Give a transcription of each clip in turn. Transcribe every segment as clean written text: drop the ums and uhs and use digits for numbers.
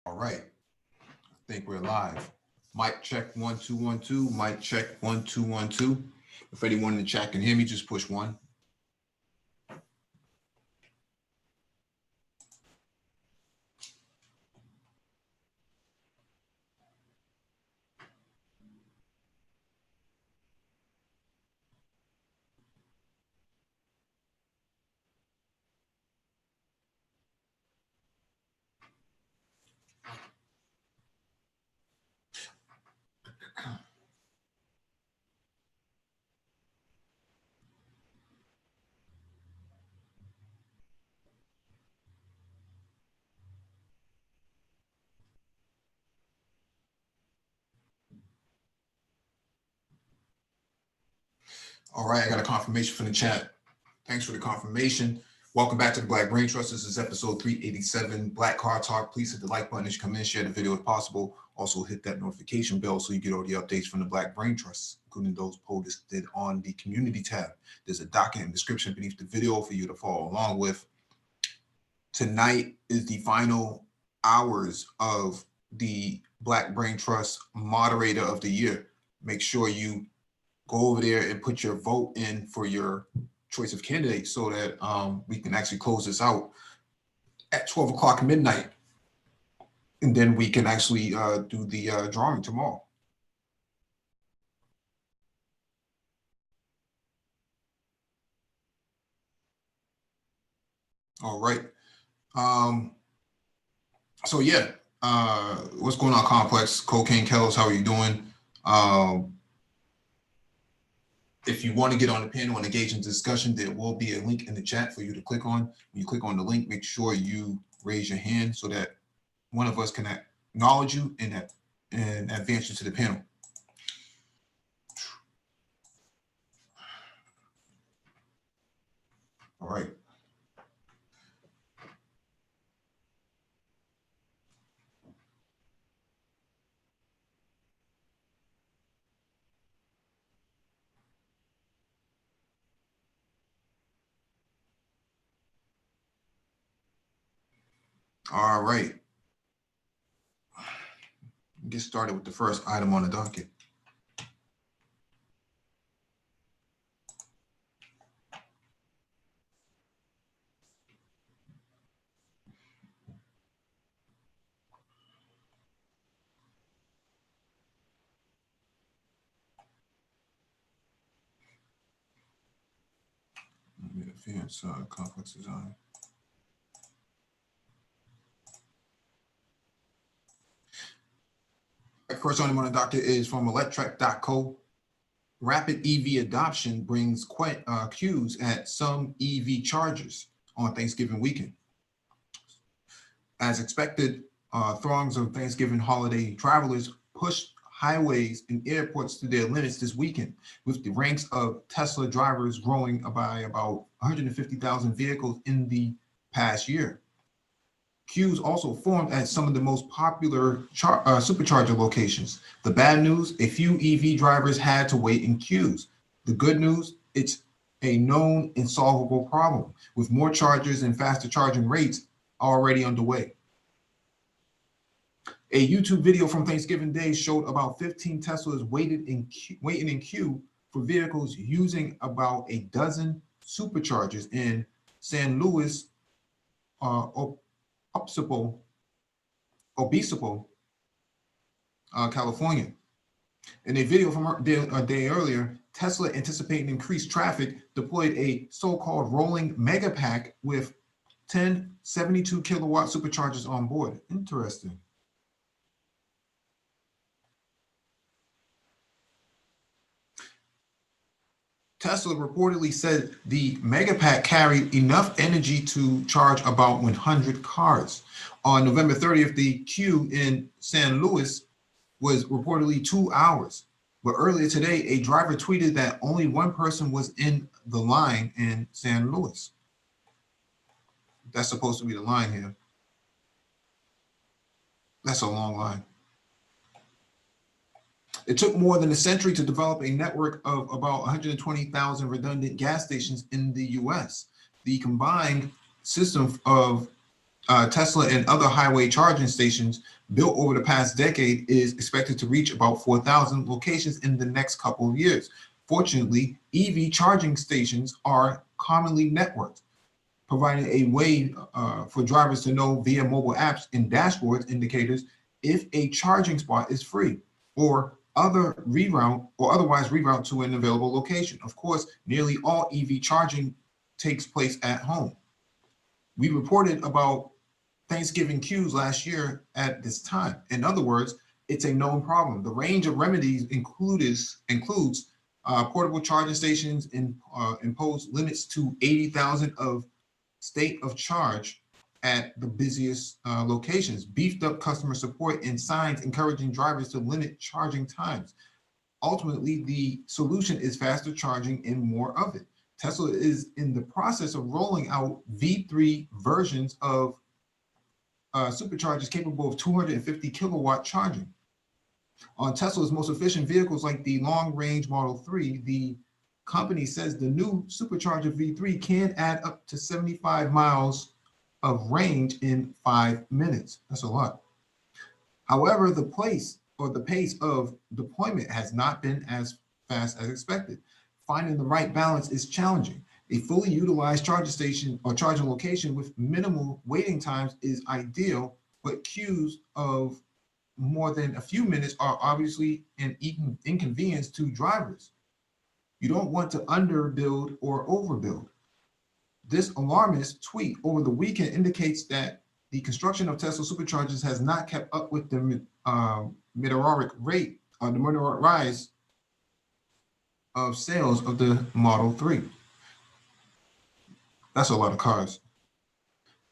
All right, I think we're live. Mic check 1 2 1 2. Mic check 1 2 1 2. If anyone in the chat can hear me, just push one. All right, I got a confirmation from the chat. Thanks for the confirmation. Welcome back to the Black Brain Trust. This is episode 387, Black Car Talk. Please hit the like button as you come in, share the video if possible. Also hit that notification bell so you get all the updates from the Black Brain Trust, including those posted on the community tab. There's a document and description beneath the video for you to follow along with. Tonight is the final hours of the Black Brain Trust Moderator of the Year. Make sure you go over there and put your vote in for your choice of candidate so that we can actually close this out at 12 o'clock midnight. And then we can actually do the drawing tomorrow. All right. So yeah, what's going on, Complex? Cocaine Kells, how are you doing? If you want to get on the panel and engage in discussion, there will be a link in the chat for you to click on. When you click on the link, make sure you raise your hand so that one of us can acknowledge you and advance you to the panel. All right. All right. Get started with the first item on the docket. Advanced complex design. First item on the docket is from electrek.co. Rapid EV adoption brings queues at some EV chargers on Thanksgiving weekend. As expected, throngs of Thanksgiving holiday travelers pushed highways and airports to their limits this weekend, with the ranks of Tesla drivers growing by about 150,000 vehicles in the past year. Queues also formed at some of the most popular supercharger locations. The bad news, a few EV drivers had to wait in queues. The good news, it's a known and solvable problem, with more chargers and faster charging rates already underway. A YouTube video from Thanksgiving Day showed about 15 Teslas waiting in queue for vehicles using about a dozen superchargers in San Luis Obispo, California. In a video from a day earlier, Tesla, anticipating increased traffic, deployed a so-called rolling mega pack with 10 72 kilowatt superchargers on board. Interesting. Tesla reportedly said the Megapack carried enough energy to charge about 100 cars. On November 30th, the queue in San Luis was reportedly 2 hours. But earlier today, a driver tweeted that only one person was in the line in San Luis. That's supposed to be the line here. That's a long line. It took more than a century to develop a network of about 120,000 redundant gas stations in the US. The combined system of Tesla and other highway charging stations built over the past decade is expected to reach about 4,000 locations in the next couple of years. Fortunately, EV charging stations are commonly networked, providing a way for drivers to know via mobile apps and dashboards indicators if a charging spot is free or otherwise reroute to an available location. Of course, nearly all EV charging takes place at home. We reported about Thanksgiving queues last year at this time. In other words, it's a known problem. The range of remedies includes portable charging stations and impose limits to 80,000 of state of charge at the busiest locations, beefed up customer support, and signs encouraging drivers to limit charging times. Ultimately, the solution is faster charging and more of it. Tesla is in the process of rolling out V3 versions of superchargers capable of 250 kilowatt charging. On Tesla's most efficient vehicles like the long-range Model 3, the company says the new supercharger V3 can add up to 75 miles of range in 5 minutes. That's a lot. However, the pace of deployment has not been as fast as expected. Finding the right balance is challenging. A fully utilized charging station or charging location with minimal waiting times is ideal, but queues of more than a few minutes are obviously an inconvenience to drivers. You don't want to underbuild or overbuild. This alarmist tweet over the weekend indicates that the construction of Tesla superchargers has not kept up with the meteoric rise of sales of the Model 3. That's a lot of cars.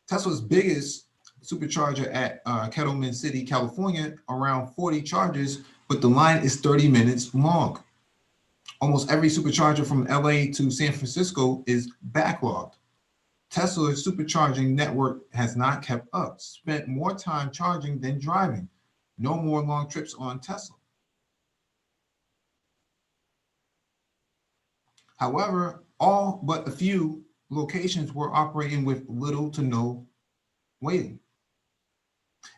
Tesla's biggest supercharger at Kettleman City, California, around 40 chargers, but the line is 30 minutes long. Almost every supercharger from LA to San Francisco is backlogged. Tesla's supercharging network has not kept up, spent more time charging than driving. No more long trips on Tesla. However, all but a few locations were operating with little to no waiting.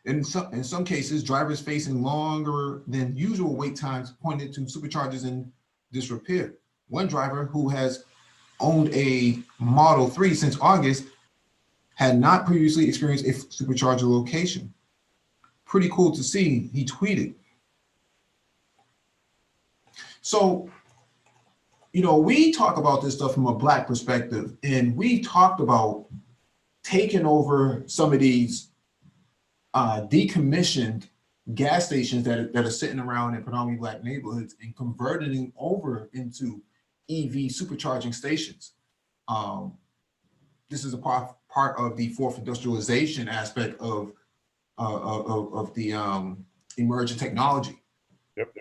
In some cases, drivers facing longer than usual wait times pointed to superchargers in disrepair. One driver who has owned a Model 3 since August had not previously experienced a supercharger location. Pretty cool to see, he tweeted. So, you know, we talk about this stuff from a Black perspective, and we talked about taking over some of these decommissioned gas stations that are sitting around in predominantly Black neighborhoods and converting them over into EV supercharging stations. This is a part of the fourth industrialization aspect of the emerging technology. Yep.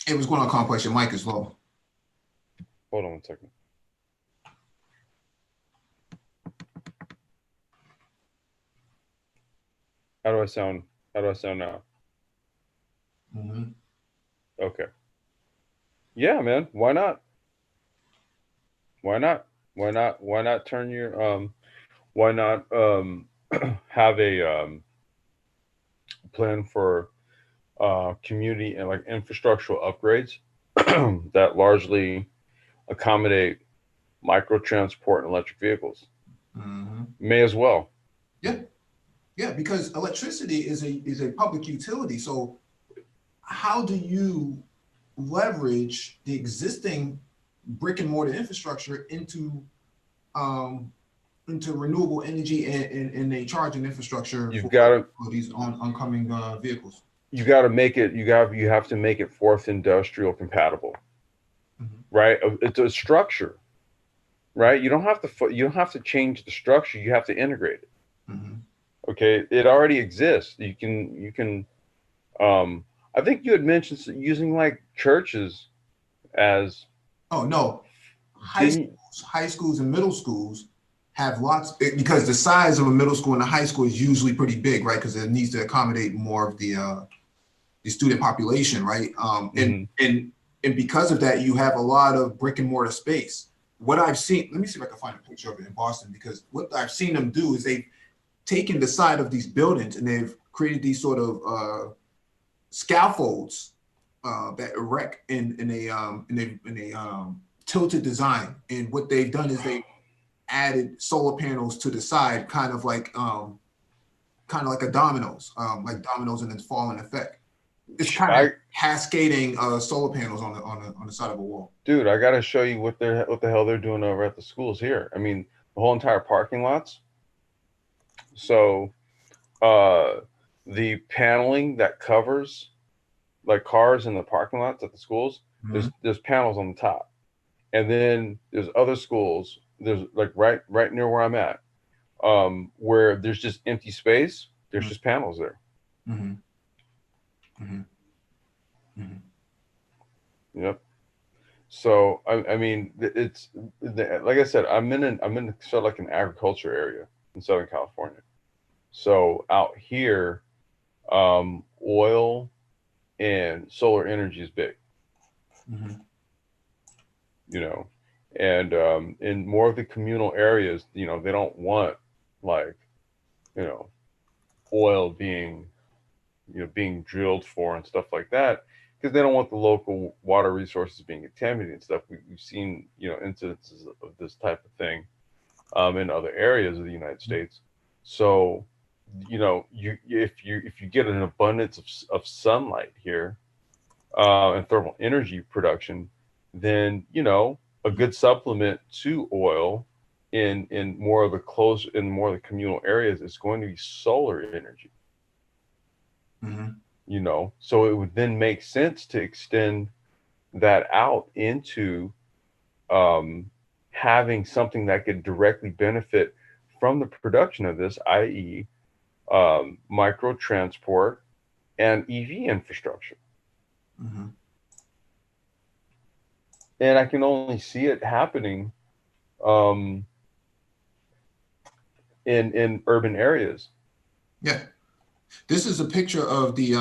It was going on complex. Your mic is low. Hold on 1 second. How do I sound now? Mm-hmm. Okay. Yeah, man. Why not? Why not turn your why not have a plan for community and like infrastructural upgrades that largely accommodate micro transport and electric vehicles? Mm-hmm. May as well. Yeah, because electricity is a public utility. So how do you leverage the existing brick and mortar infrastructure into renewable energy and a charging infrastructure for these oncoming vehicles? You have to make it fourth industrial compatible. Mm-hmm. Right? It's a structure, right? You don't have to change the structure. You have to integrate it. Mm-hmm. Okay, it already exists. You can. I think you had mentioned using like churches as. Oh no, high schools and middle schools have lots, because the size of a middle school and a high school is usually pretty big, right? Because it needs to accommodate more of the student population, right? And because of that, you have a lot of brick and mortar space. what I've seen, let me see if I can find a picture of it in Boston, because what I've seen them do is they've taken the side of these buildings and they've created these sort of scaffolds that erect in a tilted design. And what they've done is they added solar panels to the side, kind of like a dominoes, like dominoes in its falling effect. It's kind of cascading solar panels on the side of a wall. Dude, I gotta show you what the hell they're doing over at the schools here. I mean, the whole entire parking lots. So, the paneling that covers like cars in the parking lots at the schools, there's panels on the top, and then there's other schools. There's like right near where I'm at, where there's just empty space. There's just panels there. Yep. So I mean, it's like I said, I'm in sort of like an agriculture area in Southern California. So out here, oil and solar energy is big. You know, and in more of the communal areas, you know, they don't want like, you know, oil being drilled for and stuff like that, because they don't want the local water resources being contaminated and stuff. We've seen, you know, incidences of this type of thing in other areas of the United States. So, you know, if you get an abundance of sunlight here and thermal energy production, then, you know, a good supplement to oil in more of the communal areas is going to be solar energy. You know, so it would then make sense to extend that out into having something that could directly benefit from the production of this, i.e., micro transport and EV infrastructure. And I can only see it happening in urban areas. Yeah. This is a picture of the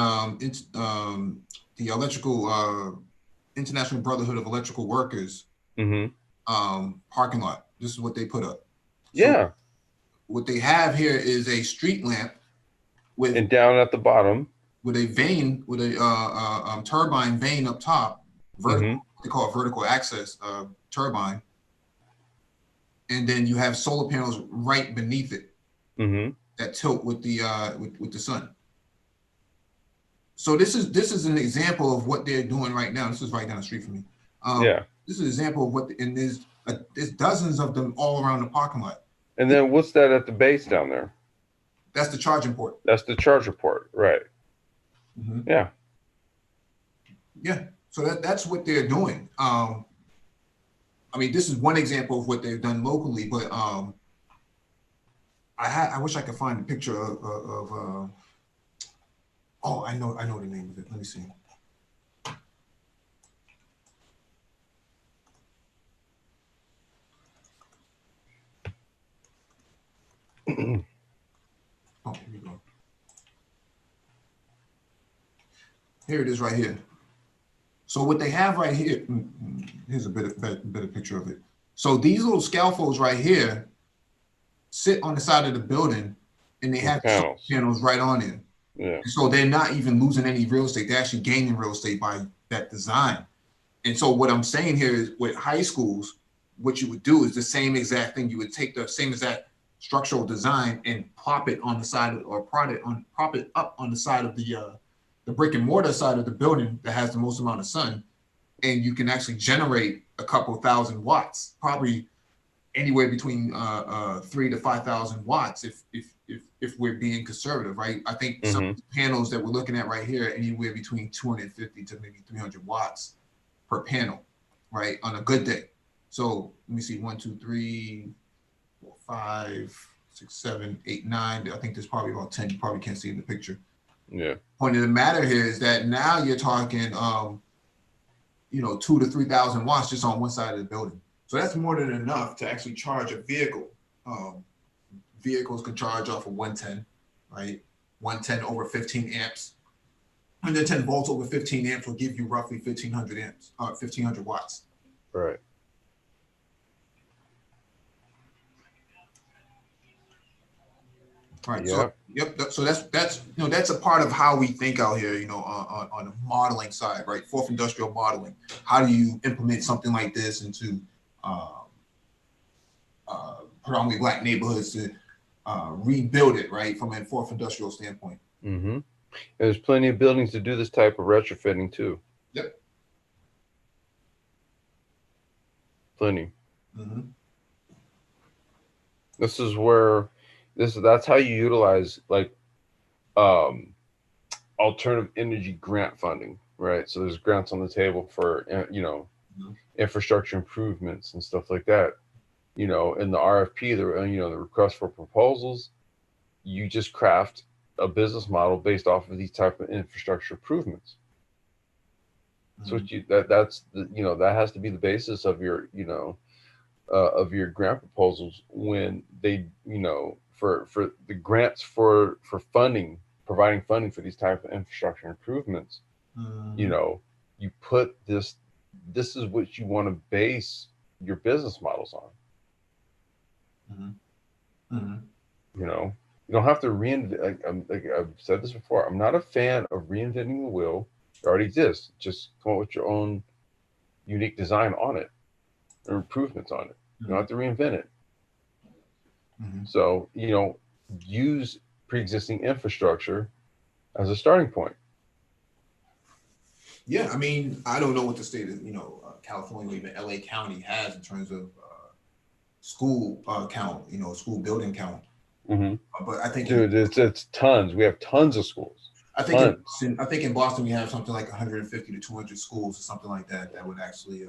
electrical International Brotherhood of Electrical Workers parking lot. This is what they put up. Yeah. So what they have here is a street lamp with, and down at the bottom with a vane, with a turbine vane up top, vertical. They call it vertical access turbine, and then you have solar panels right beneath it that tilt with the sun. So this is an example of what they're doing right now. This is right down the street from me. This is an example of what, and there's dozens of them all around the parking lot. And then what's that at the base down there? That's the charging port. That's the charger port, right? Yeah. Yeah. So that's what they're doing. I mean, this is one example of what they've done locally, but I wish I could find a picture of oh, I know the name of it. Let me see. Oh, here we go. Here it is right here. So what they have right here, here's a better picture of it. So these little scaffolds right here sit on the side of the building, and they have panels right on it. Yeah. So they're not even losing any real estate. They're actually gaining real estate by that design. And so what I'm saying here is, with high schools, what you would do is the same exact thing. You would take the same exact structural design and prop it on the side or prop it up on the side of the brick and mortar side of the building that has the most amount of sun, and you can actually generate a couple thousand watts, probably anywhere between 3,000 to 5,000 watts if we're being conservative, right? I think some of the panels that we're looking at right here, anywhere between 250 to maybe 300 watts per panel, right, on a good day. So let me see, 1, 2, 3, 4, 5, 6, 7, 8, 9. I think there's probably about 10. You probably can't see in the picture. Yeah. Point of the matter here is that now you're talking, 2,000 to 3,000 watts just on one side of the building. So that's more than enough to actually charge a vehicle. Vehicles can charge off of 110, right? 110 over 15 amps. 110 volts over 15 amps will give you roughly 1,500 amps, 1,500 watts. Right. Right. So, Yeah. yep. So that's that's a part of how we think out here. On the modeling side, right? Fourth industrial modeling. How do you implement something like this into predominantly black neighborhoods to rebuild it, right, from a fourth industrial standpoint? Mm-hmm. There's plenty of buildings to do this type of retrofitting too. Yep. Plenty. Mm-hmm. This is where that's how you utilize like alternative energy grant funding, right? So there's grants on the table for Mm-hmm. infrastructure improvements and stuff like that. In the RFP, the request for proposals, you just craft a business model based off of these type of infrastructure improvements. So that has to be the basis of your grant proposals when they for the grants for funding, providing funding for these type of infrastructure improvements. Mm-hmm. You put this is what you want to base your business models on. Mm-hmm. Mm-hmm. You don't have to reinvent. Like I've said this before, I'm not a fan of reinventing the wheel. It already exists. Just come up with your own unique design on it or improvements on it. You don't have to reinvent it. Mm-hmm. So, use pre-existing infrastructure as a starting point. Yeah, I mean, I don't know what the state of California or even LA County has in terms of school count, school building count. Mm-hmm. But I think, dude, it's tons. We have tons of schools. I think in Boston we have something like 150 to 200 schools or something like that would actually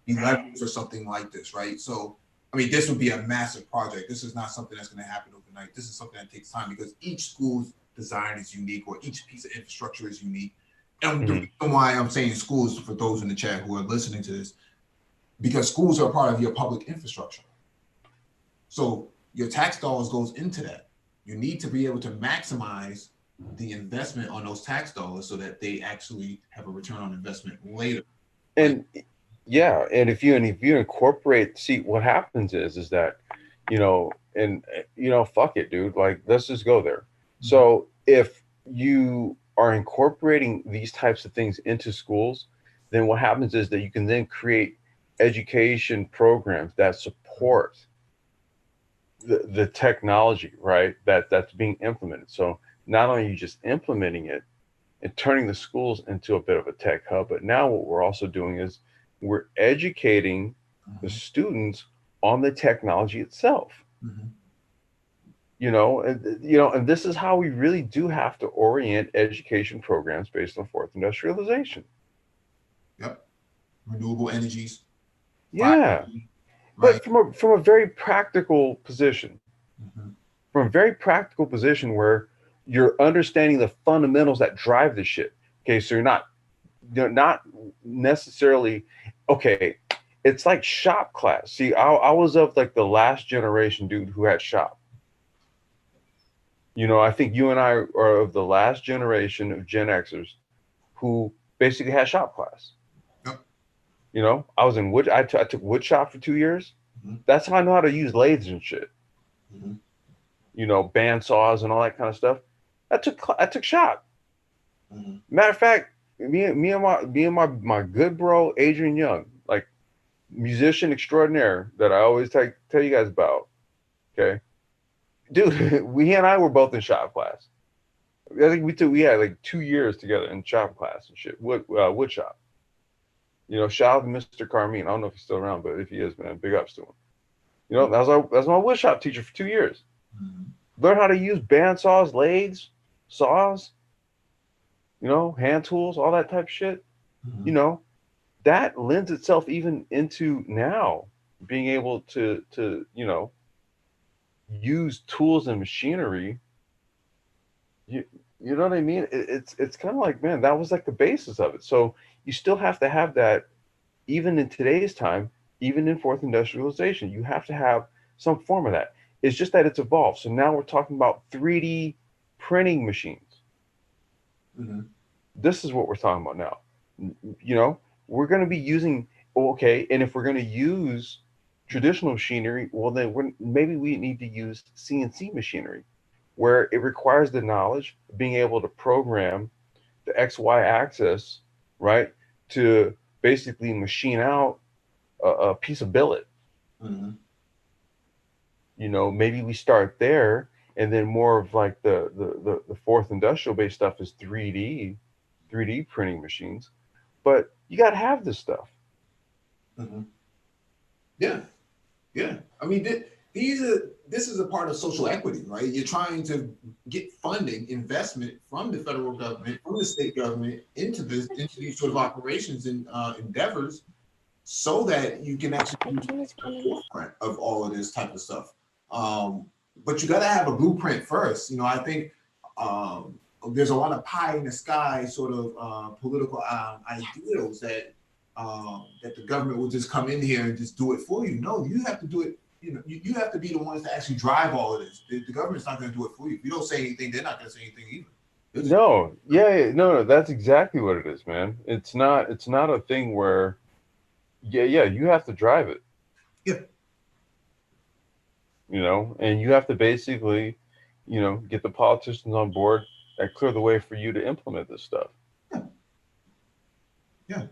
be leveraged for something like this, right? So, I mean, this would be a massive project. This is not something that's going to happen overnight. This is something that takes time because each school's design is unique, or each piece of infrastructure is unique. And the reason why I'm saying schools, for those in the chat who are listening to this, because schools are part of your public infrastructure. So your tax dollars goes into that. You need to be able to maximize the investment on those tax dollars so that they actually have a return on investment later. And yeah, and if you incorporate, see what happens is that, fuck it, dude. Like, let's just go there. Mm-hmm. So if you are incorporating these types of things into schools, then what happens is that you can then create education programs that support the technology, right? That's being implemented. So not only are you just implementing it and turning the schools into a bit of a tech hub, but now what we're also doing is we're educating the students on the technology itself. Mm-hmm. And this is how we really do have to orient education programs based on fourth industrialization. Yep. Renewable energies. Yeah. Right. But from a very practical position, from a very practical position where you're understanding the fundamentals that drive the shit. Okay, so you're not necessarily, okay, it's like shop class. See, I was of like the last generation dude who had shop. I think you and I are of the last generation of Gen Xers who basically had shop class. Yep. I was in wood. I took wood shop for 2 years. Mm-hmm. That's how I know how to use lathes and shit. Mm-hmm. Band saws and all that kind of stuff. I took shop. Mm-hmm. Matter of fact, me and my good bro Adrian Young, like musician extraordinaire that I always tell you guys about. Okay, dude, he and I were both in shop class. I think we had like 2 years together in shop class and shit. Wood shop. Shout out to Mr. Carmine. I don't know if he's still around, but if he is, man, big ups to him. That's my wood shop teacher for 2 years. Mm-hmm. Learn how to use band saws, lathes, saws, hand tools, all that type of shit. Mm-hmm. That lends itself even into now being able to use tools and machinery. You know what I mean? It's kind of like, man, that was like the basis of it. So you still have to have that, even in today's time, even in fourth industrialization, you have to have some form of that. It's just that it's evolved. So now we're talking about 3D printing machines. Mm-hmm. This is what we're talking about now. We're going to be using, okay, and if we're going to use traditional machinery, well, then maybe we need to use CNC machinery. where it requires the knowledge of being able to program the XY axis, right, to basically machine out a piece of billet. Mm-hmm. You know, maybe we start there, and then more of like the fourth industrial based stuff is 3D printing machines. But you got to have this stuff. Mm-hmm. Yeah, yeah. I mean, this is a part of social equity, right? You're trying to get funding, investment from the federal government, from the state government into these sort of operations and endeavors, so that you can actually be at the forefront of all of this type of stuff. But you got to have a blueprint first. You know, I think there's a lot of pie in the sky sort of political ideals that that the government will just come in here and just do it for you. No, you have to do it. You know, you have to be the ones to actually drive all of this. The government's not going to do it for you. If you don't say anything, they're not going to say anything either. No, no, that's exactly what it is, man. It's not a thing where, yeah, you have to drive it. Yeah. You know, and you have to basically, you know, get the politicians on board and clear the way for you to implement this stuff. Yeah.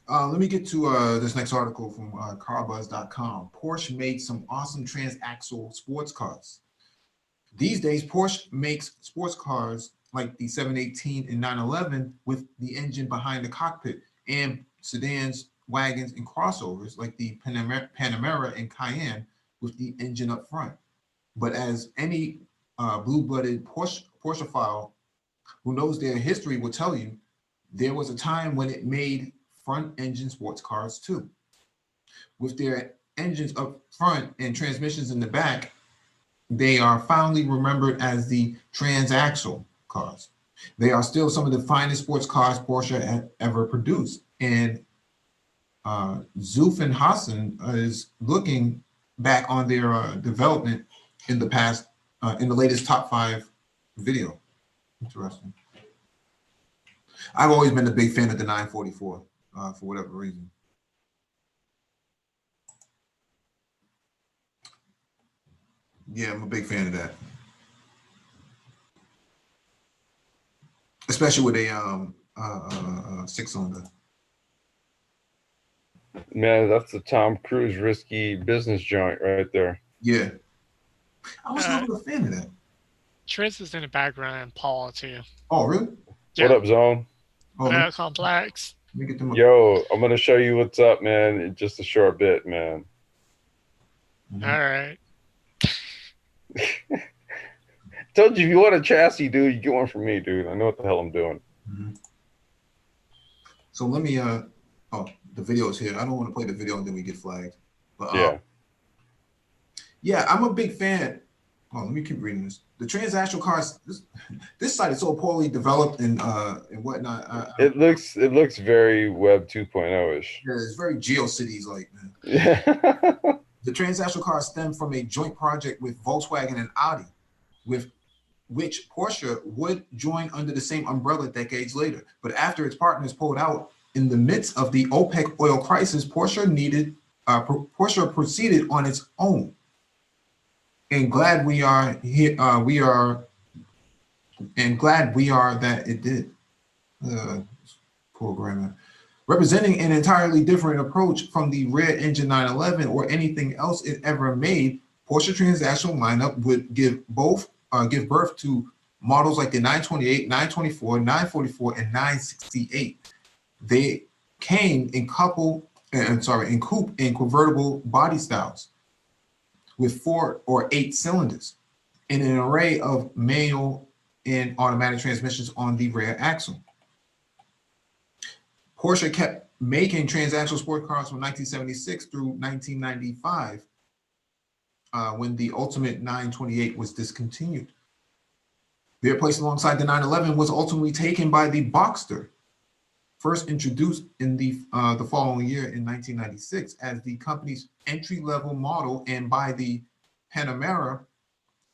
Let me get to this next article from carbuzz.com. Porsche made some awesome transaxle sports cars. These days, Porsche makes sports cars like the 718 and 911 with the engine behind the cockpit, and sedans, wagons, and crossovers like the Panamera and Cayenne with the engine up front. But as any blue-blooded Porscheophile who knows their history will tell you, there was a time when it made front-engine sports cars too. With their engines up front and transmissions in the back, they are fondly remembered as the transaxle cars. They are still some of the finest sports cars Porsche ever produced. And Zuf and Hassan is looking back on their development in the past, in the latest top 5 video. Interesting. I've always been a big fan of the 944 for whatever reason. Yeah, I'm a big fan of that. Especially with a 6-cylinder. Man, that's the Tom Cruise risky business joint right there. Yeah. I was never a fan of that. Tris is in the background and Paul too. Oh, really? Yeah. What up, Zone? Oh, complex. Let me get them. Yo, I'm gonna show you what's up, man, in just a short bit, man. Mm-hmm. All right. Told you, if you want a chassis, dude, you get one from me, dude. I know what the hell I'm doing. Mm-hmm. So let me oh, the video is here. I don't want to play the video and then we get flagged. But yeah, I'm a big fan. Oh, let me keep reading this. The transaxle cars. This site is so poorly developed and whatnot. It looks very Web 2.0-ish. Yeah, it's very GeoCities like, man. Yeah. The transaxle cars stem from a joint project with Volkswagen and Audi, with which Porsche would join under the same umbrella decades later. But after its partners pulled out in the midst of the OPEC oil crisis, Porsche proceeded on its own. And glad we are here. Glad we are that it did. Programmer. Representing an entirely different approach from the rear engine 911 or anything else it ever made, Porsche transaxle lineup would give birth to models like the 928, 924, 944, and 968. They came in coupe and convertible body styles with 4 or 8 cylinders and an array of manual and automatic transmissions on the rear axle. Porsche kept making transaxle sport cars from 1976 through 1995 when the Ultimate 928 was discontinued. Their place alongside the 911 was ultimately taken by the Boxster, first introduced in the following year in 1996 as the company's entry-level model, and by the Panamera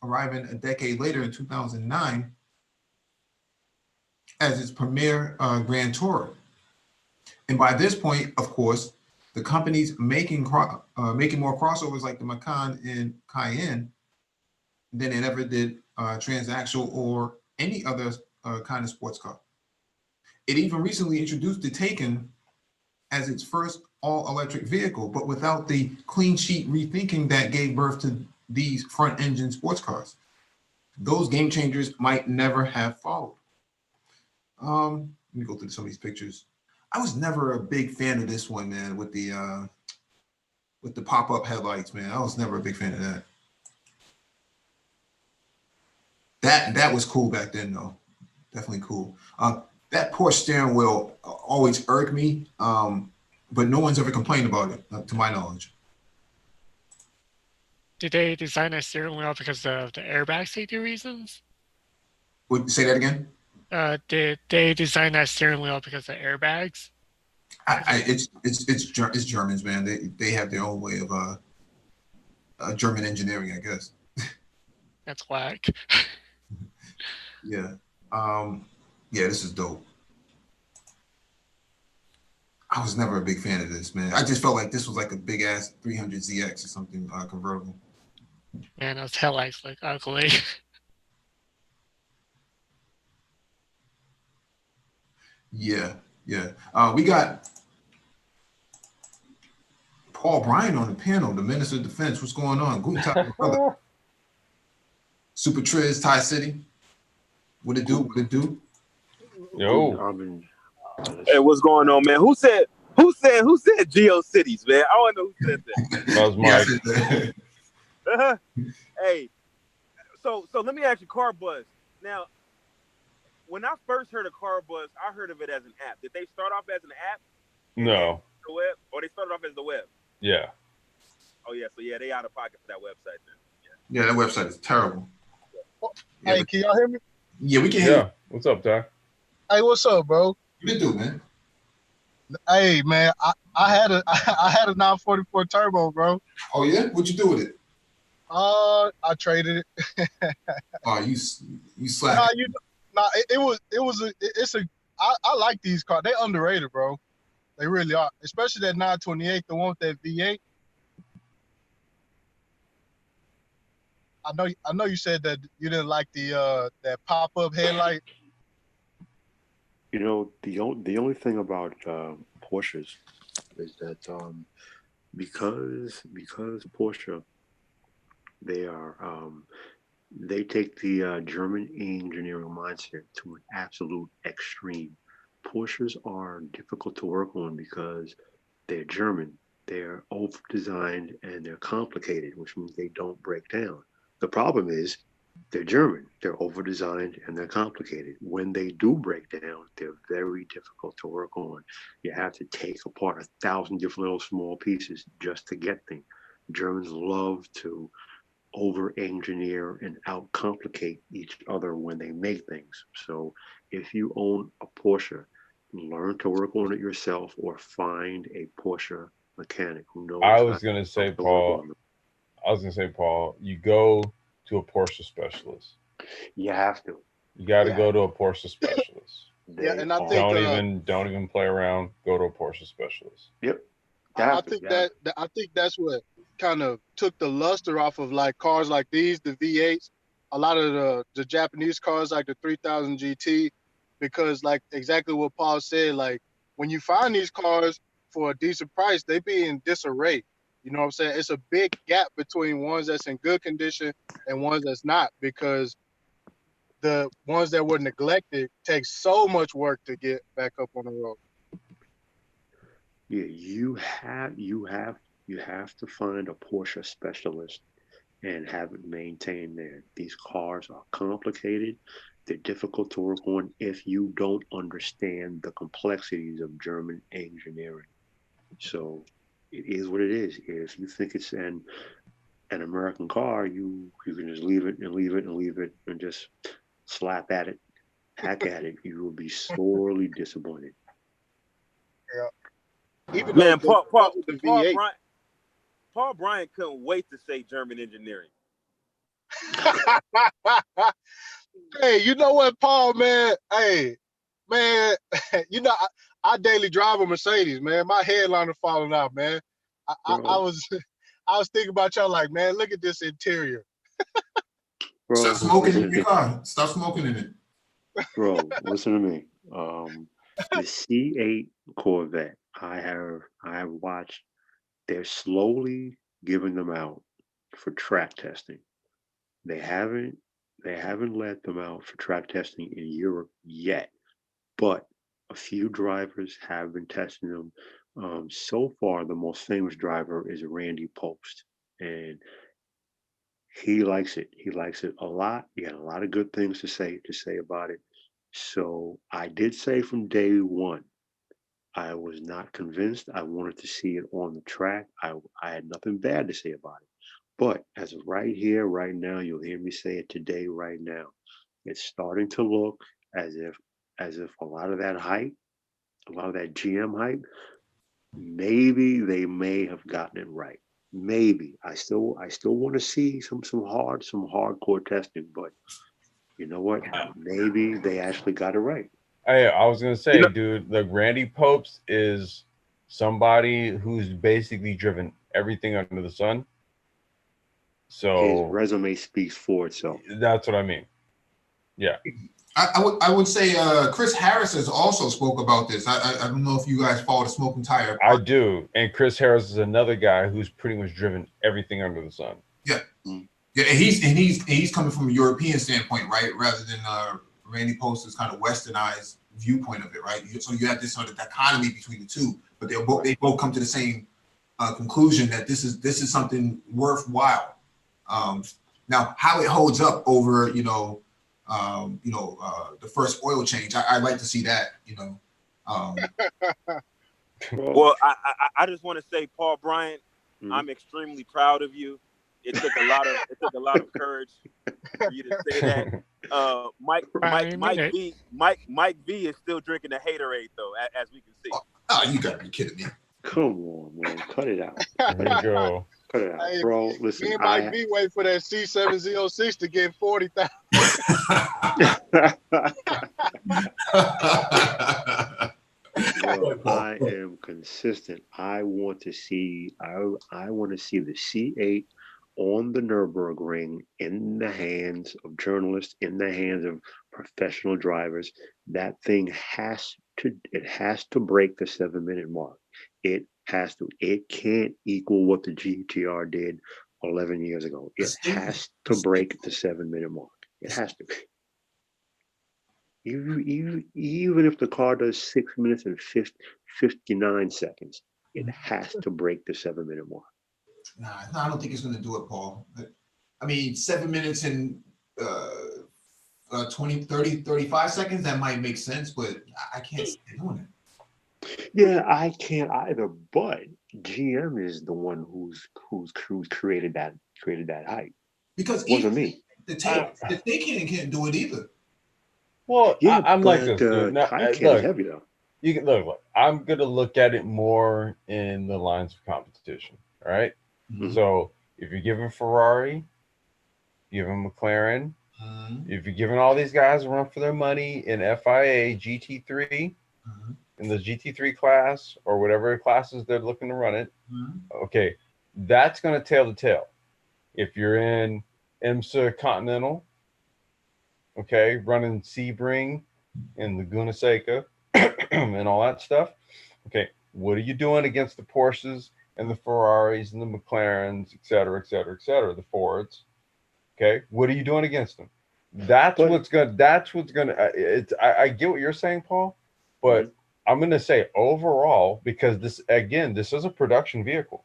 arriving a decade later in 2009 as its premier Grand Tourer. And by this point, of course, the company's making more crossovers like the Macan and Cayenne than it ever did transaxle or any other kind of sports car. It even recently introduced the Taken as its first all-electric vehicle, but without the clean sheet rethinking that gave birth to these front-engine sports cars. Those game changers might never have followed. Let me go through some of these pictures. I was never a big fan of this one, man, with the pop-up headlights, man. I was never a big fan of that. That was cool back then, though. Definitely cool. That Porsche steering wheel always irked me, but no one's ever complained about it, to my knowledge. Did they design a steering wheel because of the airbag safety reasons? Say that again? Did they design that steering wheel because of airbags? It's Germans, man. They have their own way of German engineering, I guess. That's whack. Yeah. Yeah, this is dope. I was never a big fan of this, man. I just felt like this was like a big ass 300ZX or something convertible. Man, those headlights look ugly. Yeah. We got Paul Bryan on the panel, the Minister of Defense. What's going on? Guten Tag, brother. Super Triz, Thai City. What it do? Yo. Hey, what's going on, man? Who said GeoCities, man? I want to know who said that. That was Mike. Hey, so let me ask you, Car Buzz. Now, when I first heard of Car Buzz, I heard of it as an app. Did they start off as an app? No. The web, or they started off as the web? Yeah. Oh yeah, so yeah, they out of pocket for that website then. Yeah, that website is terrible. Yeah, Hey, can y'all hear me? Yeah, we can hear you. What's up, Ty? Hey, what's up, bro? What you do, man? Hey, man, I had a 944 turbo, bro. Oh yeah, what'd you do with it? I traded it. Oh, you slack. I like these cars. They underrated, bro. They really are, especially that 928, the one with that V8. I know you said that you didn't like the that pop-up headlight. You know, the only thing about Porsches is that because Porsche, they take the German engineering mindset to an absolute extreme. Porsches are difficult to work on because they're German, they're over designed, and they're complicated, which means they don't break down. The problem is they're German, they're over designed, and they're complicated. When they do break down, they're very difficult to work on. You have to take apart 1,000 different little small pieces just to get things. Germans love to over engineer and out complicate each other when they make things. So if you own a Porsche, learn to work on it yourself or find a Porsche mechanic who knows. I was gonna say, Paul, you go to a Porsche specialist. You have to. You got to go to a Porsche specialist. Yeah, and I think don't even play around. Go to a Porsche specialist. Yep. I think that's what kind of took the luster off of like cars like these, the V8s, a lot of the Japanese cars like the 3000 GT, because like exactly what Paul said, like when you find these cars for a decent price, they be in disarray. You know what I'm saying? It's a big gap between ones that's in good condition and ones that's not, because the ones that were neglected take so much work to get back up on the road. Yeah, you have to find a Porsche specialist and have it maintained there. These cars are complicated. They're difficult to work on if you don't understand the complexities of German engineering. So it is what it is. If you think it's an American car, you can just leave it and just slap at it, hack at it. You will be sorely disappointed. Yeah. Even Man, Paul Bryan couldn't wait to say German engineering. Hey, you know what, Paul, man? Hey, man, you know, I daily drive a Mercedes, man. My headliner falling out, man. I was thinking about y'all like, man, look at this interior. Bro, Stop smoking listen in to your me. car. Stop smoking in it. Bro, listen to me. The C8 Corvette, I have watched. They're slowly giving them out for track testing. They haven't they haven't let them out for track testing in Europe yet, but a few drivers have been testing them. So far, the most famous driver is Randy Post, and he likes it. He likes it a lot. He had a lot of good things to say about it. So I did say from day one, I was not convinced. I wanted to see it on the track. I had nothing bad to say about it. But as of right here, right now, you'll hear me say it today, right now. It's starting to look as if a lot of that hype, a lot of that GM hype, maybe they may have gotten it right. Maybe. I still want to see some hardcore testing, but you know what? Maybe they actually got it right. I was gonna You say, know, dude, like Randy Popes is somebody who's basically driven everything under the sun. His So resume speaks for itself. that's what I mean. Yeah. I would say Chris Harris has also spoke about this. I don't know if you guys follow the Smoking Tire. I do. And Chris Harris is another guy who's pretty much driven everything under the sun. Yeah, Mm. yeah, and he's coming from a European standpoint, right? Rather than Randy Post's kind of westernized viewpoint of it, right? So you have this sort of dichotomy between the two, but they both come to the same conclusion that this is something worthwhile. Now, how it holds up over the first oil change, I'd like to see that. Well, I just want to say, Paul Bryant, Mhm. I'm extremely proud of you. It took a lot of courage for you to say that. Mike V is still drinking the haterade though, as we can see. Oh, you gotta be kidding me. Come on, man. Cut it out. There you go. Cut it out. Hey, Bro, me listen, and Mike B wait for that C706 to get 40,000. Bro, I am consistent. I want to see the C8 on the Nürburgring in the hands of journalists, in the hands of professional drivers. That thing has to break the 7-minute mark. It has to. It can't equal what the GTR did 11 years ago. It has to break the 7-minute mark. It has to. Even if the car does 6 minutes and 59 seconds, it has to break the 7-minute mark. Nah, I don't think it's gonna do it, Paul. I mean, 7 minutes and 20, 30, 35 seconds, that might make sense, but I can't see it doing it. Yeah, I can't either. But GM is the one who's created that hype. Because It wasn't me. the Taycan can't do it either. Well, Yeah, I'm like but this, the dude. Now, Taycan is look, heavy though. you can look. I'm gonna look at it more in the lines of competition. All right. Mhm. So if you're giving Ferrari, giving McLaren, if you're giving all these guys a run for their money in FIA GT3, in the GT3 class or whatever classes they're looking to run it, okay, that's gonna tail the tail. If you're in IMSA Continental, okay, running Sebring and Laguna Seca and all that stuff. Okay, what are you doing against the Porsches and the Ferraris and the McLarens, et cetera, et cetera, et cetera, the Fords? Okay, what are you doing against them? That's what's gonna. I get what you're saying, Paul, but I'm gonna say overall, because this is a production vehicle.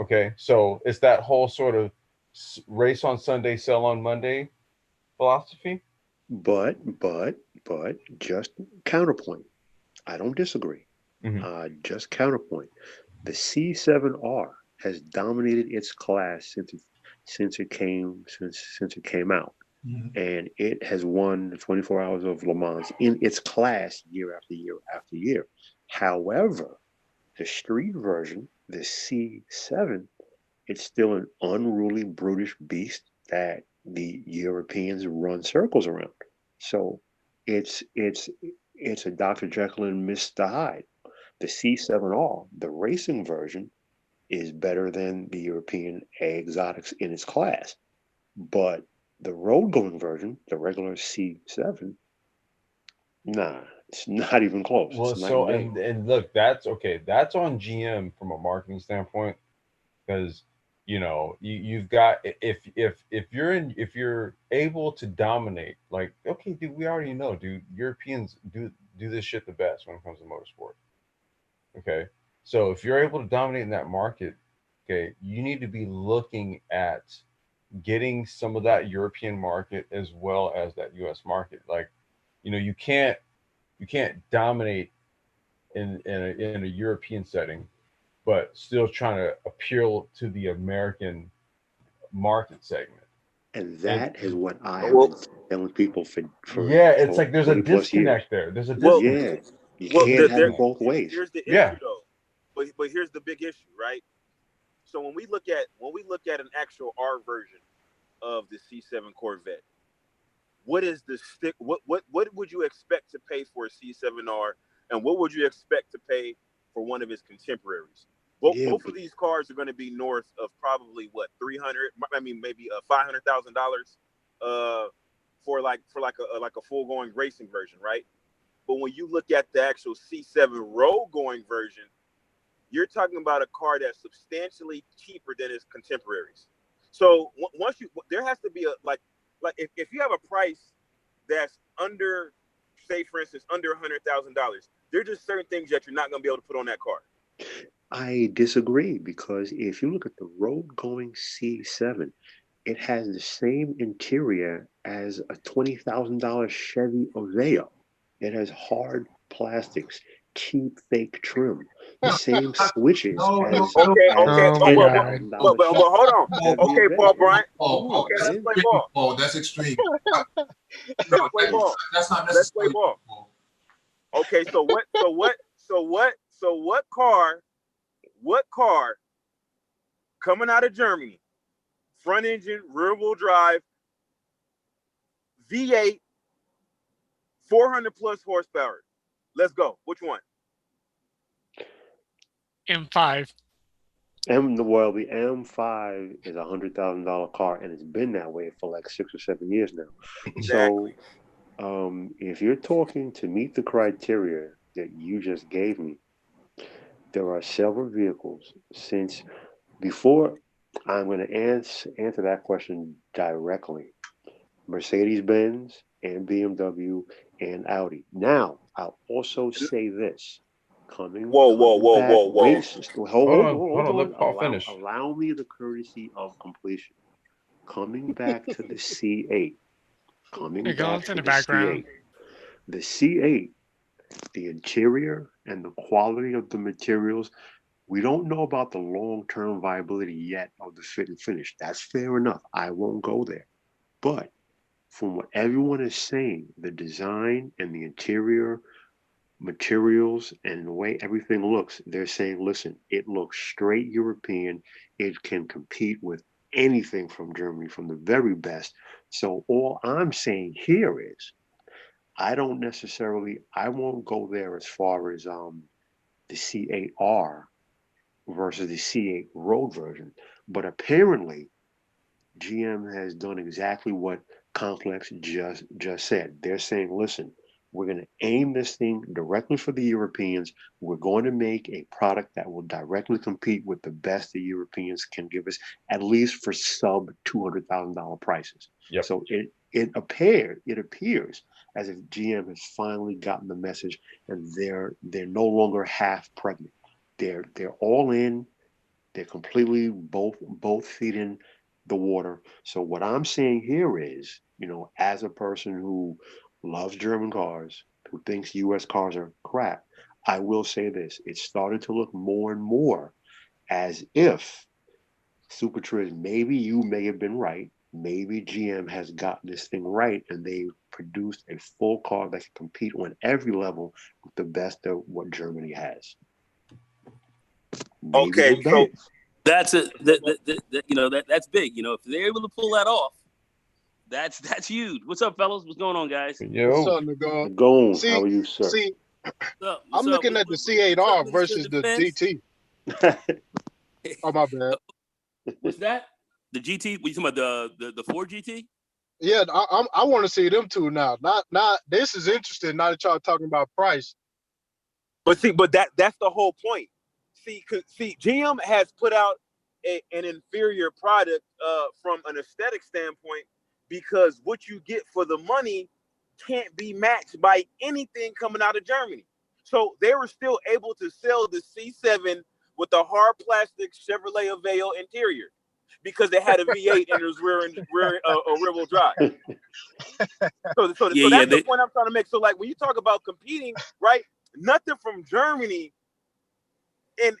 Okay, so it's that whole sort of race on Sunday, sell on Monday philosophy. But just counterpoint. I don't disagree. Just counterpoint. The C7R has dominated its class since it came out, and it has won 24 Hours of Le Mans in its class year after year after year. However, the street version, the C7, it's still an unruly, brutish beast that the Europeans run circles around. So it's a Dr. Jekyll and Mr. Hyde. The C7R, the racing version, is better than the European exotics in its class. But The road going version, the regular C7, nah, it's not even close. Well, It's so night and day. and look, that's okay. That's on GM from a marketing standpoint because you've got if you're able to dominate, like, okay, dude, we already know, dude, Europeans do this shit the best when it comes to motorsport. Okay, so if you're able to dominate in that market, okay, you need to be looking at getting some of that European market as well as that US market. Like, you can't dominate in a European setting, but still trying to appeal to the American market segment. And And that is what I have Well, been telling people for yeah, it's like there's a 20 plus years. disconnect there. There's a well, disconnect. Yeah, you well. can't have it both ways. Here's the issue Yeah. though. But here's the big issue, right? So when we look at an actual R version of the C7 Corvette, what is the stick? What would you expect to pay for a C7R, and what would you expect to pay for one of his contemporaries? Yeah, Both of these cars are going to be north of probably what 300. I mean, maybe $500,000 for like a full going racing version, right? But when you look at the actual C7 road going version, you're talking about a car that's substantially cheaper than its contemporaries. So there has to be a like if you have a price that's under, say for instance, under $100,000, there are just certain things that you're not going to be able to put on that car. I disagree because if you look at the road going C7, it has the same interior as a $20,000 Chevy Aveo. It has hard plastics, cheap fake trim, the same switches as Okay, Oh my God. but hold on. Okay, Paul Bryant. Oh, Okay, let's play extreme. ball. Oh, that's extreme. Let's play ball. That's not Let's play necessarily. ball. Okay, so what car coming out of Germany, front engine, rear wheel drive, V8, 400 plus horsepower? Let's go. Which one? M5. the M5 is $100,000 car, and it's been that way for like 6 or 7 years now. Exactly. So, if you're talking to meet the criteria that you just gave me, there are several vehicles. Since before, I'm going to answer that question directly. Mercedes-Benz and BMW and Audi. Now, I'll also say this. Whoa. Hold on. Let Paul finish. Allow me the courtesy of completion. Coming back to the C8. It goes in the background. The C8, the interior and the quality of the materials, we don't know about the long-term viability yet of the fit and finish. That's fair enough. I won't go there. But from what everyone is saying, the design and the interior materials and the way everything looks, they're saying, listen, it looks straight European. It can compete with anything from Germany, from the very best. So all I'm saying here is, I won't go there as far as the C8R versus the C8 road version. But apparently, GM has done exactly what Complex just said. They're saying, listen, we're going to aim this thing directly for the Europeans. We're going to make a product that will directly compete with the best the Europeans can give us, at least for sub $200,000 prices. Yep. So it appears as if GM has finally gotten the message, and they're no longer half pregnant. They're all in. They're completely both feet in the water. So what I'm saying here is, as a person who loves German cars, who thinks US cars are crap, I will say this. It's starting to look more and more as if Super Triz, maybe you may have been right. Maybe GM has gotten this thing right, and they produced a full car that can compete on every level with the best of what Germany has. Maybe Okay, so that's it. That's big. If they're able to pull that off, that's huge. What's up, fellas? What's going on, guys? What's up, Nagone? Gone. See, How are you, sir? See, What's I'm up? looking at the C8R versus the GT. Oh, my bad. What's that? The GT? What you talking about? The Ford GT? Yeah, I want to see them two now. Not this is interesting. Now that y'all talking about price. But see, that's the whole point. See, GM has put out an inferior product from an aesthetic standpoint because what you get for the money can't be matched by anything coming out of Germany. So they were still able to sell the C7 with a hard plastic Chevrolet Aveo interior because it had a V8 and it was rear-wheel drive. So that's the point I'm trying to make. So like when you talk about competing, right? Nothing from Germany, and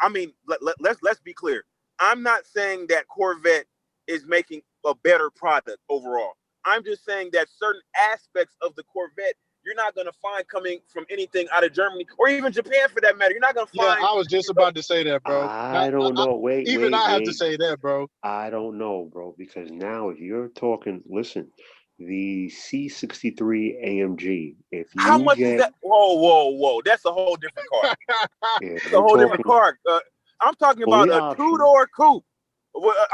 I mean, let's be clear. I'm not saying that Corvette is making a better product overall. I'm just saying that certain aspects of the Corvette you're not going to find coming from anything out of Germany or even Japan for that matter. You're not going to find. Yeah, I was just about to say that, bro. I don't know. Wait. I have to say that, bro. I don't know, bro, because now if you're talking, listen, the C63 AMG, if you how much is that? Whoa! That's a whole different car. It's a whole different car. I'm talking about a two-door coupe.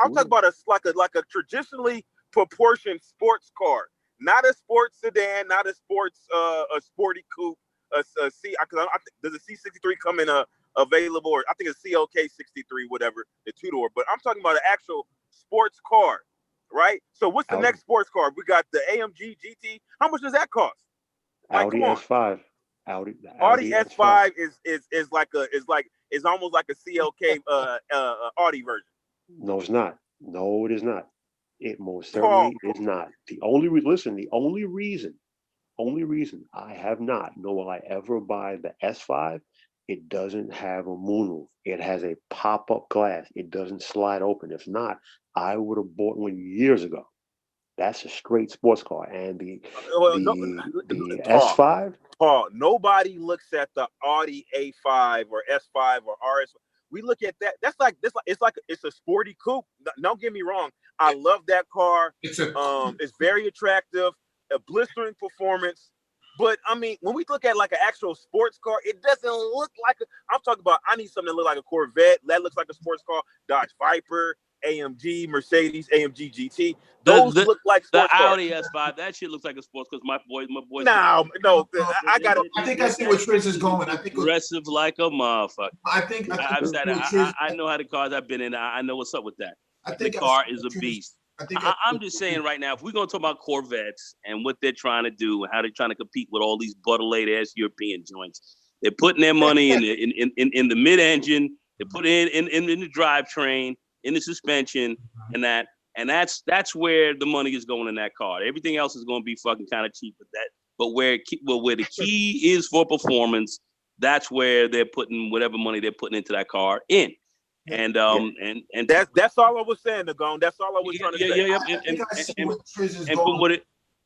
I'm talking about a traditionally proportioned sports car. Not a sports sedan, not a sports a sporty coupe. Does a C63 come in available? Or I think it's CLK 63, whatever, the two-door. But I'm talking about an actual sports car, right? So what's the next sports car? We got the AMG GT. How much does that cost? Audi S5. Audi S5 is almost like a CLK Audi version. No, it's not. No, it is not. It most certainly is not. The only reason I have not, nor will I ever buy the S5, it doesn't have a moonroof. It has a pop-up glass. It doesn't slide open. If not, I would have bought one years ago. That's a straight sports car. And the S5? Paul, nobody looks at the Audi A5 or S5 or RS. We look at that. It's a sporty coupe. Don't get me wrong. I love that car. It's very attractive, a blistering performance. But I mean, when we look at like an actual sports car, it doesn't look like I'm talking about. I need something that looks like a Corvette. That looks like a sports car. Dodge Viper, AMG, Mercedes, AMG GT. Those look like sports the cars. Audi S5. That shit looks like a sports car. My boy. No. I got it. I think I see where Triz is going. I think aggressive like a motherfucker. I've said I know how the cars I've been in. I know what's up with that. The car is a beast. I'm just saying right now, if we're gonna talk about Corvettes and what they're trying to do and how they're trying to compete with all these butter-laid ass European joints, they're putting their money in the mid-engine. They put it in the drivetrain, in the suspension, and that's where the money is going in that car. Everything else is going to be fucking kind of cheap, but where the key is for performance, that's where they're putting whatever money they're putting into that car in. And that's all I was saying, Nagone. That's all I was trying to say. And from what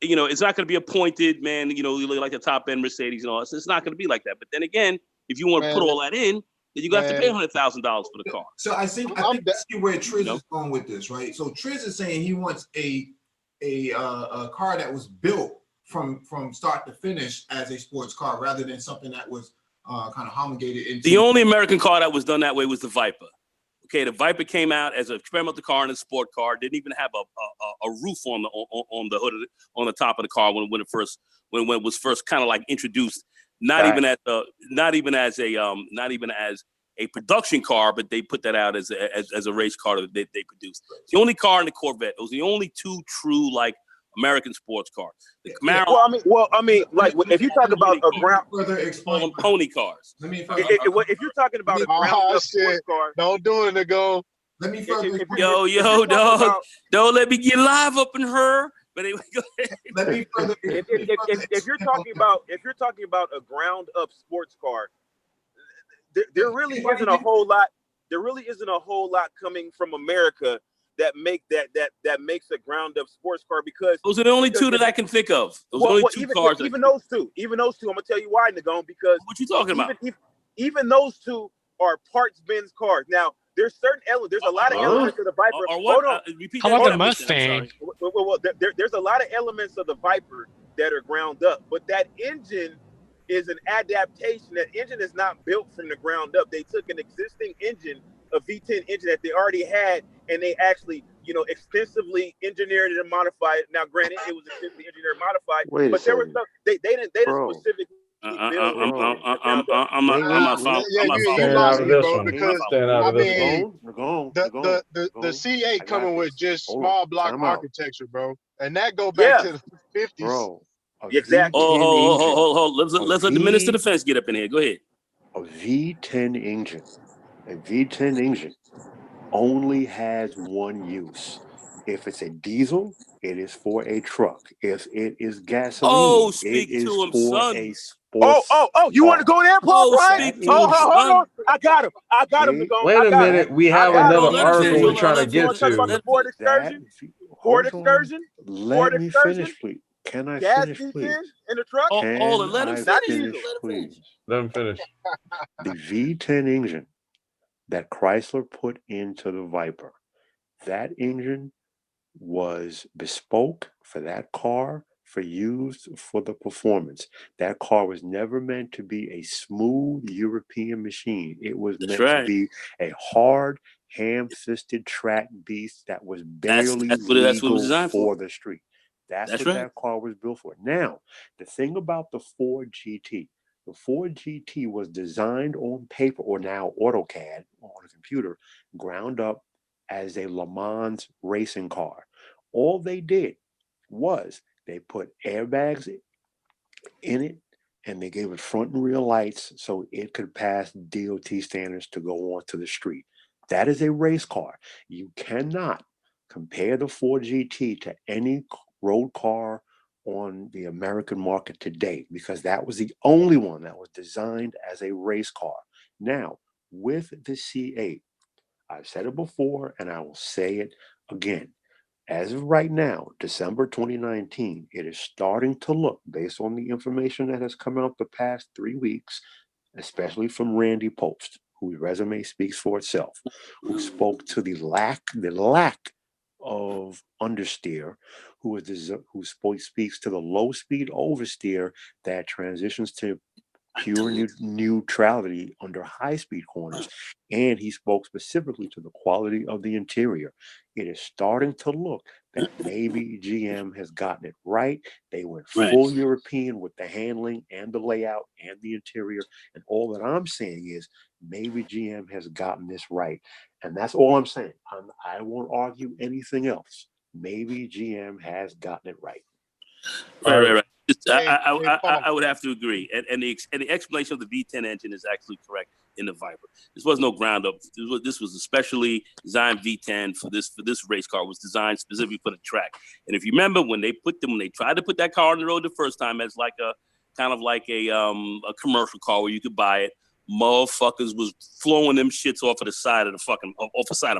it's not going to be a pointed, man. You look like the top end Mercedes and all. So it's not going to be like that. But then again, if you want to put all that in, then you have to pay $100,000 for the car. So I think see where Triz is going with this, right? So Triz is saying he wants a car that was built from start to finish as a sports car, rather than something that was kind of homologated into. The only American car that was done that way was the Viper. Okay, the Viper came out as an experimental car and a sport car. Didn't even have a roof on the hood on the top of the car when it was first kind of like introduced. Not even as a production car, but they put that out as a race car that they produced. It's the only car in the Corvette. Those are the only two true like American sports cars. The Camaro. Well, I mean, like if you talk about a ground, pony cars. If you're talking about a ground sports car, don't do it, Nego. Let me further. Don't let me get live up in her. But anyway, go ahead. Let me further. If you're talking about a ground up sports car, there really isn't a whole lot. There really isn't a whole lot coming from America that makes a ground up sports car, because those are the only two that I can think of. Even those two, I'm gonna tell you why, Nagone, because what you talking about? Even those two are parts Benz cars. Now there's certain elements. There's a lot of elements of the Viper. Hold on. How about the Mustang? Well, there's a lot of elements of the Viper that are ground up, but that engine is an adaptation. That engine is not built from the ground up. They took an existing engine, a V10 engine that they already had, and they actually extensively engineered and modified. Now, granted, it was extensively engineered and modified, Wait a but there was second. stuff they didn't Bro. specifically build. I'm not you Staying lost out of me, this bro, one. because Staying out I of this mean, one. the C8 coming with just small block Time out. architecture, bro, and that go back Yeah. to the 50s. Bro. Exactly. Hold. Let's let the minister of defense get up in here. Go ahead. A V10 engine only has one use. If it's a diesel, it is for a truck. If it is gasoline, Speak it is to him, for son. a sports You want to go there, Paul? Speak to him, Hold son. on. I got him. Wait a minute. We have another article we're trying to get to. Ford excursion. Let me finish, please. Can I finish, please? In the truck. Let him finish. Please. Let him finish. The V10 engine that Chrysler put into the Viper, that engine was bespoke for that car, for used for the performance. That car was never meant to be a smooth European machine. It was meant to be a hard, ham-fisted track beast that was barely legal for the street. That's what that car was built for. Now, the thing about the Ford GT, the Ford GT was designed on paper, or now AutoCAD on a computer, ground up as a Le Mans racing car. All they did was they put airbags in it, and they gave it front and rear lights so it could pass DOT standards to go onto the street. That is a race car. You cannot compare the Ford GT to any road car on the American market today, because that was the only one that was designed as a race car. Now, with the C8, I've said it before and I will say it again. As of right now, December 2019, it is starting to look, based on the information that has come out the past 3 weeks, especially from Randy Post, whose resume speaks for itself, who spoke to the lack of understeer, who speaks to the low speed oversteer that transitions to pure neutrality under high-speed corners, and he spoke specifically to the quality of the interior. It is starting to look that maybe GM has gotten it right. They went full European with the handling and the layout and the interior, and all that I'm saying is maybe GM has gotten this right, and that's all I'm saying. I won't argue anything else. Maybe GM has gotten it right. Right. I would have to agree, and the explanation of the V10 engine is actually correct in the Viper. This was no ground up. This was a specially designed V10 for this race car. It was designed specifically for the track. And if you remember when they tried to put that car on the road the first time as like a kind of like a commercial car where you could buy it, motherfuckers was flowing them shits off of the side of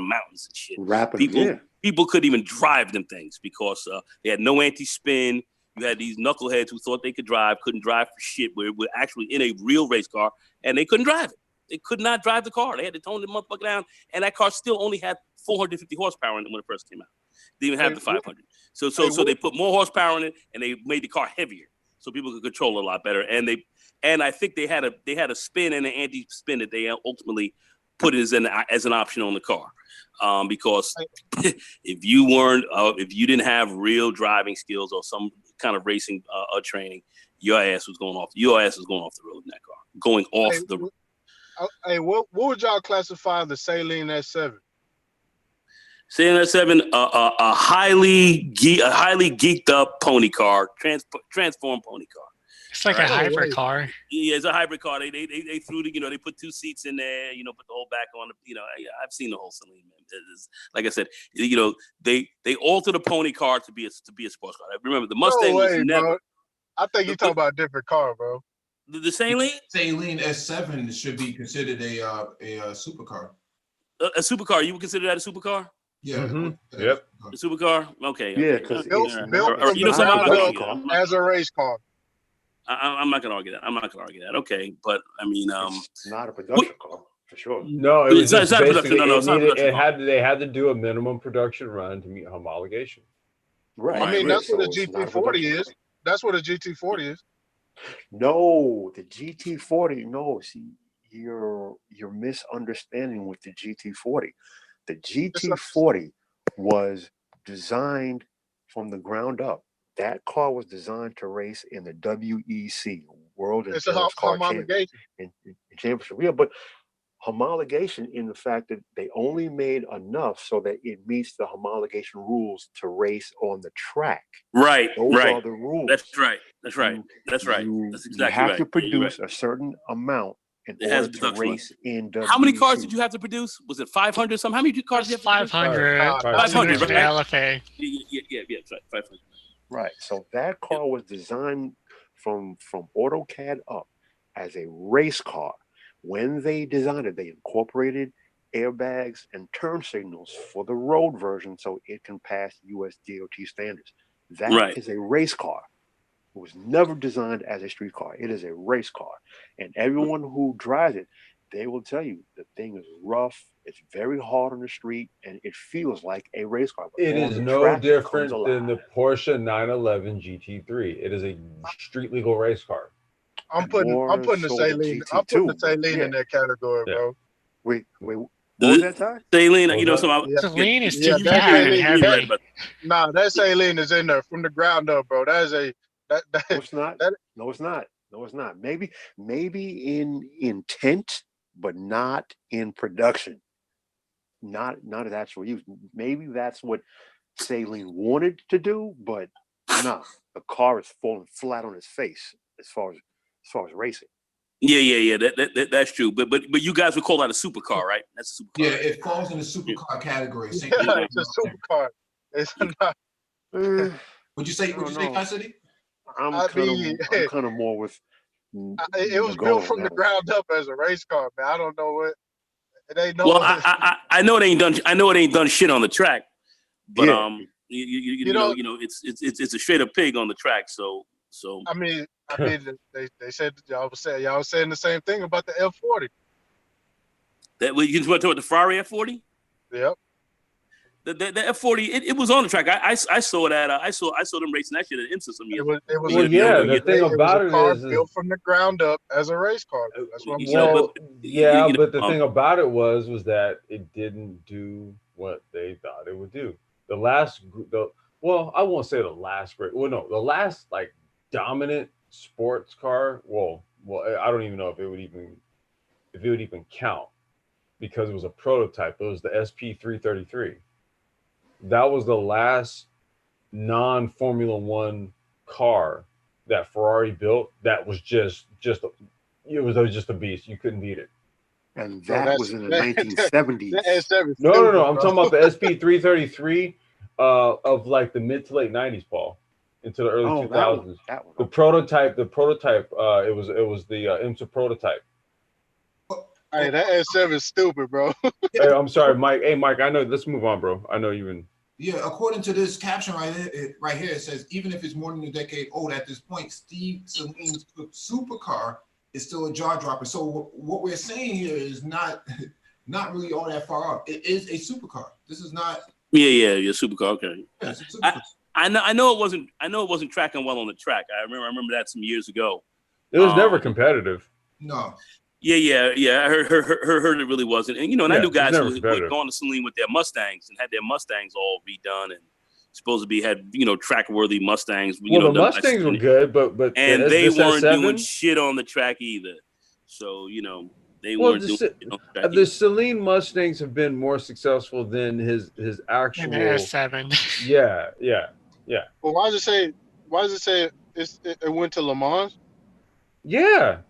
mountains and shit. People couldn't even drive them things because they had no anti-spin. You had these knuckleheads who thought they could drive, couldn't drive for shit, where we're actually in a real race car, and they couldn't drive it. They could not drive the car. They had to tone the motherfucker down, and that car still only had 450 horsepower in it when it first came out. They didn't even have the 500. So they put more horsepower in it, and they made the car heavier, so people could control it a lot better. And I think they had a spin and an anti-spin that they ultimately put as an option on the car. Because if you didn't have real driving skills or some kind of racing training, your ass was going off the road in that car. Going off the road. Hey, what would y'all classify the Saline S7? Saline S7, a highly geeked up pony car, transformed pony car. It's like a hybrid car. Yeah, it's a hybrid car. They threw they put 2 seats in there, put the whole back on. I've seen the whole Saline, man. Like I said, they altered the pony car to be a sports car. Remember, the Mustang was never. Bro. I think you're talking about a different car, bro. The Saline? Saline S7 should be considered a supercar. A supercar? You would consider that a supercar? Yeah. Mm-hmm. Yep. A supercar? Okay. Yeah, because built as a race car. I'm not gonna argue that. Okay, but I mean, it's not a production car for sure. No, it was it's not production. No, it's not production. They had to do a minimum production run to meet homologation. Right. I mean, that's what a GT40 is. That's what a GT40 is. No, the GT40. No, see, you're misunderstanding with the GT40. The GT40 was designed from the ground up. That car was designed to race in the WEC, World Endurance Car Championship. Yeah, but homologation in the fact that they only made enough so that it meets the homologation rules to race on the track. Right. Those are the rules. That's right. That's exactly you have to produce a certain amount in order to race in WEC. How many cars did you have to produce? Was it 500 something? How many cars did you have to produce? 500, for the right? LFA. Yeah, that's right. 500. Right. So that car was designed from AutoCAD up as a race car. When they designed it, they incorporated airbags and turn signals for the road version so it can pass US DOT standards. That is a race car. It was never designed as a street car. It is a race car. And everyone who drives it, they will tell you the thing is rough, it's very hard on the street, and it feels like a race car. It is no different than the Porsche 911 GT3. It is a street legal race car. I'm putting the Saline. I'm putting the Saline in that category, bro. Wait. What was that time? Saline, you know, Saline is too bad and heavy. Nah, that Saline is in there from the ground up, bro. That is a no, it's not. No, it's not. No, it's not. Maybe in intent, but not in production. Not as actual use. Maybe that's what Saline wanted to do, but no, the car is falling flat on its face as far as racing. Yeah. That's true. But you guys would call that a supercar, right? That's a supercar. Yeah, it falls in the supercar category. It's a supercar. It's not. Would you say Cassidy? I'm kind of more with. It was built from the ground up as a race car, man. I don't know what. It ain't no. Well, I know it ain't done. I know it ain't done shit on the track, but you know, it's a straight up pig on the track. So. I mean, they said y'all was saying the same thing about the F40. That you want to talk about the Ferrari F40? Yep. The F40, it was on the track. I saw that. I saw them racing that shit at IMSA some years. The thing about it is built from the ground up as a race car. That's what I'm saying. But the thing about it was that it didn't do what they thought it would do. I won't say the last great. Well, no, the last like dominant sports car. Well, I don't even know if it would even count because it was a prototype. It was the SP333. That was the last non-Formula One car that Ferrari built. That was just a beast. You couldn't beat it. And that was in the 1970s. No. I'm talking about the SP333 of like the mid to late 90s, Paul, into the early 2000s. The prototype. It was the IMSA prototype. Hey, that S7 is stupid, bro. Hey, I'm sorry, Mike. Hey, Mike, I know. Let's move on, bro. I know you've been. Yeah, according to this caption right here, it says, even if it's more than a decade old at this point, Steve Saline's supercar is still a jaw dropper. So what we're saying here is not really all that far off. It is a supercar. This is not. Yeah, supercar. Okay. Yeah, it's a supercar. I know it wasn't tracking well on the track. I remember that some years ago. It was never competitive. No. Yeah. I heard it really wasn't. And I knew guys who were going to Saline with their Mustangs and had their Mustangs all redone and supposed to had track worthy Mustangs. The Mustangs were good, but they weren't doing shit on the track either. So they weren't doing. The Saline Mustangs have been more successful than his actual S7. Yeah. Well, why does it say it went to Le Mans? Yeah.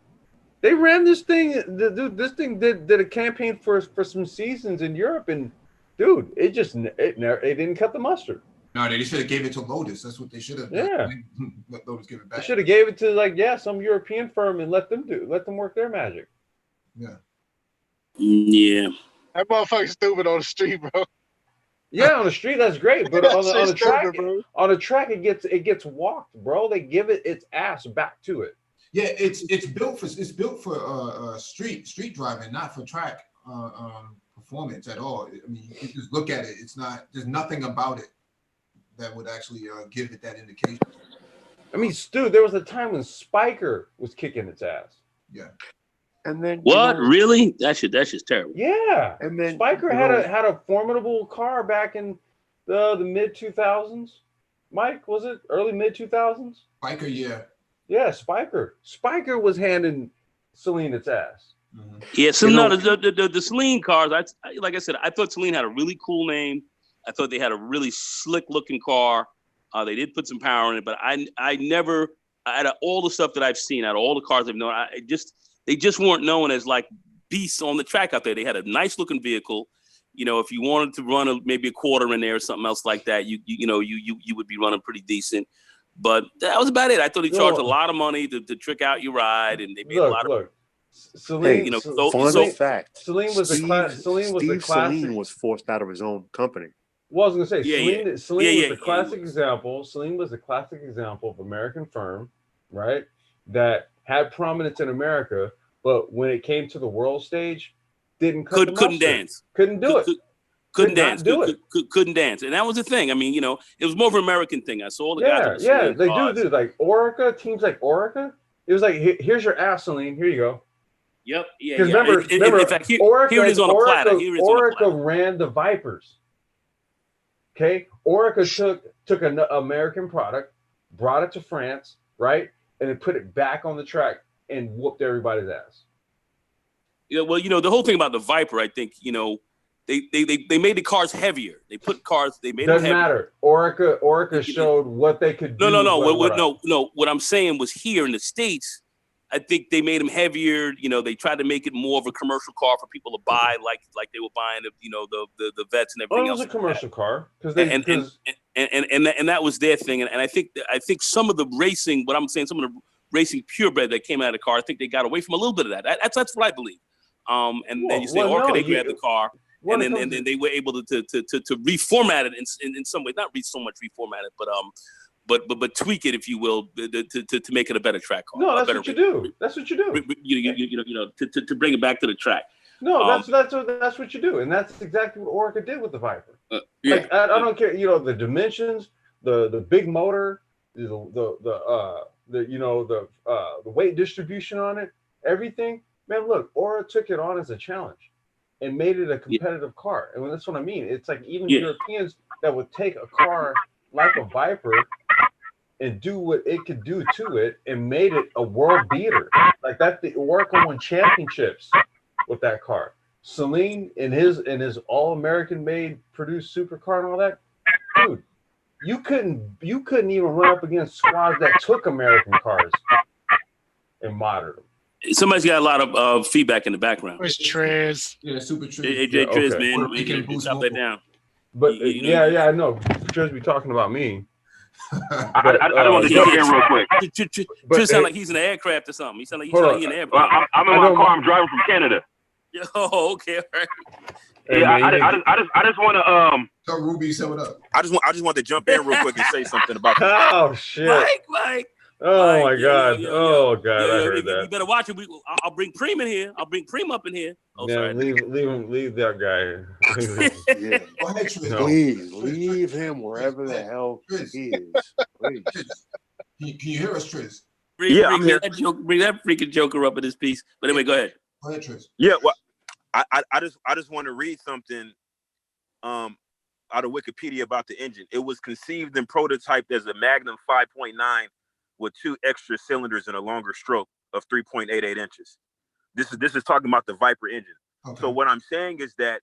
They ran this thing. This thing did a campaign for some seasons in Europe, and dude, it didn't cut the mustard. No, they should have gave it to Lotus. That's what they should have. Yeah, let Lotus give it back. They should have gave it to some European firm and let them work their magic. Yeah. That motherfucker's stupid on the street, bro. Yeah, on the street that's great, but on the track it gets walked, bro. They give it its ass back to it. Yeah, it's built for street driving, not for track performance at all. I mean, you just look at it. There's nothing about it that would actually give it that indication. I mean, Stu, there was a time when Spiker was kicking its ass. Yeah. And then really? That shit's terrible. Yeah. And then Spiker had a formidable car back in the mid 2000s. Mike, was it early mid 2000s? Spiker, yeah. Yeah, Spiker. Spiker was handing Celine its ass. Mm-hmm. Yeah, so no, the Celine cars, like I said, I thought Celine had a really cool name. I thought they had a really slick looking car. They did put some power in it, but I never, out of all the stuff that I've seen, out of all the cars I've known, they just weren't known as like beasts on the track out there. They had a nice looking vehicle. You know, if you wanted to run maybe a quarter in there or something else like that, you would be running pretty decent. But that was about it. I thought he charged a lot of money to trick out your ride, and they made a lot of. Celine, fun fact. Celine was Celine was forced out of his own company. Well, I was gonna say, Celine was the classic example. Celine was the classic example of American firm, right? That had prominence in America, but when it came to the world stage, couldn't dance, couldn't do it. Couldn't dance. Couldn't dance, and that was the thing. I mean, you know, it was more of an American thing. I saw all the guys. Yeah, they do like Orica teams like Orica. It was like, here's your ass, Celine. Here you go. Yep. Yeah. Because remember, in fact, here it is on a platter. Orica ran the Vipers. Okay, Orica took an American product, brought it to France, right, and then put it back on the track and whooped everybody's ass. Yeah, well, you know, the whole thing about the Viper, I think, you know, they made the cars heavier. They put cars, they made Doesn't them matter. Orica showed what they could do. No. What I'm saying was here in the States, I think they made them heavier. You know, they tried to make it more of a commercial car for people to buy, like they were buying the Vets and everything else. It was a commercial car and that was their thing. And I think some of the racing, what I'm saying, some of the racing purebred that came out of the car, I think they got away from a little bit of that. That's what I believe. And then you say Orca, they grabbed the car, and then they were able to reformat it in some way, not so much reformat it, but tweak it, if you will, to make it a better track car. No, that's what you do. That's what you do. You know, to bring it back to the track. No, that's what you do, and that's exactly what Orica did with the Viper. Like, I don't care, you know, the dimensions, the big motor, the weight distribution on it, everything. Man, look, Orica took it on as a challenge and made it a competitive car. And that's what I mean. It's like even Europeans that would take a car like a Viper and do what it could do to it and made it a world beater. Like that, the Orica won championships with that car. Celine in his all-American made produced supercar and all that, dude, you couldn't even run up against squads that took American cars and modded them. Somebody's got a lot of feedback in the background. Where's Trez? Yeah, Super Trez. AJ Trez, man. You drop that down. But I know. Trez be talking about me. I don't want to jump in real quick. Trez sound like he's in an aircraft or something. He sound like he's in an airplane. I'm in my car. I'm driving from Canada. Oh, okay. All right. Hey, yeah, I just want to Tell Ruby, say what up. I just want to jump in real quick and say something about that. Oh shit. Mike. Oh my God! Oh God! I heard that. You better watch it. I'll bring Preem in here. I'll bring Preem up in here. Oh, sorry. Leave that guy. Yeah. Go ahead, Trez. Please leave him wherever the hell he is. Please. Can you hear us, Trez? I'm here. Bring that freaking Joker up in this piece. But anyway, go ahead. Go ahead, Trez. Yeah, well, I just want to read something out of Wikipedia about the engine. It was conceived and prototyped as a Magnum 5.9 with 2 extra cylinders and a longer stroke of 3.88 inches. This is talking about the Viper engine. Okay. So what I'm saying is that,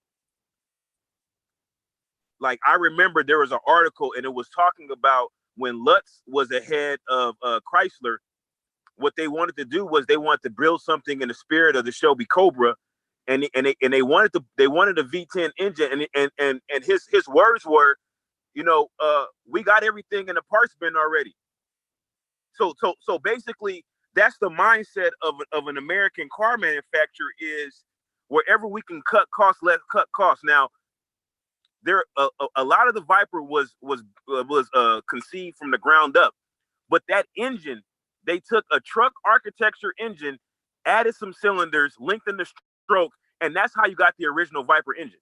like, I remember there was an article and it was talking about when Lutz was ahead of Chrysler, what they wanted to do was they wanted to build something in the spirit of the Shelby Cobra, and they wanted a V10 engine, and his words were, you know, we got everything in the parts bin already. So basically, that's the mindset of an American car manufacturer, is wherever we can cut costs, let's cut costs. Now, there a lot of the Viper was conceived from the ground up, but that engine, they took a truck architecture engine, added some cylinders, lengthened the stroke, and that's how you got the original Viper engine.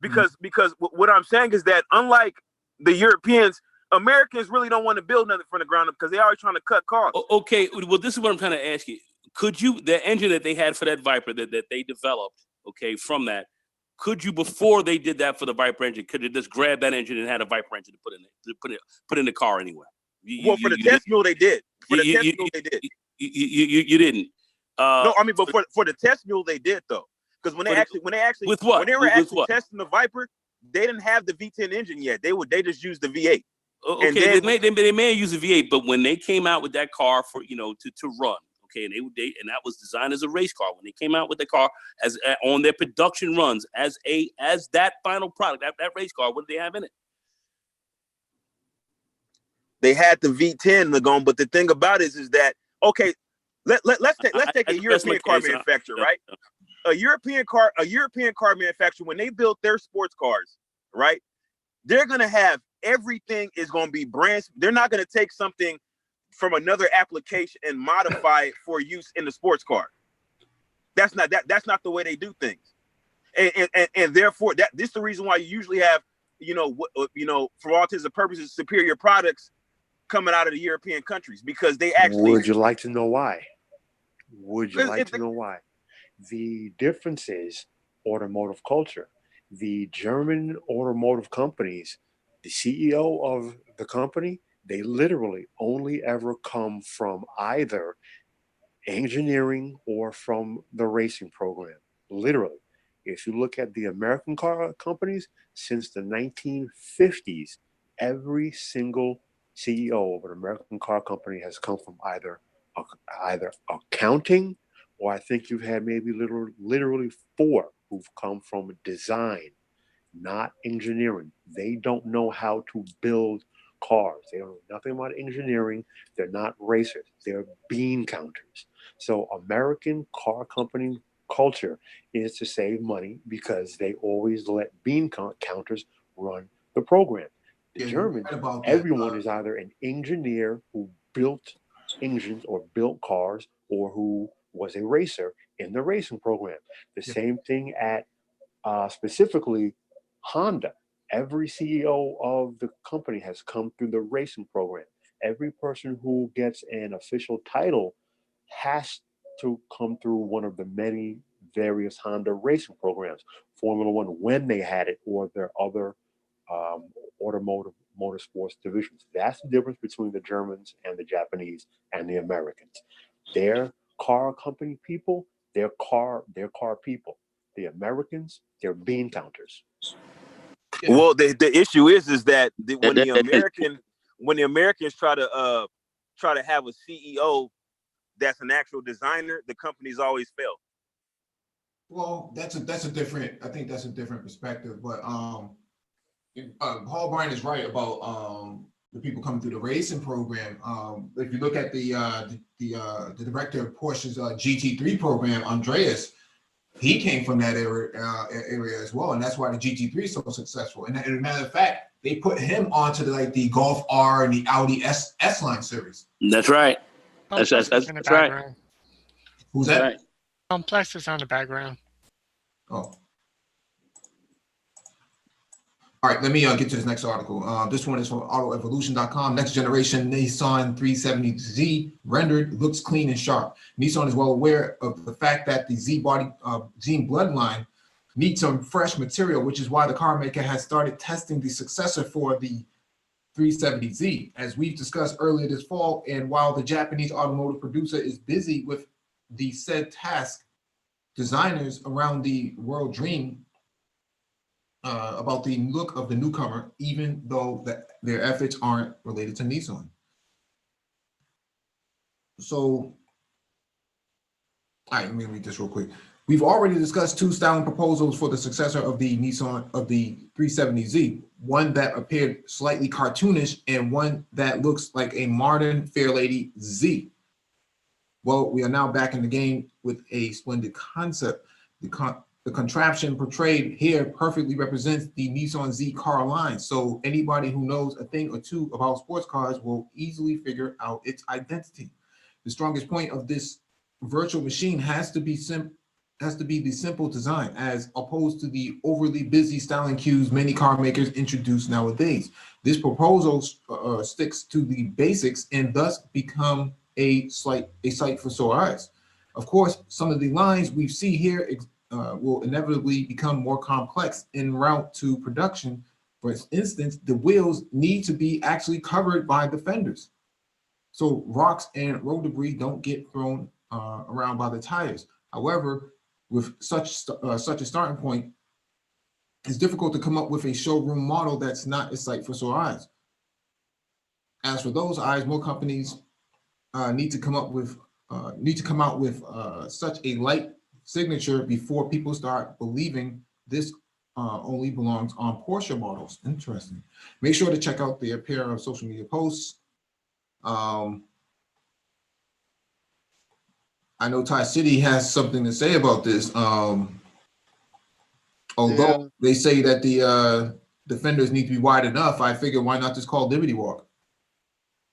Because what I'm saying is that, unlike the Europeans, Americans really don't want to build nothing from the ground up because they're always trying to cut costs. Okay, well, this is what I'm trying to ask you. The engine that they had for that Viper that they developed, okay, from that, Could you, before they did that for the Viper engine, could you just grab that engine and had a Viper engine to put in the car anyway? For the test mule, they did. For the test mule, they did. You didn't. No, I mean, but for the test mule, they did though. Because when they were actually testing the Viper, they didn't have the V10 engine yet. They just used the V8. Okay, and then, they may use the V8, but when they came out with that car for to run, okay, and that was designed as a race car. When they came out with the car as on their production runs as that final product, that race car, what did they have in it? They had the V10 to go on, but the thing about it is that okay, let's take a European car manufacturer, right? A European car manufacturer, when they built their sports cars, right? They're gonna have everything is gonna be brand. They're not gonna take something from another application and modify it for use in the sports car. That's not the way they do things, and therefore this is the reason why you usually have for all intents and purposes superior products coming out of the European countries, because they actually. Would you like to know why? The difference is automotive culture. The German automotive companies, the CEO of the company, they literally only ever come from either engineering or from the racing program. Literally. If you look at the American car companies, since the 1950s, every single CEO of an American car company has come from either accounting, or I think you've had maybe literally 4 who've come from design, not engineering. They don't know how to build cars. They don't know nothing about engineering. They're not racers. They're bean counters. So American car company culture is to save money because they always let bean counters run the program. The Germans, everyone is either an engineer who built engines or built cars, or who was a racer in the racing program. The same thing at specifically Honda. Every CEO of the company has come through the racing program. Every person who gets an official title has to come through one of the many various Honda racing programs, Formula One when they had it, or their other automotive motorsports divisions. That's the difference between the Germans and the Japanese and the Americans. They're car company people, they're car people. The Americans, they're bean counters. Well, the issue is that when the Americans try to have a CEO that's an actual designer, the companies always fail. Well, I think that's a different perspective, but Paul Bryan is right about the people coming through the racing program. If you look at the director of Porsche's GT3 program, Andreas, he came from that area as well, and that's why the GT3 is so successful. And as a matter of fact, they put him onto the Golf R and the Audi S-Line series. That's right. That's right. Who's that? Right. Complex is on the background. Oh. All right, let me get to this next article. This one is from autoevolution.com. Next generation Nissan 370Z rendered looks clean and sharp. Nissan is well aware of the fact that the Z bloodline needs some fresh material, which is why the car maker has started testing the successor for the 370Z, as we've discussed earlier this fall. And while the Japanese automotive producer is busy with the said task, designers around the world dream about the look of the newcomer, even though their efforts aren't related to Nissan. So, all right, let me read this real quick. We've already discussed 2 styling proposals for the successor of the Nissan of the 370Z, one that appeared slightly cartoonish and one that looks like a modern Fairlady Z. Well, we are now back in the game with a splendid concept. The contraption portrayed here perfectly represents the Nissan Z car line, so anybody who knows a thing or two about sports cars will easily figure out its identity. The strongest point of this virtual machine has to be the simple design, as opposed to the overly busy styling cues many car makers introduce nowadays. This proposal sticks to the basics and thus become a sight for sore eyes. Of course, some of the lines we see here will inevitably become more complex en route to production. For instance, the wheels need to be actually covered by the fenders, so rocks and road debris don't get thrown around by the tires. However, with such a starting point, it's difficult to come up with a showroom model that's not a sight for sore eyes. As for those eyes, more companies need to come out with such a light signature before people start believing this only belongs on Porsche models. Interesting. Make sure to check out their pair of social media posts. I know Ty City has something to say about this. Although they say that the fenders need to be wide enough, I figure why not just call Liberty Walk?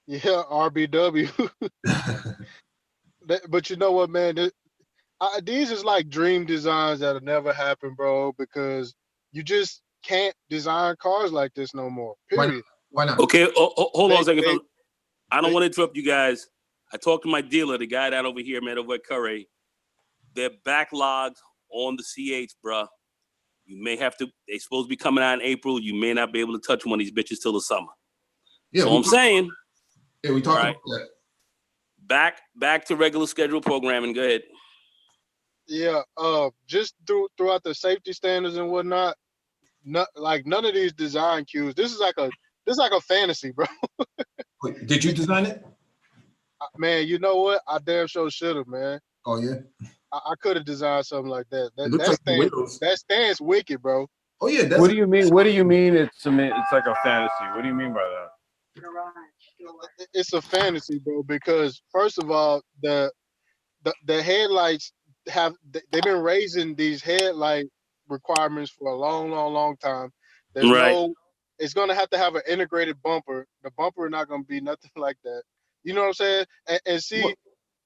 Yeah, RBW. But you know what, man? These is like dream designs that'll never happen, bro, because you just can't design cars like this no more. Period. Why not? Okay, hold on a second, fellas. I don't want to interrupt you guys. I talked to my dealer, the guy down over here, man, over at Curry. They're backlogged on the C8s, bruh. You may have to, they're supposed to be coming out in April. You may not be able to touch one of these bitches till the summer. Yeah, so I'm saying. Yeah, we talked about that. Back to regular schedule programming. Go ahead. Yeah, just throughout the safety standards and whatnot, none of these design cues. This is like a fantasy, bro. Wait, did you design it? Man, you know what? I damn sure should have, man. Oh yeah. I could have designed something like that. That stands wicked, bro. Oh yeah. What do you mean? What do you mean? It's like a fantasy. What do you mean by that? It's a fantasy, bro. Because first of all, the headlights they've been raising these headlight requirements for a long time. There's it's gonna have to have an integrated bumper. The bumper is not gonna be nothing like that. You know what I'm saying? And see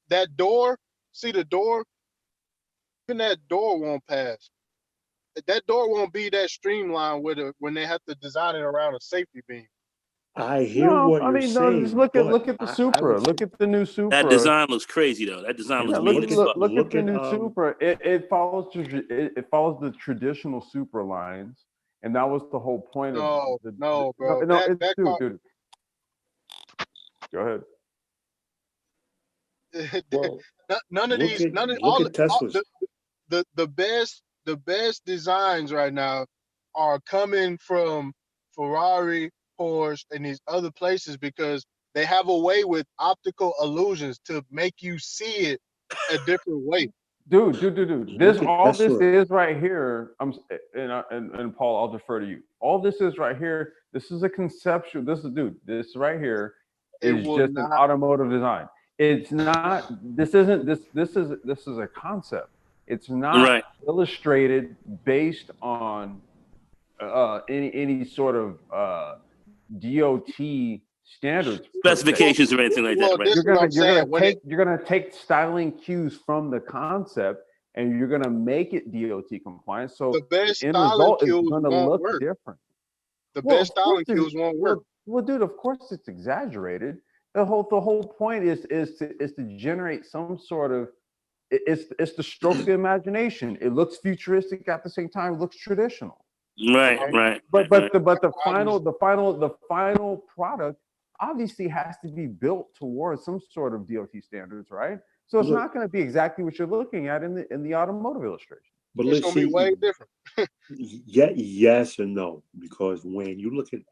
that door. See the door. Even that door won't pass. That door won't be that streamlined when they have to design it around a safety beam. I hear what you're saying. Just look at the Supra. Look at the new Supra. That design looks crazy though. That design looks mean as fuck. Look at the new Supra. It follows the traditional Supra lines, and that was the whole point of the. No, bro. Dude. Go ahead. Well, none of the best designs right now are coming from Ferrari, Porsche, and these other places because they have a way with optical illusions to make you see it a different way. Dude. This is right here. And Paul, I'll defer to you. All this is right here. This is a conceptual. This right here is just an automotive design. It's not. This isn't. This is a concept. It's not illustrated based on any sort of DOT standards, specifications, or anything like that. You're gonna take styling cues from the concept, and you're gonna make it DOT compliant. So the best end styling result is cues gonna look different. The best styling cues won't work. Well, dude, of course it's exaggerated. The whole point is to generate some sort of it's to stroke the imagination. It looks futuristic at the same time. It looks traditional. Right. But the final product obviously has to be built towards some sort of DOT standards, right? So it's not going to be exactly what you're looking at in the automotive illustration. But it's going to be way different. Yes and no, because when you look at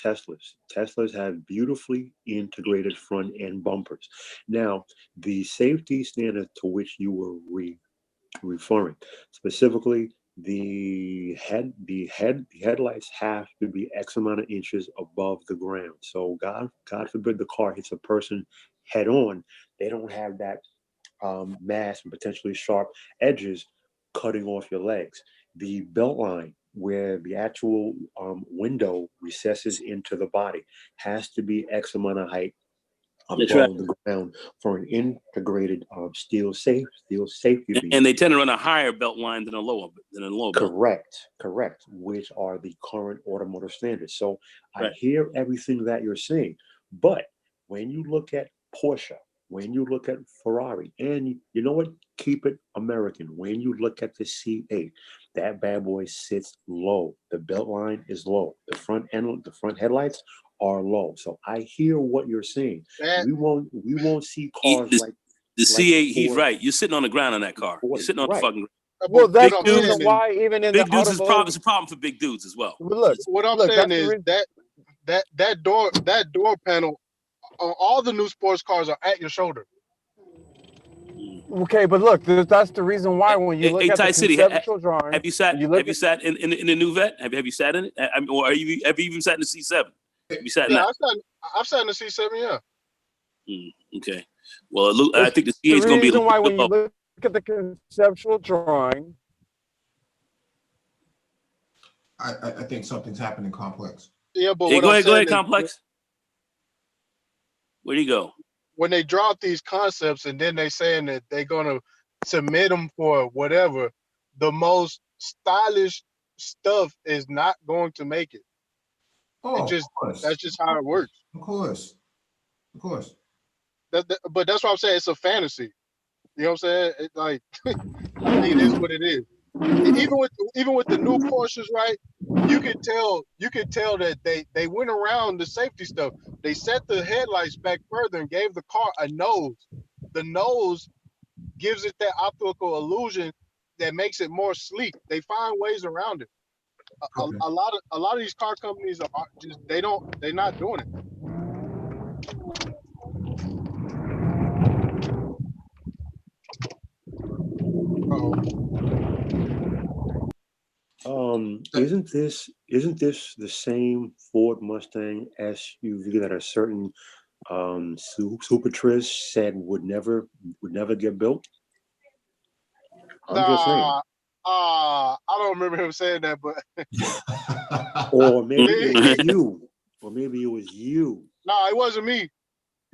Teslas have beautifully integrated front end bumpers. Now, the safety standard to which you were referring, specifically the headlights have to be X amount of inches above the ground. So God forbid the car hits a person head on, they don't have that mass and potentially sharp edges cutting off your legs. The belt line where the actual window recesses into the body has to be X amount of height above the ground for an integrated steel safety beam. And they tend to run a higher belt line than a lower belt. Correct, which are the current automotive standards. So I hear everything that you're saying, but when you look at Porsche, when you look at Ferrari, and you know what, keep it American. When you look at the C8, that bad boy sits low. The belt line is low. The front headlights are low. So I hear what you're saying. We won't see cars like the C8. He's right. You're sitting on the ground in that car. You're sitting on the fucking ground. Well, that's the reason why even in big the dudes automotive... it's a problem for big dudes as well. But look, what I'm saying is that door panel on all the new sports cars are at your shoulder. Okay, but look, that's the reason why when you look at the conceptual drawing, have you sat in the new Vet? Have you sat in it? Or have you even sat in the C7? Have you sat in that? I've sat in the C7, yeah. Okay. Well, I think the C8 is going to be. The reason why when you look at the conceptual drawing, I think something's happening complex. Yeah, but go ahead, complex. Where do you go? When they drop these concepts and then they saying that they're gonna submit them for whatever, the most stylish stuff is not going to make it. That's just how it works. Of course. But that's what I'm saying. It's a fantasy. You know what I'm saying? It's like it is what it is. Even with the new Porsches, right? You could tell that they went around the safety stuff. They set the headlights back further and gave the car a nose. The nose gives it that optical illusion that makes it more sleek. They find ways around it. A lot of these car companies are just they're not doing it. Isn't this the same Ford Mustang SUV that a certain Supertris said would never get built? I'm just saying. I don't remember him saying that, but or maybe it was you, or maybe it was you. No, it wasn't me.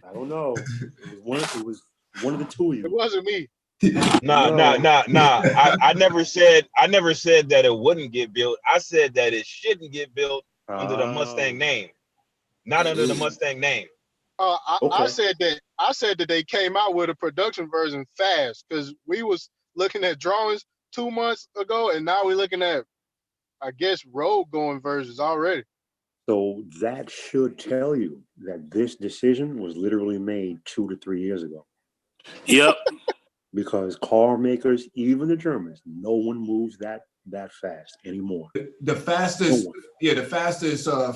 I don't know. It was one of the two of you. It wasn't me. Nah. I never said that it wouldn't get built. I said that it shouldn't get built under the Mustang name, not under the Mustang name. I said that they came out with a production version fast because we was looking at drawings 2 months ago, and now we're looking at, I guess, road going versions already. So that should tell you that this decision was literally made 2 to 3 years ago. Yep. Because car makers, even the Germans, no one moves that fast anymore. The fastest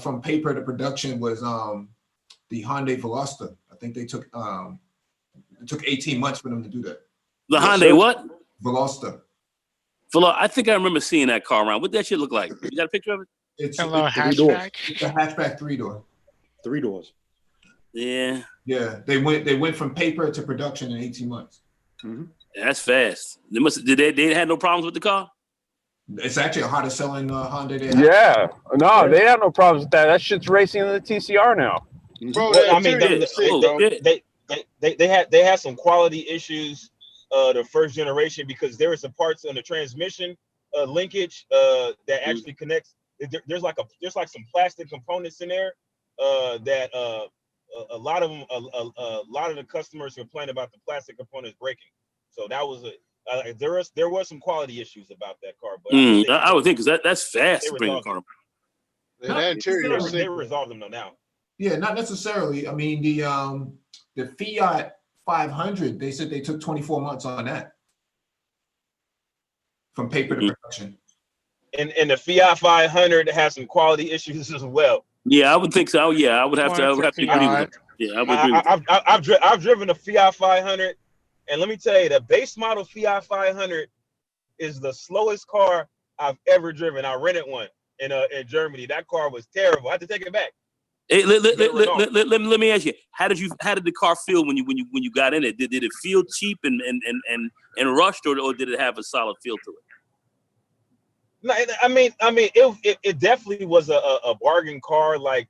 from paper to production was the Hyundai Veloster. I think they took it took 18 months for them to do that. The Hyundai what? Veloster. I think I remember seeing that car around. What did that shit look like? You got a picture of it? It's a little hatchback. It's a hatchback 3-door. 3 doors. Yeah. Yeah. They went from paper to production in 18 months. Mm-hmm. That's fast. They had no problems with the car? It's actually a hottest selling Honda. They had no problems with that. That shit's racing in the TCR now. Bro, they had some quality issues the first generation because there were some parts on the transmission linkage that actually connects. There's some plastic components in there that a lot of the customers complain about the plastic components breaking. So that was there was some quality issues about that car, but I would think because that's fast to bring a car. They resolved them now. Yeah, not necessarily. I mean, the Fiat 500, they said they took 24 months on that from paper to production. And the Fiat 500 has some quality issues as well. Yeah, I would think so. Yeah, I would have to agree with that. Yeah, I would agree. I've driven a Fiat 500, and let me tell you, the base model Fiat 500 is the slowest car I've ever driven. I rented one in Germany. That car was terrible. I had to take it back. Hey, let me ask you: How did the car feel when you got in it? Did it feel cheap and rushed, or did it have a solid feel to it? No, I mean, it definitely was a bargain car. Like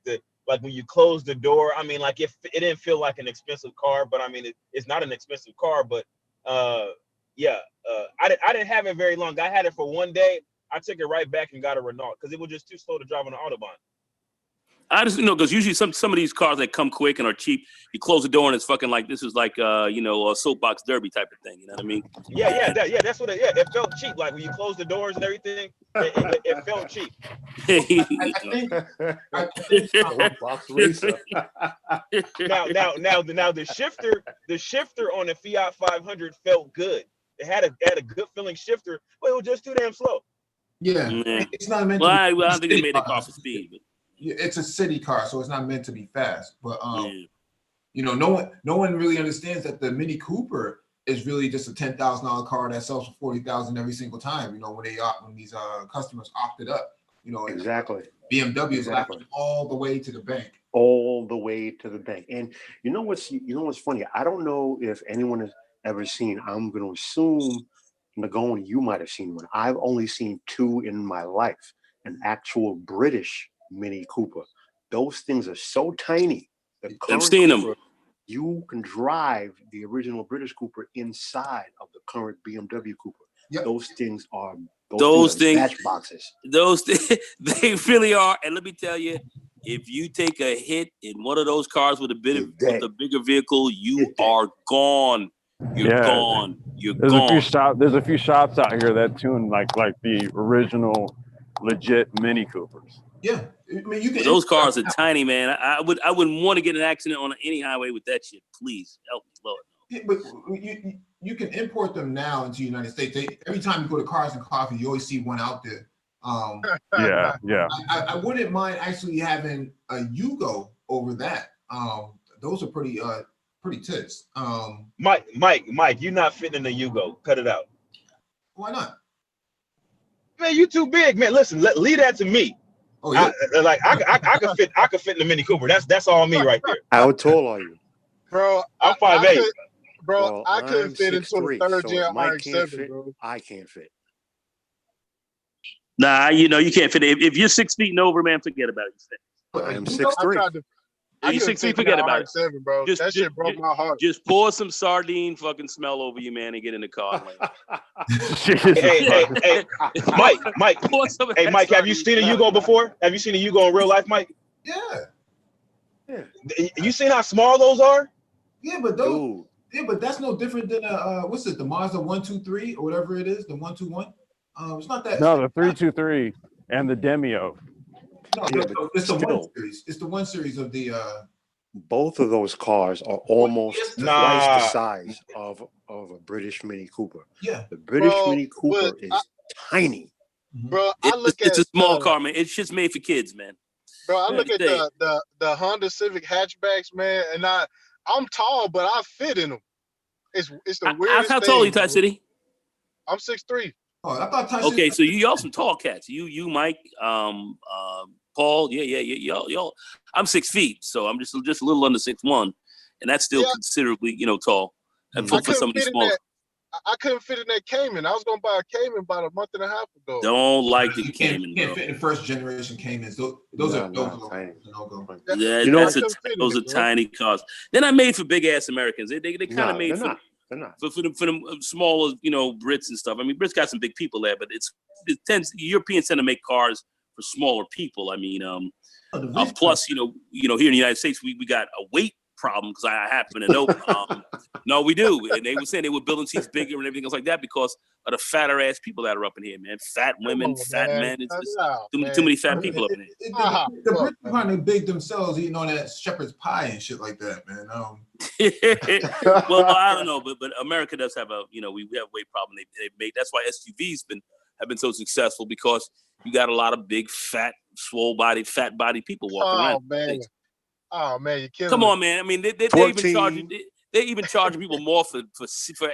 when you close the door, I mean, like it didn't feel like an expensive car, but I mean, it's not an expensive car. But I didn't have it very long. I had it for one day. I took it right back and got a Renault because it was just too slow to drive on the Autobahn. I just because usually some of these cars that come quick and are cheap, you close the door and it's fucking like this is like a soapbox derby type of thing. You know what I mean? That's what it felt cheap. Like when you close the doors and everything, it felt cheap. I think Box racer. now the shifter on the Fiat 500 felt good. It had a good feeling shifter, but it was just too damn slow. Yeah, it's not meant. Well, I don't think they made it car for speed. But. It's a city car, so it's not meant to be fast. But no one really understands that the Mini Cooper is really just a $10,000 car that sells for $40,000 every single time. When these customers opted up. Exactly. BMW is laughing all the way to the bank. All the way to the bank. And you know what's funny? I don't know if anyone has ever seen. I'm going to assume, Nagoni, you might have seen one. I've only seen two in my life. An actual British Mini Cooper. Those things are so tiny. I've seen them. You can drive the original British Cooper inside of the current BMW Cooper. Yep. Things are matchboxes. They really are. And let me tell you, if you take a hit in one of those cars with a bigger vehicle, you are gone. You're gone. There's a few shops out here that tune like the original legit Mini Coopers. Yeah, I mean you can. Those cars are tiny, man. I wouldn't want to get in an accident on any highway with that shit. Please help me, Lord. Yeah, but you can import them now into the United States. Every time you go to Cars and Coffee, you always see one out there. Yeah. I wouldn't mind actually having a Yugo over that. Those are pretty tits. Mike, you're not fitting in the Yugo. Cut it out. Why not? Man, you too big, man. Listen, leave that to me. Oh yeah. I could fit in the Mini Cooper. That's all me right there. How tall are you? Bro, I'm 5'8". Bro, I couldn't fit into a third gen RX-7, bro. I can't fit. Nah, you can't fit. If you're 6 feet and over, man, forget about it. I am 6'3". You 6 feet, forget about it. Bro. That shit broke my heart. Just pour some sardine fucking smell over you, man, and get in the car. Hey, Mike. Hey, Mike, have you seen a Yugo before? Have you seen a Yugo in real life, Mike? Yeah. You seen how small those are? Yeah, but those. Yeah, but that's no different than the Mazda 123 or whatever it is, the 121. It's not that. No, the 323 and the Demio. No, it's the 1 series. It's the 1 series of the. Both of those cars are almost twice the size of a British Mini Cooper. Yeah, the British Mini Cooper is tiny. Bro, it's a small car, man. It's just made for kids, man. Bro, I look at the Honda Civic hatchbacks, man, and I'm tall, but I fit in them. It's the weirdest How tall are you, Ty City? I'm 6'3". Oh, I thought Ty Okay, so y'all some tall cats. You, Mike, Paul, y'all. I'm 6 feet, so I'm just a little under 6'1", and that's still considerably, tall. And for some of these small. I couldn't fit in that Cayman. I was gonna buy a Cayman about a month and a half ago. Don't like the Cayman. You can't fit in first generation Caymans. Those are tiny. Yeah, those are tiny cars. They're not made for big ass Americans. They kind of made for them smaller, Brits and stuff. I mean, Brits got some big people there, but Europeans tend to make cars for smaller people. I mean, plus, here in the United States, we got a weight problem because I happen to know. No, we do, and they were saying they were building seats bigger and everything else like that because of the fatter ass people that are up in here, man. Fat women, fat men. It's just too many fat people up in here. The Brits are kind of big themselves, eating all that shepherd's pie and shit like that, man. Well, I don't know, but America does have we have a weight problem. They've made that's why SUVs have been so successful because you got a lot of big, fat, swole body, fat body people walking around. Man. Oh man, you're killing Come me. on, man. I mean, they even charging people more for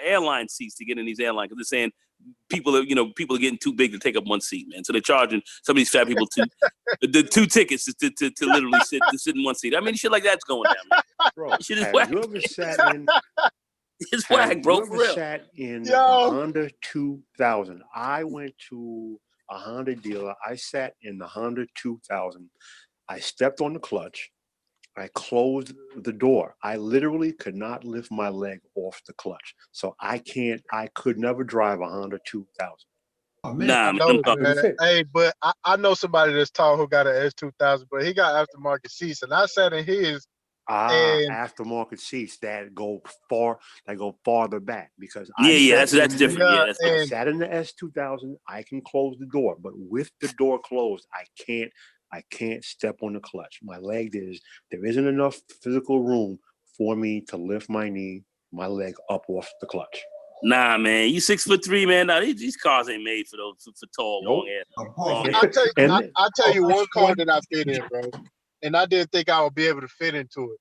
airline seats to get in these airlines because they're saying people are getting too big to take up one seat, man. So they're charging some of these fat people the 2 tickets to literally sit in one seat. I mean, shit like that's going down, man. Bro, shit is whack. You ever sat in? It's whack, bro. For real. Sat in the Honda 2000. I went to a Honda dealer. I sat in the Honda 2000. I stepped on the clutch. I closed the door. I literally could not lift my leg off the clutch. So I could never drive a Honda 2000. Oh, man. Nah, No, man. Hey, but I know somebody that's tall who got an S2000, but he got aftermarket seats, and I sat in his. And aftermarket seats that go farther back because that's different. Yeah, that's I sat in the S2000. I can close the door, but with the door closed, I can't step on the clutch. There isn't enough physical room for me to lift my leg up off the clutch. Nah, man, you 6'3", man. Nah, these cars ain't made for those for tall, long ass. I'll tell you one car that I fit in, bro, and I didn't think I would be able to fit into it.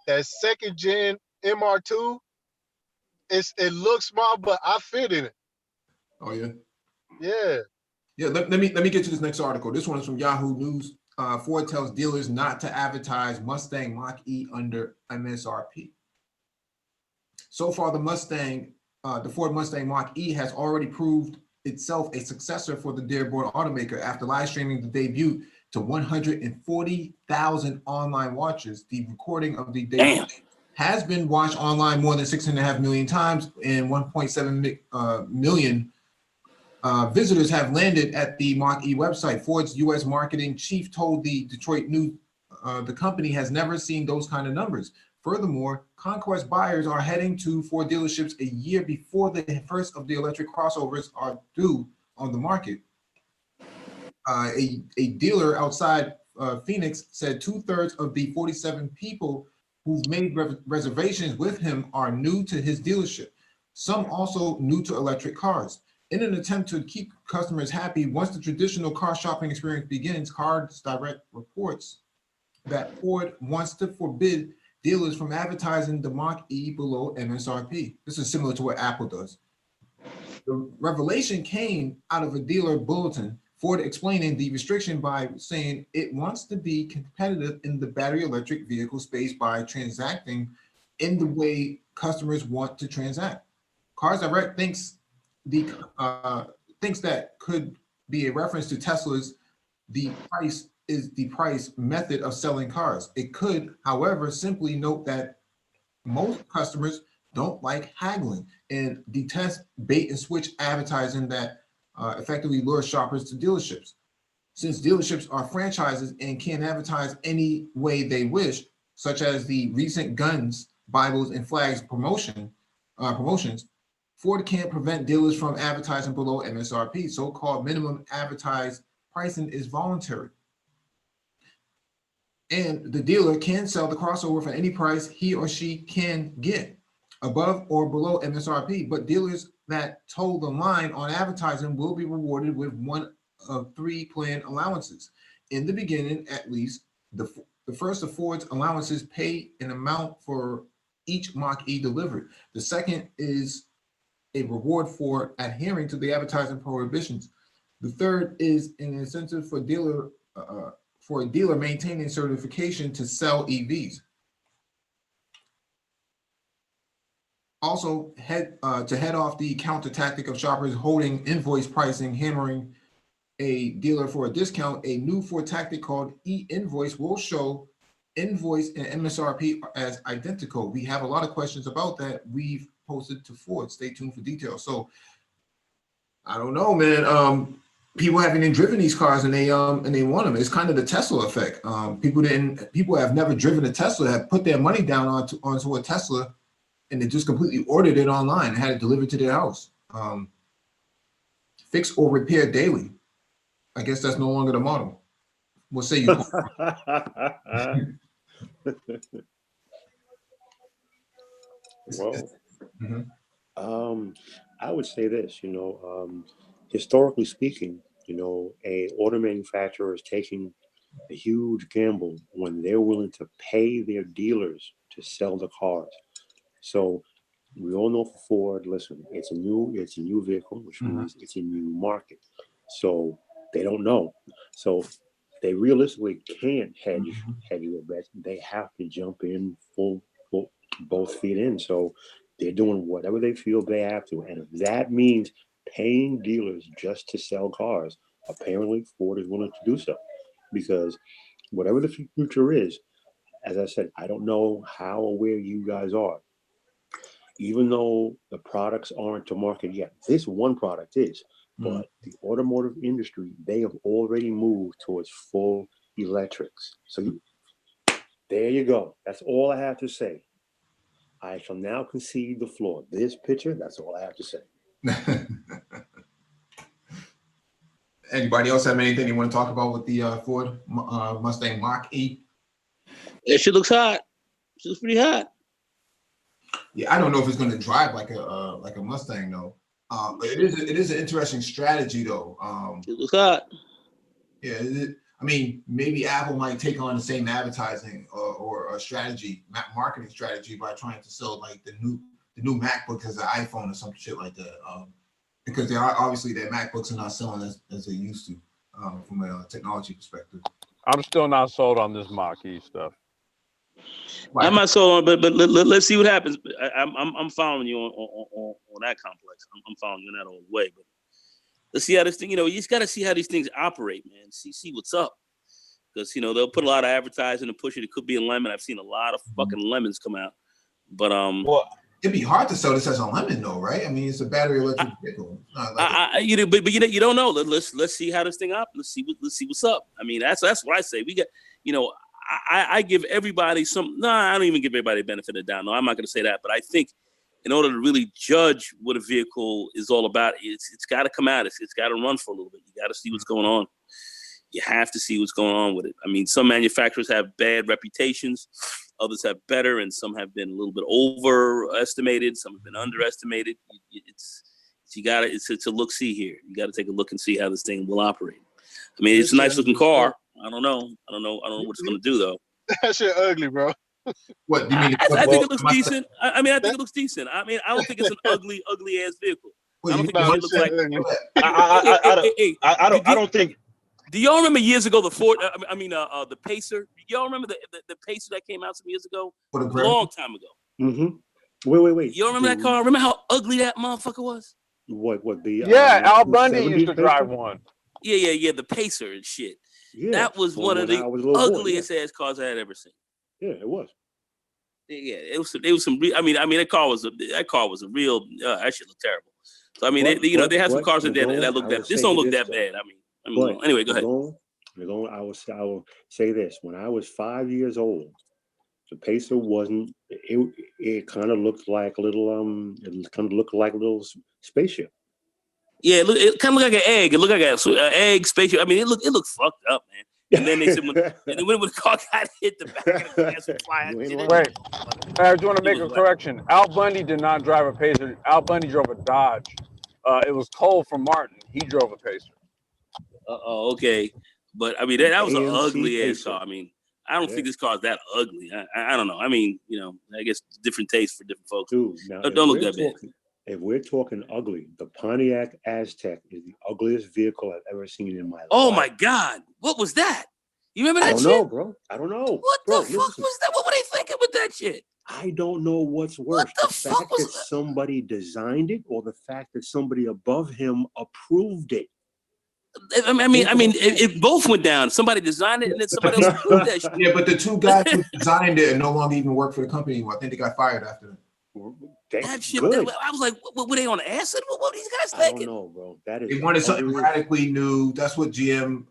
That second gen MR2, it looks small, but I fit in it. Oh yeah. Yeah. Yeah. Let me get to this next article. This one is from Yahoo News. Ford tells dealers not to advertise Mustang Mach-E under MSRP. So far, the Ford Mustang Mach-E has already proved itself a successor for the Dearborn automaker after live streaming the debut to 140,000 online watchers. The recording of the debut has been watched online more than 6.5 million times, and 1.7 million visitors have landed at the Mach-E website. Ford's U.S. marketing chief told the Detroit News the company has never seen those kind of numbers. Furthermore, conquest buyers are heading to Ford dealerships a year before the first of the electric crossovers are due on the market. A dealer outside Phoenix said 2/3 of the 47 people who've made reservations with him are new to his dealership. Some also new to electric cars. In an attempt to keep customers happy, once the traditional car shopping experience begins, Cars Direct reports that Ford wants to forbid dealers from advertising the Mach-E below MSRP. This is similar to what Apple does. The revelation came out of a dealer bulletin, Ford explaining the restriction by saying it wants to be competitive in the battery electric vehicle space by transacting in the way customers want to transact. Cars Direct thinks that could be a reference to Tesla's the price is the price method of selling cars. It could, however, simply note that most customers don't like haggling and detest bait and switch advertising that effectively lures shoppers to dealerships. Since dealerships are franchises and can advertise any way they wish, such as the recent guns, Bibles, and flags promotions, Ford can't prevent dealers from advertising below MSRP. So-called minimum advertised pricing is voluntary. And the dealer can sell the crossover for any price he or she can get, above or below MSRP. But dealers that toe the line on advertising will be rewarded with one of 3 planned allowances. In the beginning, at least, the first of Ford's allowances pay an amount for each Mach-E delivered. The second is a reward for adhering to the advertising prohibitions. The third is an incentive for a dealer maintaining certification to sell EVs. Also, to head off the counter tactic of shoppers holding invoice pricing, hammering a dealer for a discount, a new Ford tactic called e-invoice will show invoice and MSRP as identical. We have a lot of questions about that. We've posted to Ford. Stay tuned for details. So I don't know, man. People haven't even driven these cars and they want them. It's kind of the Tesla effect. People have never driven a Tesla, have put their money down onto a Tesla, and they just completely ordered it online and had it delivered to their house. Fix or repair daily. I guess that's no longer the model. What say you? Well, I would say this, historically speaking, a auto manufacturer is taking a huge gamble when they're willing to pay their dealers to sell the cars. So we all know for Ford, listen, it's a new vehicle, which means it's a new market. So they don't know. So they realistically can't hedge your bets. They have to jump in full both feet in. So they're doing whatever they feel they have to. And if that means paying dealers just to sell cars, apparently Ford is willing to do so. Because whatever the future is, as I said, I don't know how aware you guys are. Even though the products aren't to market yet, this one product is. But the automotive industry, they have already moved towards full electrics. So there you go. That's all I have to say. I shall now concede the floor. This picture, that's all I have to say. Anybody else have anything you want to talk about with the Ford Mustang Mach-E? That shit looks hot. It looks pretty hot. Yeah, I don't know if it's going to drive like a Mustang though. But it is an interesting strategy though. It looks hot. Yeah, I mean, maybe Apple might take on the same advertising or a strategy, marketing strategy by trying to sell like the new MacBook as an iPhone or some shit like that. Because they are obviously their MacBooks are not selling as they used to from a technology perspective. I'm still not sold on this Mach-E stuff. Right. I'm not sold on, but let's see what happens. I'm following you on that complex. I'm following you in that all the way. But let's see how this thing. You just got to see how these things operate, man. See what's up, because they'll put a lot of advertising and push it. It could be a lemon. I've seen a lot of fucking lemons come out, but well, it'd be hard to sell this as a lemon, though, right? I mean, it's a battery electric vehicle. But you don't know. Let's see how this thing up. Let's see what's up. I mean, that's what I say. We got, I give everybody some. No, I don't even give everybody the benefit of the doubt. No, I'm not going to say that. But I think in order to really judge what a vehicle is all about, it's got to come out. It's got to run for a little bit. You got to see what's going on. You have to see what's going on with it. I mean, some manufacturers have bad reputations. Others have better, and some have been a little bit overestimated. Some have been underestimated. It's a look-see here. You got to take a look and see how this thing will operate. I mean, it's a nice-looking car. I don't know what it's going to do, though. That shit ugly, bro. What do you mean? I think it looks decent. I think it looks decent. I mean, I don't think it's an ugly ass vehicle. I don't think it looks like. I don't think. Do y'all remember years ago the Ford? The Pacer. Y'all remember the Pacer that came out some years ago? A long time ago. Mm-hmm. Wait. You remember that car? Remember how ugly that motherfucker was? What the? Yeah, Al Bundy used to drive one. Yeah, the Pacer and shit. Yeah, that was one of the ugliest ass cars I had ever seen. Yeah, it was. Yeah, it was some. I mean, that car was a real. That shit looked terrible. So I mean, they have some cars in there that look that. This don't look that bad. I mean, anyway, go ahead. I will say this: when I was 5 years old, the Pacer wasn't. It kind of looked like a little. It kind of looked like a little spaceship. Yeah, it kind of looked like an egg. It looked like an egg spaceship. I mean, it looked fucked up, man. And then they said when the car got hit, the back of the glass was flying. Wait, I just want to make a correction. Al Bundy did not drive a Pacer. Al Bundy drove a Dodge. It was Cole from Martin. He drove a Pacer. Okay. But I mean, that was an ugly ass car. I mean, I don't think this car is that ugly. I don't know. I mean, I guess different tastes for different folks. Dude, now, don't look that bad. If we're talking ugly, the Pontiac Aztek is the ugliest vehicle I've ever seen in my life. Oh my God. What was that? You remember that shit? I don't know, bro. I don't know. What the fuck was that? What were they thinking with that shit? I don't know what's worse. What the fuck fact that somebody designed it or the fact that somebody above him approved it. I mean, it both went down. Somebody designed it and then somebody else approved that shit. Yeah, but the two guys who designed it and no longer even work for the company anymore. I think they got fired after that. That shit, I was like, were they on acid? What were these guys thinking? I don't know, bro. They wanted something radically new. That's what GM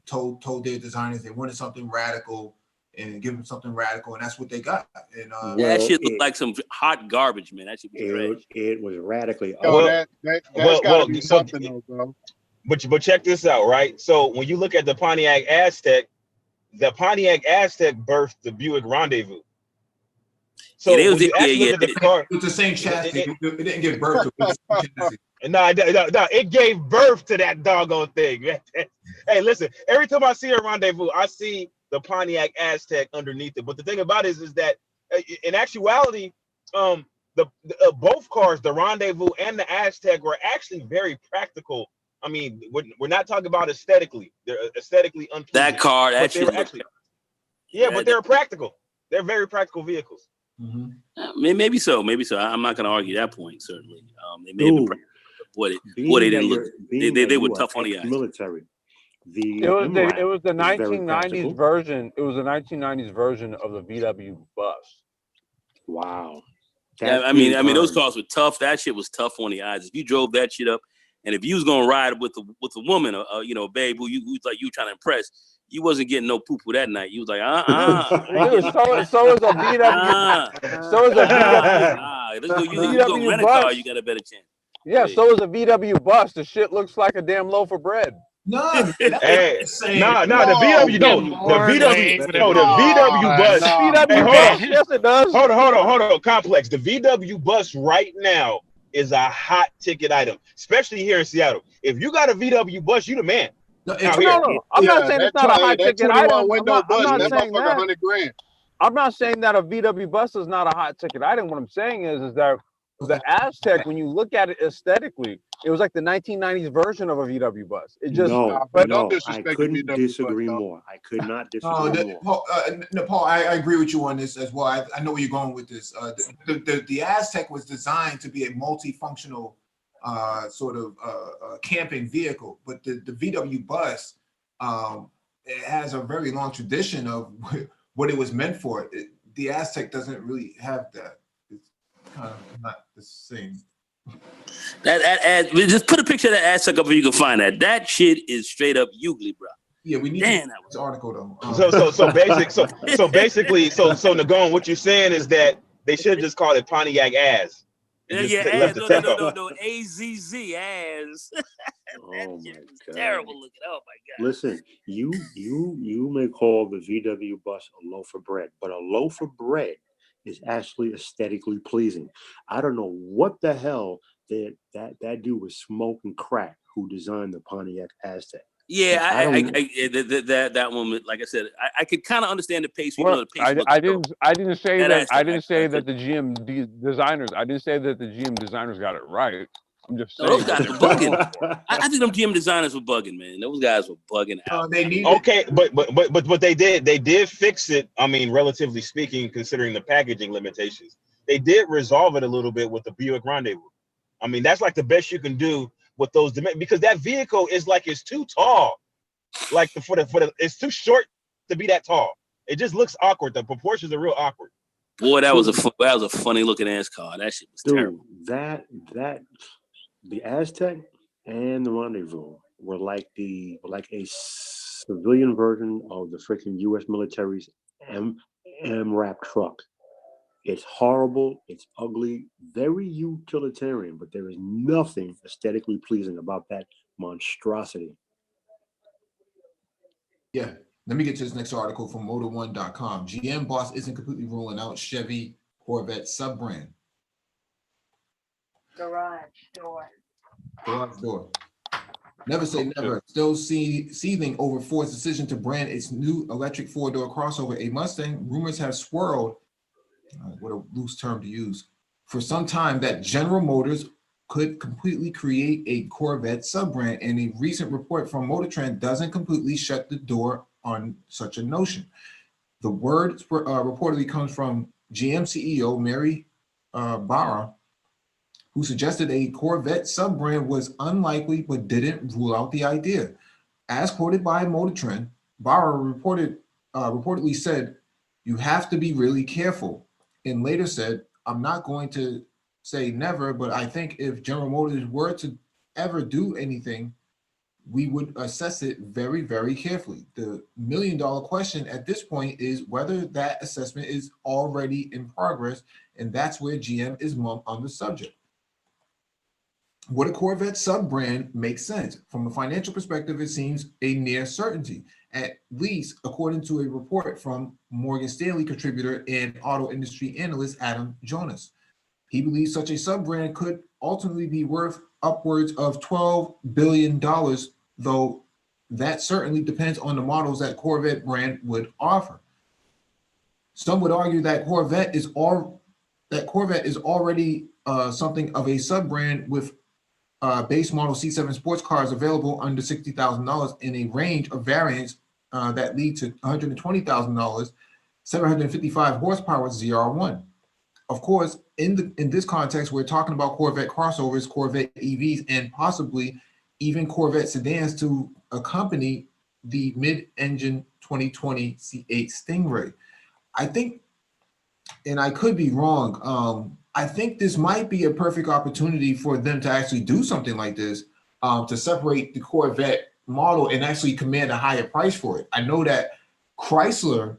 told their designers. They wanted something radical and give them something radical, and that's what they got. And that shit looked like some hot garbage, man. That shit was trash. It was radically. That's gotta be something, though, bro. But check this out, right? So when you look at the Pontiac Aztek birthed the Buick Rendezvous. So look at the car, it's the same chassis. It didn't give birth to it. No, it gave birth to that doggone thing. Hey, listen, every time I see a Rendezvous, I see the Pontiac Aztek underneath it. But the thing about it is that in actuality, both cars, the Rendezvous and the Aztek, were actually very practical. I mean, we're not talking about aesthetically. They're aesthetically unpleasant. That car, that shit actually, but they're practical. They're very practical vehicles. Mm-hmm. Maybe so. I'm not going to argue that point. Certainly, they may have been practical. They didn't look. They were tough on the eyes. Military. It was the 1990s version. It was the 1990s version of the VW bus. Wow. I mean, those cars were tough. That shit was tough on the eyes. If you drove that shit up And if you was gonna ride with a woman, you know, babe who who's like you trying to impress, you wasn't getting no poo-poo that night. You was like, Dude, so is a VW. So is a VW. Let's go. You go rent a car. You got a better chance. Yeah, so is a VW bus. The shit looks like a damn loaf of bread. No, hey, no, the VW, the VW bus. VW bus. Yes, it does. Hold on. Complex. The VW bus right now is a hot ticket item, especially here in Seattle. If you got a VW bus, you the man. No, I'm not saying it's not a high ticket item. I'm not saying that. $100,000. I'm not saying that a VW bus is not a hot ticket item. What I'm saying is that the Aztec, when you look at it aesthetically, it was like the 1990s version of a VW bus. It just I couldn't disagree more. I could not disagree more. Paul, I agree with you on this as well. I know where you're going with this. The Aztec was designed to be a multifunctional sort of camping vehicle, but the VW bus it has a very long tradition of what it was meant for. The Aztec doesn't really have that. It's kind of not the same. That just put a picture of that Aztec up if you can find that. That shit is straight up ugly, bro. Yeah, we need this article though. So basically, Nagone, what you're saying is that they should just call it Pontiac Az. No, AZZ Az. Oh my God. Terrible looking. Oh my God. Listen, you may call the VW bus a loaf of bread, but a loaf of bread is actually aesthetically pleasing. I don't know what the hell that dude was smoking crack who designed the Pontiac Aztec. Yeah, that one. Like I said, I could kind of understand the pace. Well, I didn't say that the GM designers. I didn't say that the GM designers got it right. I'm just saying. Those guys were bugging. I think them GM designers were bugging, man. Those guys were bugging out. But they did fix it. I mean, relatively speaking, considering the packaging limitations, they did resolve it a little bit with the Buick Rendezvous. I mean, that's like the best you can do with those because that vehicle is like it's too tall, like it's too short to be that tall. It just looks awkward. The proportions are real awkward. Boy, that was a funny looking ass car. That shit was terrible. The Aztec and the Rendezvous were like a civilian version of the freaking U.S. military's MRAP truck. It's horrible, it's ugly, very utilitarian, but there is nothing aesthetically pleasing about that monstrosity. Yeah, let me get to this next article from Motor1.com. GM boss isn't completely ruling out Chevy Corvette sub-brand. Garage door. Never say never. Still seething over Ford's decision to brand its new electric four-door crossover a Mustang. Rumors have swirled, what a loose term to use, for some time that General Motors could completely create a Corvette sub-brand, and a recent report from Motor Trend doesn't completely shut the door on such a notion. The word reportedly comes from GM CEO Mary Barra, who suggested a Corvette sub-brand was unlikely but didn't rule out the idea. As quoted by Motor Trend, Barra reportedly said, "You have to be really careful," and later said, "I'm not going to say never, but I think if General Motors were to ever do anything, we would assess it very, very carefully. The million-dollar question at this point is whether that assessment is already in progress, and that's where GM is mum on the subject." Would a Corvette sub-brand make sense? From a financial perspective, it seems a near certainty, at least according to a report from Morgan Stanley contributor and auto industry analyst Adam Jonas. He believes such a sub-brand could ultimately be worth upwards of $12 billion, though that certainly depends on the models that Corvette brand would offer. Some would argue that Corvette is already something of a sub-brand with base model C7 sports cars available under $60,000 in a range of variants that lead to $120,000, 755 horsepower ZR1. Of course, in this context, we're talking about Corvette crossovers, Corvette EVs, and possibly even Corvette sedans to accompany the mid-engine 2020 C8 Stingray. I think, and I could be wrong, I think this might be a perfect opportunity for them to actually do something like this. to separate the Corvette model and actually command a higher price for it. I know that Chrysler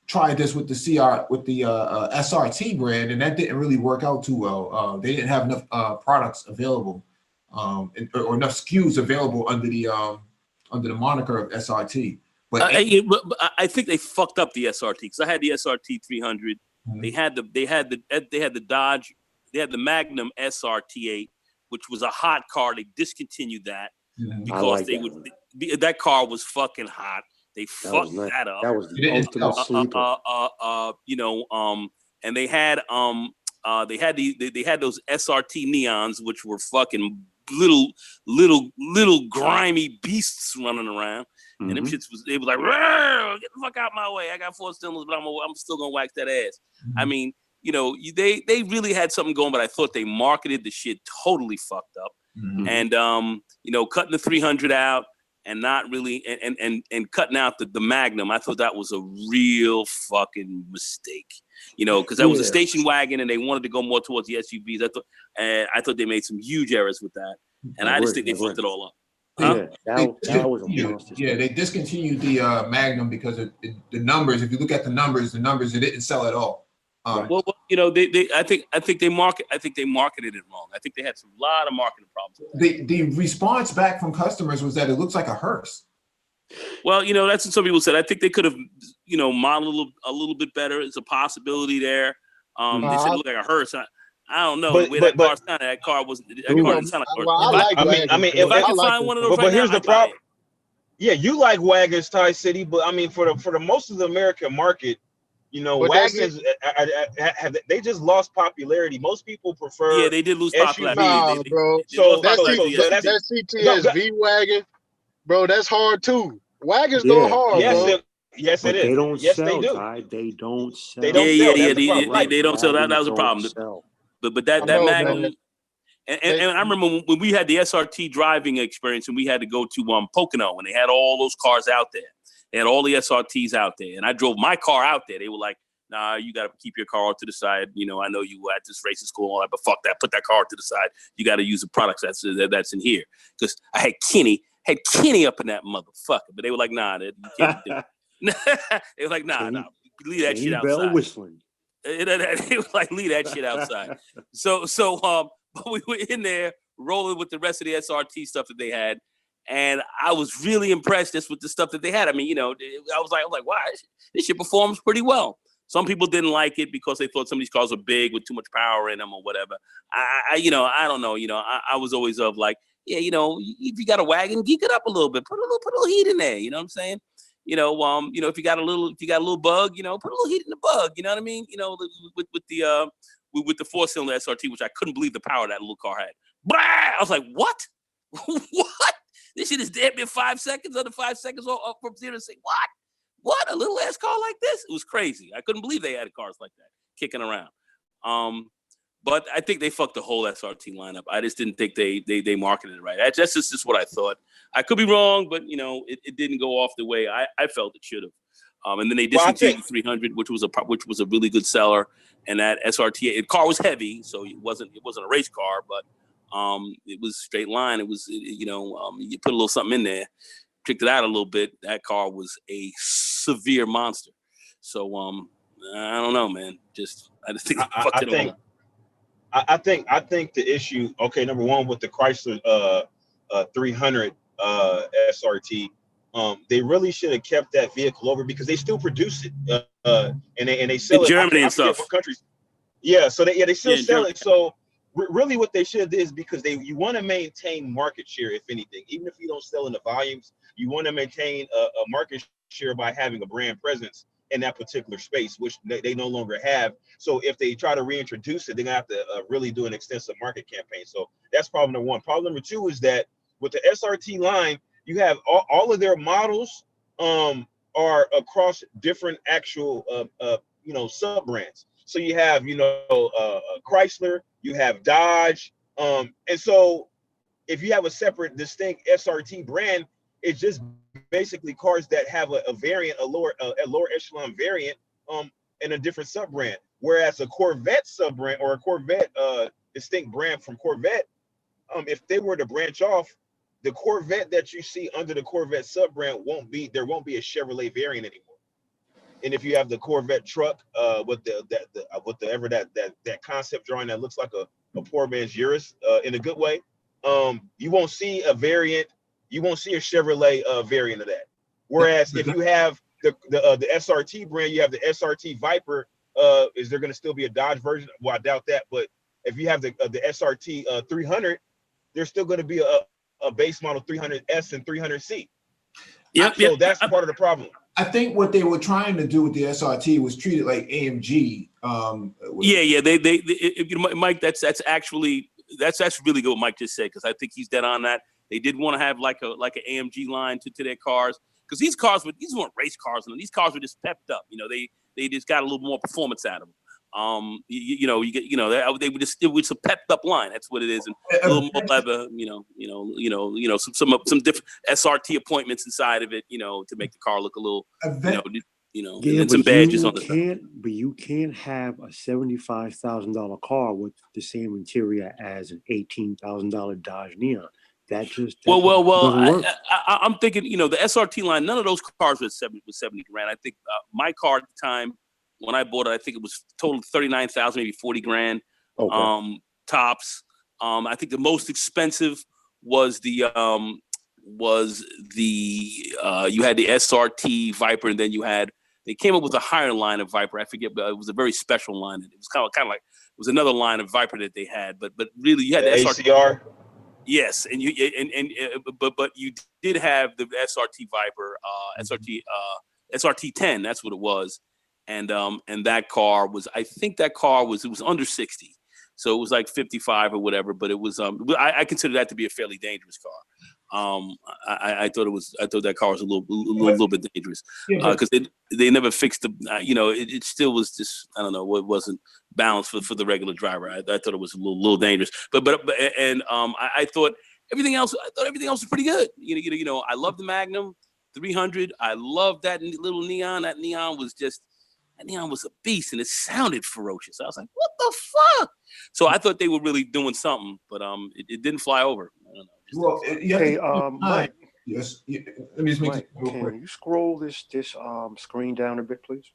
tried this with the SRT brand, and that didn't really work out too well. They didn't have enough products available, or enough SKUs available under the moniker of SRT. But I think they fucked up the SRT because I had the SRT 300. Mm-hmm. They had the Dodge. They had the Magnum SRT8, which was a hot car. They discontinued that because that car was fucking hot. They fucked that up. That was the ultimate sleeper. And they had those SRT neons, which were fucking little grimy beasts running around. Mm-hmm. And them shits they was like, get the fuck out my way. I got 4 cylinders, but I'm still gonna wax that ass. Mm-hmm. I mean, they really had something going, but I thought they marketed the shit totally fucked up. Mm-hmm. And cutting the 300 out and not really and cutting out the Magnum, I thought that was a real fucking mistake. Because that was a station wagon and they wanted to go more towards the SUVs. I thought they made some huge errors with that. And I just think they fucked it all up. Huh? That was a monster. Yeah, they discontinued the Magnum because of the numbers. If you look at the numbers, it didn't sell at all. I think they marketed it wrong. I think they had a lot of marketing problems. The response back from customers was that it looks like a hearse. Well, that's what some people said. I think they could have, modeled a little bit better. It's a possibility there. They said it looked like a hearse. I don't know. That car was. That car didn't sound like. If I can find one of those, but here's the problem. Yeah, you like wagons, Ty City, but I mean, for the most of the American market, wagons they just lost popularity. Most people prefer. Yeah, they did lose popularity, bro. So that CTS V wagon, bro, that's hard too. Wagons go hard, bro. Yes, it is. They don't yes, sell, they do. Ty. They don't sell. They don't sell. That was a problem. But that Magnum, and I remember when we had the SRT driving experience and we had to go to Pocono and they had all those cars out there. They had all the SRTs out there, and I drove my car out there. They were like, "Nah, you got to keep your car to the side. I know you were at this racing school and all that, but fuck that. Put that car to the side. You got to use the products that's in here." Because I had Kenny up in that motherfucker, but they were like, "Nah, you can't do it." They were like, "Nah, leave that shit outside." Bell whistling. They was like, leave that shit outside. So but we were in there rolling with the rest of the SRT stuff that they had, and I was really impressed just with the stuff that they had. I mean, I was like, wow, this shit performs pretty well. Some people didn't like it because they thought some of these cars were big with too much power in them or whatever. I don't know. I was always of like, if you got a wagon, geek it up a little bit, put a little heat in there. You know what I'm saying? If you got a little bug, put a little heat in the bug. You know what I mean? With the 4-cylinder SRT, which I couldn't believe the power that little car had. Blah! I was like, what? What? This shit is damn near 5 seconds, under 5 seconds from 0 to 6. What? A little ass car like this? It was crazy. I couldn't believe they had cars like that kicking around. But I think they fucked the whole SRT lineup. I just didn't think they marketed it right. That's just what I thought. I could be wrong, but it didn't go off the way I felt it should have. And then they discontinued the 300, which was a really good seller. And that SRT, the car was heavy, so it wasn't a race car, but it was straight line. It was you put a little something in there, kicked it out a little bit. That car was a severe monster. So I don't know, man. I just think they fucked it all up. I think the issue, okay, number one with the Chrysler 300 SRT, they really should have kept that vehicle over because they still produce it, and they sell in Germany and stuff. Countries. Yeah, so they still sell it. So really, what they should do is because you want to maintain market share, if anything, even if you don't sell in the volumes, you want to maintain a market share by having a brand presence in that particular space, which they no longer have. So if they try to reintroduce it, they're gonna have to really do an extensive market campaign. So that's problem number one. Problem number two is that with the SRT line, you have all of their models are across different actual sub brands. So you have Chrysler, you have Dodge, and so if you have a separate distinct SRT brand, it's just basically cars that have a variant, a lower echelon variant, in a different sub brand. Whereas a Corvette sub brand or a Corvette distinct brand from Corvette, if they were to branch off, the Corvette that you see under the Corvette sub-brand won't be a Chevrolet variant anymore. And if you have the Corvette truck with that concept drawing that looks like a poor man's Urus in a good way, you won't see a variant. You won't see a Chevrolet variant of that. Whereas if you have the SRT brand, you have the SRT Viper. Is there going to still be a Dodge version? Well, I doubt that. But if you have the SRT 300, there's still going to be a base model 300S and 300C. So that's part of the problem. I think what they were trying to do with the SRT was treat it like AMG. Mike, that's really good what Mike just said, because I think he's dead on that. They did want to have like an AMG line to their cars, because these weren't race cars, and these cars were just pepped up. They just got a little more performance out of them. It was a pepped up line. That's what it is, and a little more leather. Some different SRT appointments inside of it. To make the car look a little. And some badges on the side. But you can't have a $75,000 car with the same interior as an $18,000 Dodge Neon. That just doesn't work. I'm thinking, the SRT line. None of those cars was 70 grand. I think my car at the time, when I bought it, I think it was total 39,000, maybe 40 grand. Okay. Tops. I think the most expensive was the you had the SRT Viper, and then they came up with a higher line of Viper. I forget, but it was a very special line. It was kind of like it was another line of Viper that they had, but really you had the SRT. ACR. Yes, and you did have the SRT Viper, SRT 10. That's what it was. And that car was, I think it was under 60. So it was like 55 or whatever, but it was, I consider that to be a fairly dangerous car. I thought that car was a little bit dangerous, because they never fixed the, it still was just, I don't know, it wasn't balanced for the regular driver. I thought it was a little dangerous, I thought everything else was pretty good. I love the Magnum 300. I love that little Neon. That Neon was a beast, and it sounded ferocious. I was like, what the fuck? So I thought they were really doing something, but it didn't fly over. I don't know. Mike. Yes. Let me just make it real quick. Can you scroll this screen down a bit, please?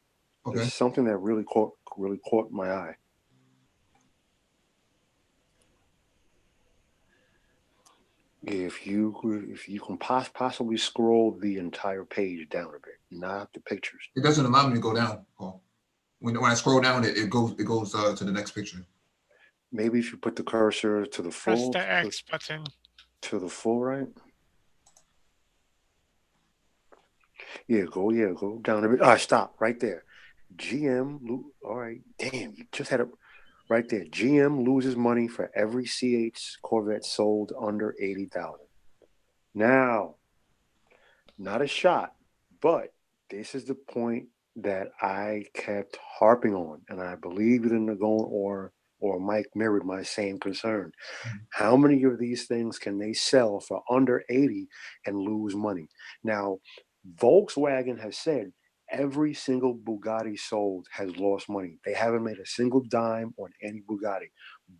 Okay. There's something that really caught my eye. If you can possibly scroll the entire page down a bit, not the pictures. It doesn't allow me to go down, Paul. When I scroll down, it goes to the next picture. Maybe if you put the cursor to the full. Press the X button. To the full right. Go down a bit. Stop right there. GM. All right. Damn, you just had it right there. GM loses money for every C8 Corvette sold under 80,000. Now, not a shot, but this is the point that I kept harping on, and I believe it in the going or Mike mirrored my same concern. How many of these things can they sell for under 80 and lose money? Now, Volkswagen has said every single Bugatti sold has lost money. They haven't made a single dime on any Bugatti,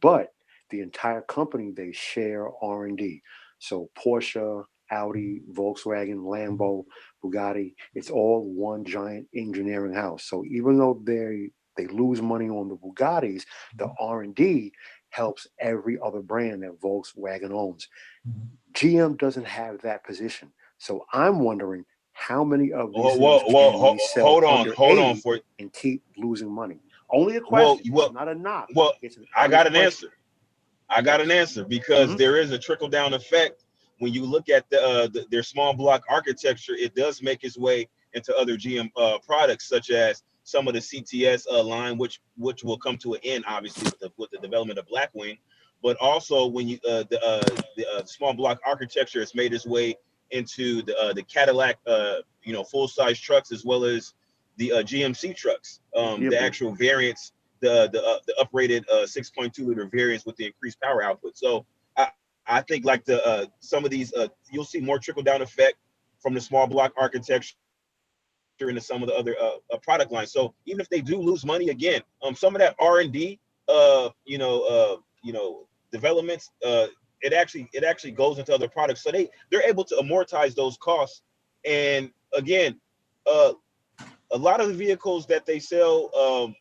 but the entire company, they share R&D. So Porsche, Audi, Volkswagen, Lambo, Bugatti, it's all one giant engineering house. So even though they lose money on the Bugattis, the R&D helps every other brand that Volkswagen owns. GM doesn't have that position. So I'm wondering how many of these hold on for it and keep losing money. Only a question, not a knock. Well, I got an answer. Because there is a trickle down effect. When you look at their small block architecture, it does make its way into other GM products, such as some of the CTS line, which will come to an end, obviously, with the development of Blackwing. But also, when you the small block architecture has made its way into the Cadillac, full size trucks, as well as the GMC trucks, the actual variants, the uprated 6.2 liter variants with the increased power output. So I think like some of these, you'll see more trickle down effect from the small block architecture into some of the other product lines. So even if they do lose money again, some of that R&D, developments, it actually goes into other products. So they're able to amortize those costs. And again, a lot of the vehicles that they sell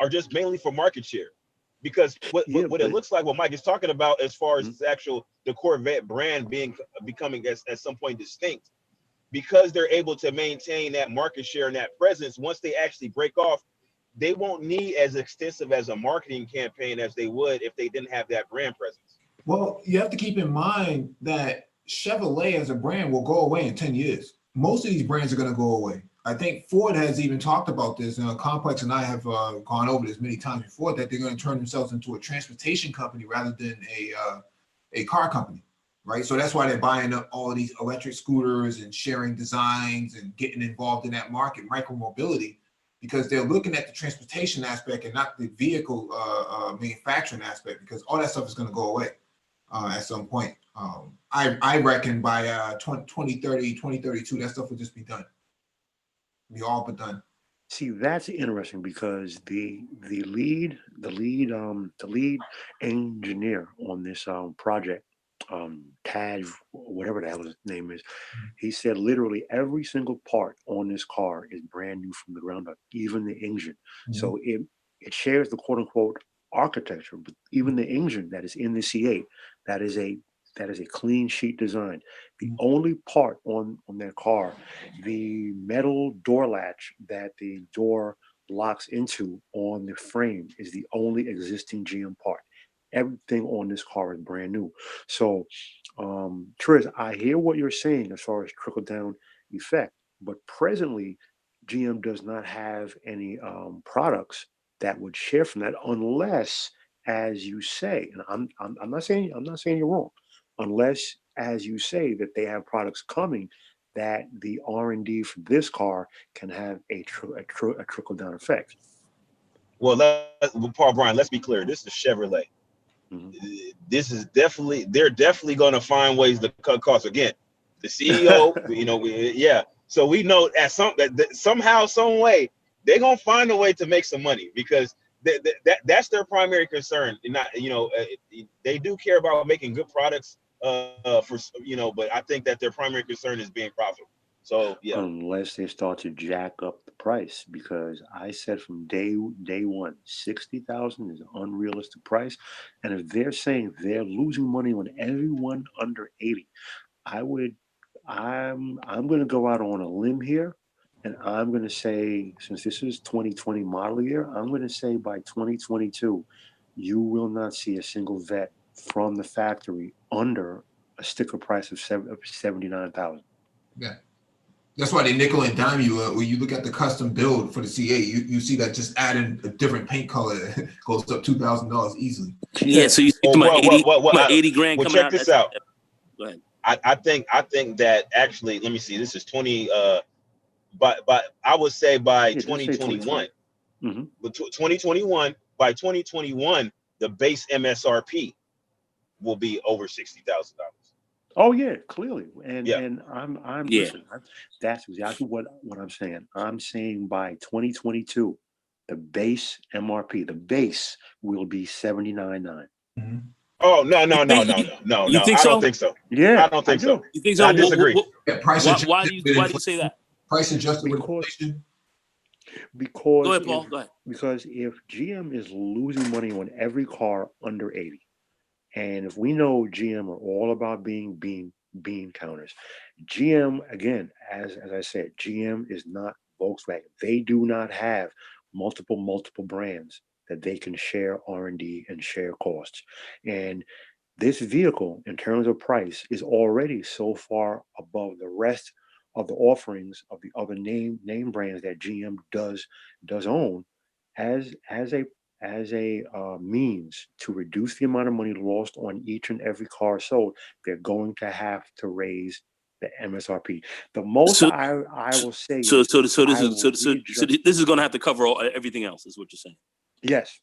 are just mainly for market share, because what it looks like, what Mike is talking about, as far as the Corvette brand becoming at some point distinct, because they're able to maintain that market share and that presence. Once they actually break off, they won't need as extensive as a marketing campaign as they would if they didn't have that brand presence. Well, you have to keep in mind that Chevrolet as a brand will go away in 10 years. Most of these brands are going to go away. I think Ford has even talked about this. Complex and I have gone over this many times before, that they're going to turn themselves into a transportation company rather than a car company, right? So that's why they're buying up all of these electric scooters and sharing designs and getting involved in that market, micromobility, because they're looking at the transportation aspect and not the vehicle manufacturing aspect, because all that stuff is going to go away at some point. I reckon by 2030, 2032, that stuff will just be done. Be all but done. See, that's interesting, because the lead engineer on this project, Taj, whatever the hell his name is, he said literally every single part on this car is brand new from the ground up, even the engine. So it shares the quote unquote architecture, but even the engine that is in the C8, that is a clean sheet design. The only part on their car, the metal door latch that the door locks into on the frame, is the only existing GM part. Everything on this car is brand new. So, Triz, I hear what you're saying as far as trickle down effect, but presently, GM does not have any products that would share from that, unless, as you say, and I'm not saying you're wrong, unless, as you say, that they have products coming that the R&D for this car can have a trickle down effect. Well, Paul Bryan, let's be clear. This is Chevrolet. This is they're definitely going to find ways to cut costs. Again, the CEO, So we know that somehow, some way, they're going to find a way to make some money, because that's their primary concern. Not, they do care about making good products but I think that their primary concern is being profitable. So yeah, unless they start to jack up the price, because I said from day one, 60,000 is an unrealistic price, and if they're saying they're losing money on everyone under 80, I'm going to go out on a limb here, and I'm going to say, since this is 2020 model year, I'm going to say by 2022, you will not see a single vet from the factory under a sticker price of 79,000. Yeah. That's why they nickel and dime you. When you look at the custom build for the C8, you see that just adding a different paint color goes up $2,000 easily. Yeah, so you see my 80 grand coming out. Check this out. Go ahead. I think that actually, let me see. This is 20. But I would say by 2021, but 2021, by 2021, the base MSRP will be over $60,000. Oh yeah, clearly, and I'm listen. That's exactly what I'm saying. I'm saying by 2022, the base MRP, the base will be $79,900. Oh no! You think I so? don't think so. Yeah, I don't think so. You think so? I disagree. Why do you say that? Price adjusted with inflation. Because go ahead, Paul. Go ahead. Because if GM is losing money on every car under 80. And if we know GM are all about being bean counters, GM, again, as I said, GM is not Volkswagen. They do not have multiple brands that they can share R&D and share costs. And this vehicle, in terms of price, is already so far above the rest of the offerings of the other name brands that GM does own, as a means to reduce the amount of money lost on each and every car sold. They're going to have to raise the MSRP. The most I will say. So this is going to have to cover everything else, is what you're saying. Yes.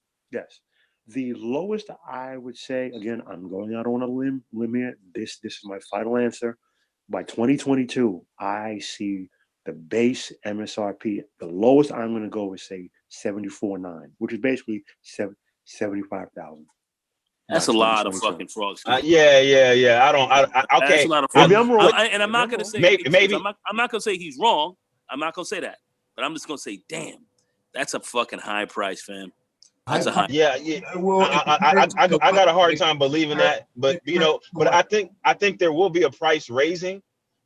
The lowest I would say, again, I'm going out on a limb here. This is my final answer. By 2022, I see the base MSRP. The lowest I'm going to go is say 74.9, which is basically 75,000. That's a lot of fucking frogs. Yeah. Okay. That's a lot of frogs. Maybe I'm wrong. And I'm not going to say maybe. I'm not going to say he's wrong. I'm not going to say that. But I'm just going to say, damn, that's a fucking high price, fam. That's a high. Yeah. Well, I got a hard time believing that, but I think there will be a price raising,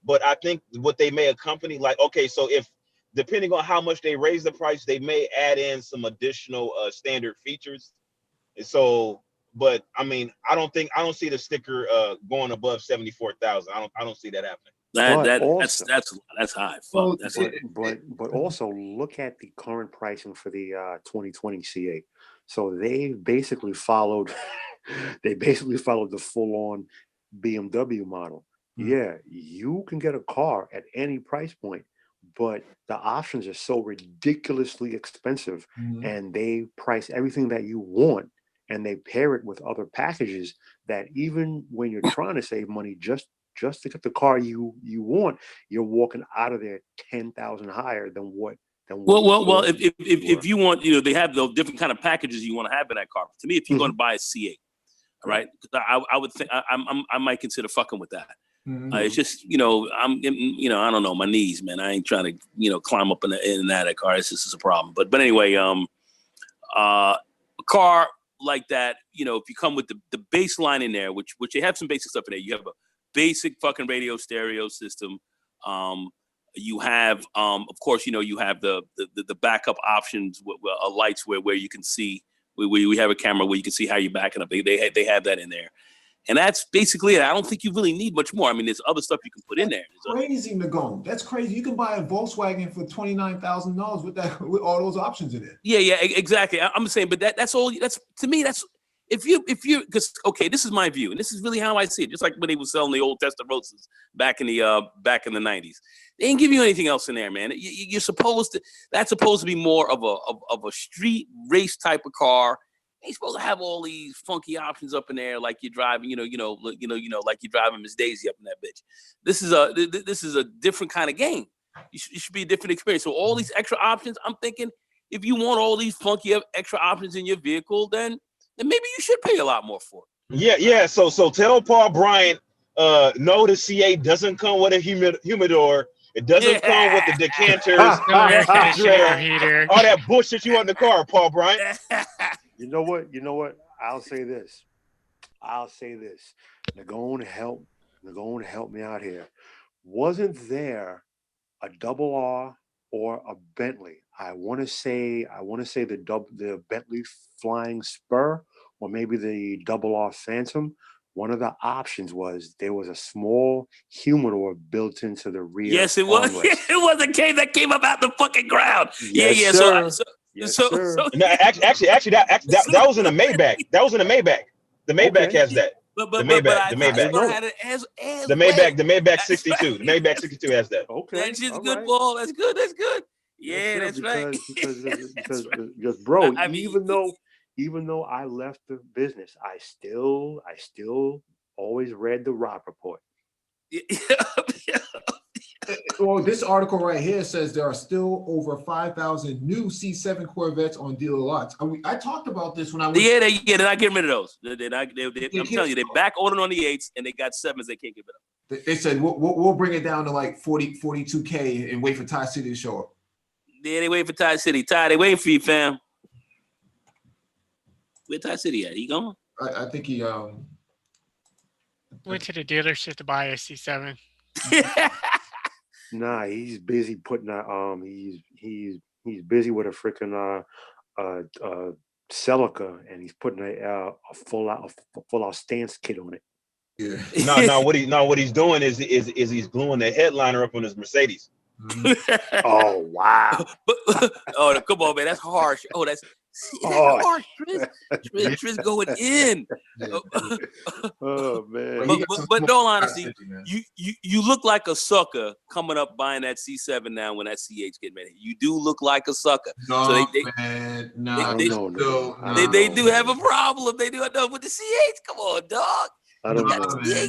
but I think what they may accompany, like, okay, so if depending on how much they raise the price, they may add in some additional standard features. So, but I mean, I don't see the sticker going above 74,000. I don't see that happening. That's high. Fuck. But also look at the current pricing for the 2020 C8. So they basically followed the full-on BMW model. Mm-hmm. Yeah, you can get a car at any price point, but the options are so ridiculously expensive, and they price everything that you want, and they pair it with other packages that even when you're trying to save money, just to get the car you want, you're walking out of there 10,000 higher than what. Well. If you want, they have the different kind of packages you want to have in that car. To me, if you're going to buy a C8, right, I would think I might consider fucking with that. It's just I don't know, my knees, man. I ain't trying to climb up in and out of that car. This is a problem. But anyway, a car like that, if you come with the baseline in there, which you have some basic stuff in there. You have a basic fucking radio stereo system. You have, of course, you have the backup options with lights where you can see. We have a camera where you can see how you're backing up. They have that in there, and that's basically it. I don't think you really need much more. I mean, there's other stuff you can put in there. Crazy, Nagone. That's crazy. You can buy a Volkswagen for $29,000 with all those options in it. Yeah, exactly. I'm saying, but that's all. That's to me. That's if you because okay, this is my view, and this is really how I see it. Just like when they were selling the old Testarossas back in the 90s. They ain't give you anything else in there, man. You're supposed to. That's supposed to be more of a street race type of car. Ain't supposed to have all these funky options up in there, like you're driving, like you're driving Miss Daisy up in that bitch. This is a different kind of game. It should be a different experience. So all these extra options, I'm thinking, if you want all these funky extra options in your vehicle, then maybe you should pay a lot more for it. Yeah. So tell Paul Bryant, no, the C8 doesn't come with a humidor. It doesn't come with the decanters, all that bullshit you want in the car, Paul Bryant. You know what? I'll say this. They're going to help me out here. Wasn't there a double R or a Bentley? I want to say the Bentley Flying Spur, or maybe the double R Phantom. One of the options was there was a small humidor built into the rear. Yes, it was. It was a cave that came up out the fucking ground. Yes, Sir. So no, actually, that was in a Maybach. That was in a Maybach. The Maybach has that. But the Maybach. The Maybach 62. The Maybach 62 has that. Okay, that's just good, Paul. That's good. Yeah, that's right. Because bro, even though I left the business, I still always read the Rob Report. Well, this article right here says there are still over 5,000 new C7 Corvettes on dealer lots. I talked about this when I was. They're not getting rid of those. I'm telling you, they're back ordering on the 8s, and they got 7s they can't get rid of. They said we'll bring it down to like 42K and wait for Ty City to show up. Yeah, they waiting for Ty City. Ty, they waiting for you, fam. Where Ty City at? He gone? I think he went to the dealership to buy a C7. Nah, he's busy putting he's busy with a freaking Celica, and he's putting a full out stance kit on it. Yeah. No. What he's doing is he's gluing the headliner up on his Mercedes. Oh wow! Oh, come on, man, that's harsh. Oh, that's harsh, Triz going in. Oh man! But no, honestly, you look like a sucker coming up buying that C7 now when that C8's getting ready. You do look like a sucker. No, they do have a problem. They do enough with the C8s. Come on, dog. I don't know.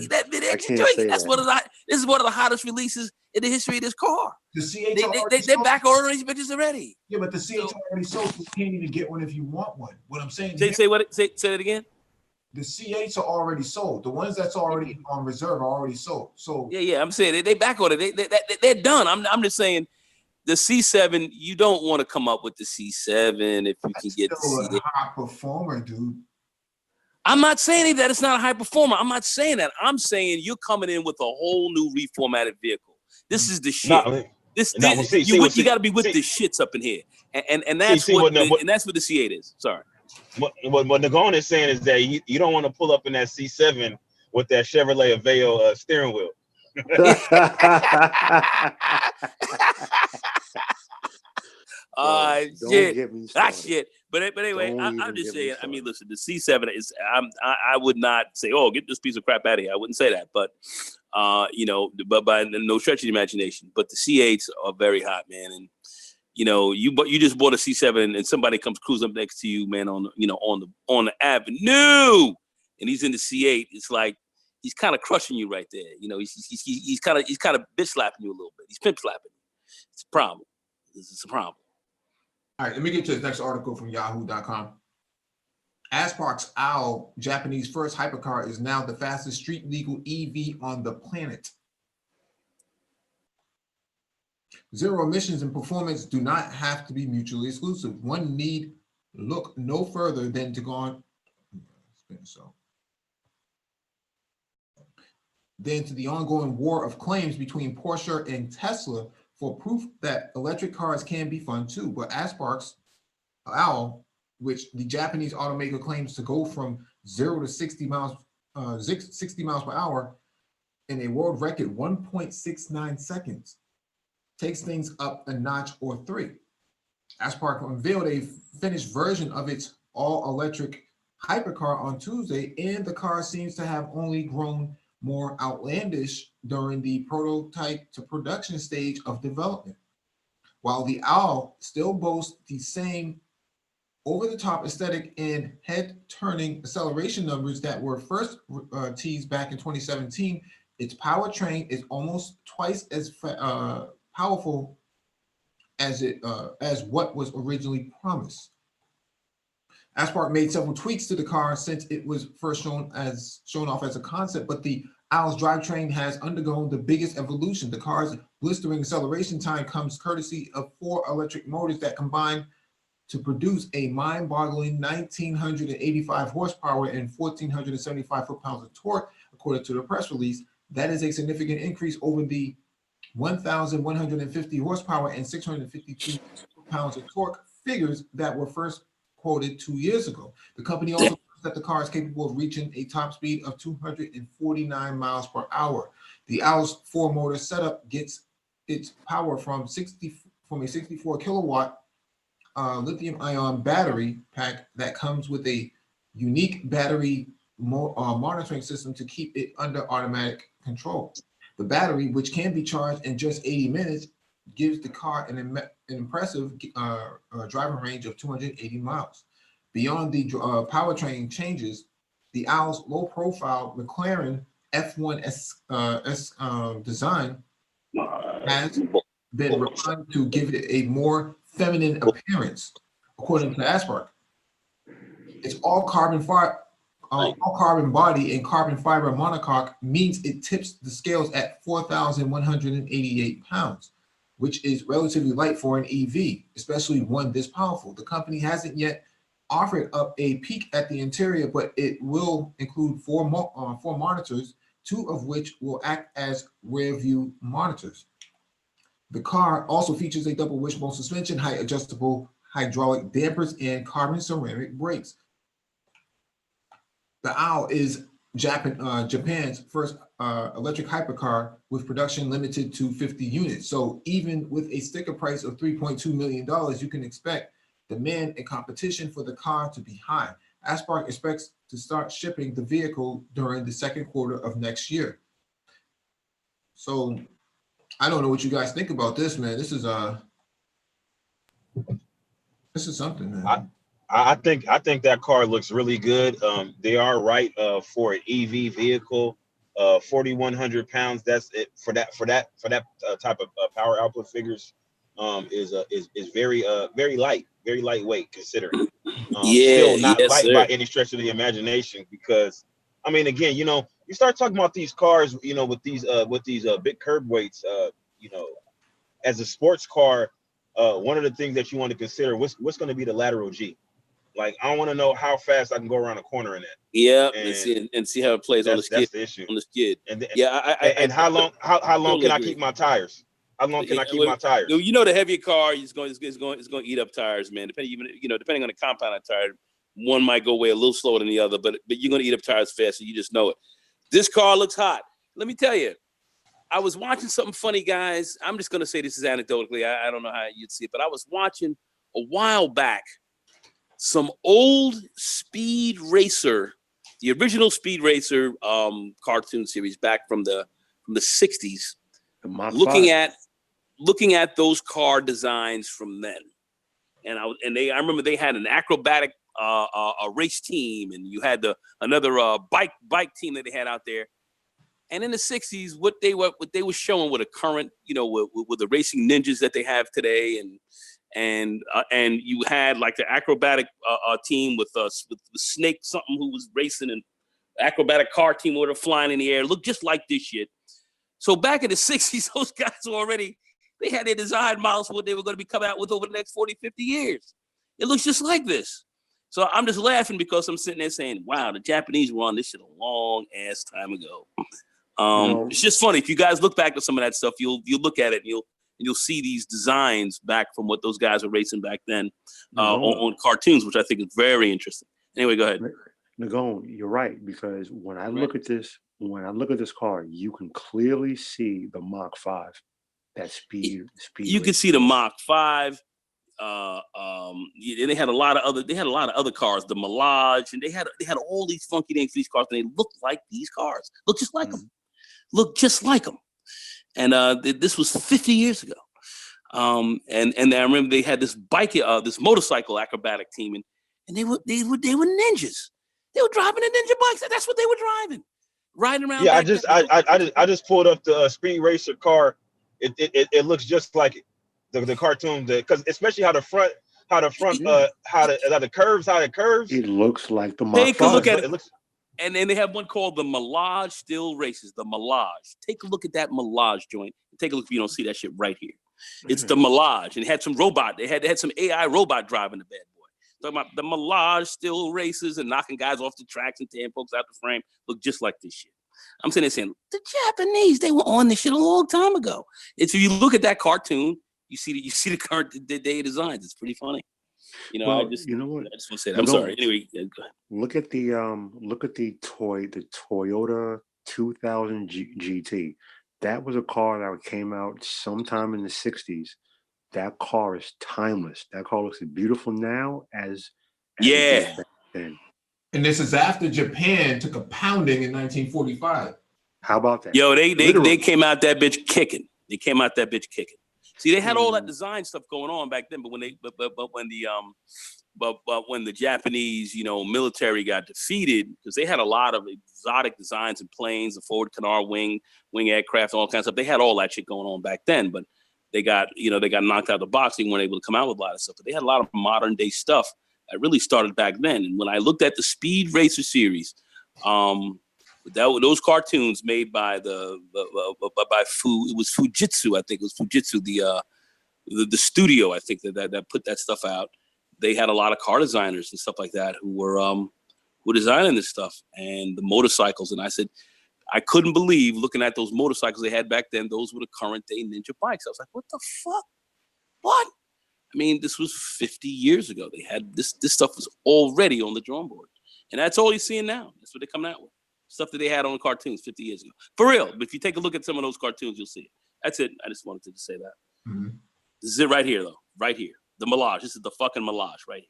That mid-engine joint. This is one of the hottest releases in the history of this car. The C8 they're back ordering these bitches already. Yeah, but the C8 already sold. You can't even get one if you want one. What I'm saying. Say that again. the C8s are already sold. The ones that's already on reserve are already sold. So yeah, I'm saying they back on it. They're done. I'm just saying the C7. You don't want to come up with the C7 if you can get the C8. A high performer, dude. I'm not saying that it's not a high performer. I'm not saying that. I'm saying you're coming in with a whole new reformatted vehicle. This is the shit. You got to be with the shits up in here, and that's what the C8 is. Sorry. What Nagone is saying is that you don't want to pull up in that C7 with that Chevrolet Aveo steering wheel. Shit. But anyway, I'm just saying. I mean, listen, the C7 is. I would not say, oh, get this piece of crap out of here. I wouldn't say that, but but by no stretch of the imagination. But the C8s are very hot, man, and you just bought a C7 and somebody comes cruising up next to you, man, on the avenue, and he's in the C8. It's like he's kind of crushing you right there. He's kind of bitch slapping you a little bit. He's pimp slapping you. It's a problem. It's a problem. All right, let me get to this next article from Yahoo.com. Aspark's Owl, Japanese first hypercar, is now the fastest street legal EV on the planet. Zero emissions and performance do not have to be mutually exclusive. One need look no further than to the ongoing war of claims between Porsche and Tesla for proof that electric cars can be fun too. But Aspark's Owl, which the Japanese automaker claims to go from 0 to 60 miles per hour in a world record 1.69 seconds, takes things up a notch or three. Aspark unveiled a finished version of its all-electric hypercar on Tuesday, and the car seems to have only grown more outlandish during the prototype to production stage of development. While the Owl still boasts the same over-the-top aesthetic and head-turning acceleration numbers that were first teased back in 2017, its powertrain is almost twice as powerful as what was originally promised. Aspark made several tweaks to the car since it was first shown off as a concept, but the Owl's drivetrain has undergone the biggest evolution. The car's blistering acceleration time comes courtesy of 4 electric motors that combine to produce a mind-boggling 1,985 horsepower and 1,475 foot-pounds of torque, according to the press release. That is a significant increase over the 1,150 horsepower and 652 pounds of torque figures that were first quoted 2 years ago. The company also says that the car is capable of reaching a top speed of 249 miles per hour. The Owl's 4-motor setup gets its power from a 64 kilowatt lithium-ion battery pack that comes with a unique battery monitoring system to keep it under automatic control. The battery, which can be charged in just 80 minutes, gives the car an impressive driving range of 280 miles. Beyond the powertrain changes, the Owl's low-profile McLaren F1S design has been refined to give it a more feminine appearance, according to Aspark. Its all-carbon body and carbon fiber monocoque means it tips the scales at 4,188 pounds, which is relatively light for an EV, especially one this powerful. The company hasn't yet offered up a peek at the interior, but it will include four monitors, 2 of which will act as rear view monitors. The car also features a double wishbone suspension, height adjustable hydraulic dampers, and carbon ceramic brakes. The Owl is Japan's first electric hypercar with production limited to 50 units. So even with a sticker price of $3.2 million, you can expect demand and competition for the car to be high. Aspark expects to start shipping the vehicle during the second quarter of next year. So I don't know what you guys think about this, man. This is something, man. I think that car looks really good. They are right for an EV vehicle. 4,100 pounds. That's it for that type of power output figures. Is very lightweight considering. Still not light sir. by any stretch of the imagination, because I mean, again, you know, you start talking about these cars, you know, with these big curb weights, you know, as a sports car, one of the things that you want to consider, what's going to be the lateral G. Like, I want to know how fast I can go around a corner in that. Yeah, and see how it plays on the skid. That's the issue. On the skid. And then, and how long totally can I agree. keep my tires? How long can I keep my tires? You know, the heavier car is going to eat up tires, man. Depending on the compound tire, one might go away a little slower than the other, but you're going to eat up tires faster. You just know it. This car looks hot. Let me tell you, I was watching something funny, guys. I'm just going to say this is anecdotally. I don't know how you'd see it, but I was watching a while back some old Speed Racer, the original Speed Racer cartoon series back from the 60s. Looking at those car designs from then, and I remember they had an acrobatic a race team, and you had another bike team that they had out there. And in the 60s, what they were showing with a current, you know, with the racing ninjas that they have today, and you had like the acrobatic team with Snake something who was racing, and acrobatic car team where they're flying in the air, looked just like this shit. So back in the 60s, those guys they had their design models for what they were going to be coming out with over the next 40, 50 years. It looks just like this. So I'm just laughing because I'm sitting there saying, wow, the Japanese were on this shit a long ass time ago. It's just funny. If you guys look back at some of that stuff, you'll look at it and you'll see these designs back from what those guys were racing back then on cartoons, which I think is very interesting. Anyway, go ahead. Nagone, you're right, because when I look at this car, you can clearly see the Mach 5. That speed. You can see the Mach 5. They had a lot of other cars, the Mirage, and they had all these funky names for these cars, and they looked like these cars, look just like them. And this was 50 years ago. And I remember they had this this motorcycle acrobatic team, and they were ninjas. They were driving the ninja bikes. That's what they were driving, riding around. Yeah, I just pulled up the Speed Racer car. It looks just like it. The cartoon, because especially how the curves. It looks like the Mach 5. Take a look at it. And then they have one called the Mirage Still Races. The Mirage. Take a look at that Mirage joint. Take a look if you don't see that shit right here. It's the Mirage, and it had some robot. They had some AI robot driving the bad boy. Talking about the Mirage Still Races and knocking guys off the tracks and tearing folks out the frame. Look just like this shit. I'm sitting there saying the Japanese, they were on this shit a long time ago. If you look at that cartoon, you see the current day designs. It's pretty funny. You know, well, you know what? I just want to say that. I'm sorry. Anyway, go ahead. Look at the Toyota 2000 GT. That was a car that came out sometime in the 60s. That car is timeless. That car looks as beautiful now as it did back then. And this is after Japan took a pounding in 1945. How about that? Yo, they came out that bitch kicking. They came out that bitch kicking. See, they had all that design stuff going on back then, but when the Japanese, you know, military got defeated, because they had a lot of exotic designs and planes, the forward canard wing aircraft, all kinds of stuff. They had all that shit going on back then, but they got knocked out of the box. They weren't able to come out with a lot of stuff, but they had a lot of modern day stuff that really started back then. And when I looked at the Speed Racer series, those cartoons made by it was Fujitsu, I think it was Fujitsu, the studio, I think that put that stuff out. They had a lot of car designers and stuff like that who were designing this stuff and the motorcycles. And I said, I couldn't believe looking at those motorcycles they had back then. Those were the current day ninja bikes. I was like, what the fuck? What? I mean, this was 50 years ago. They had this stuff was already on the drawing board. And that's all you're seeing now. That's what they're coming out with. Stuff that they had on the cartoons 50 years ago. For real. But if you take a look at some of those cartoons, you'll see it. that's it. I just wanted to say that. Mm-hmm. This is it right here, though. Right here. The Mirage. This is the fucking Mirage right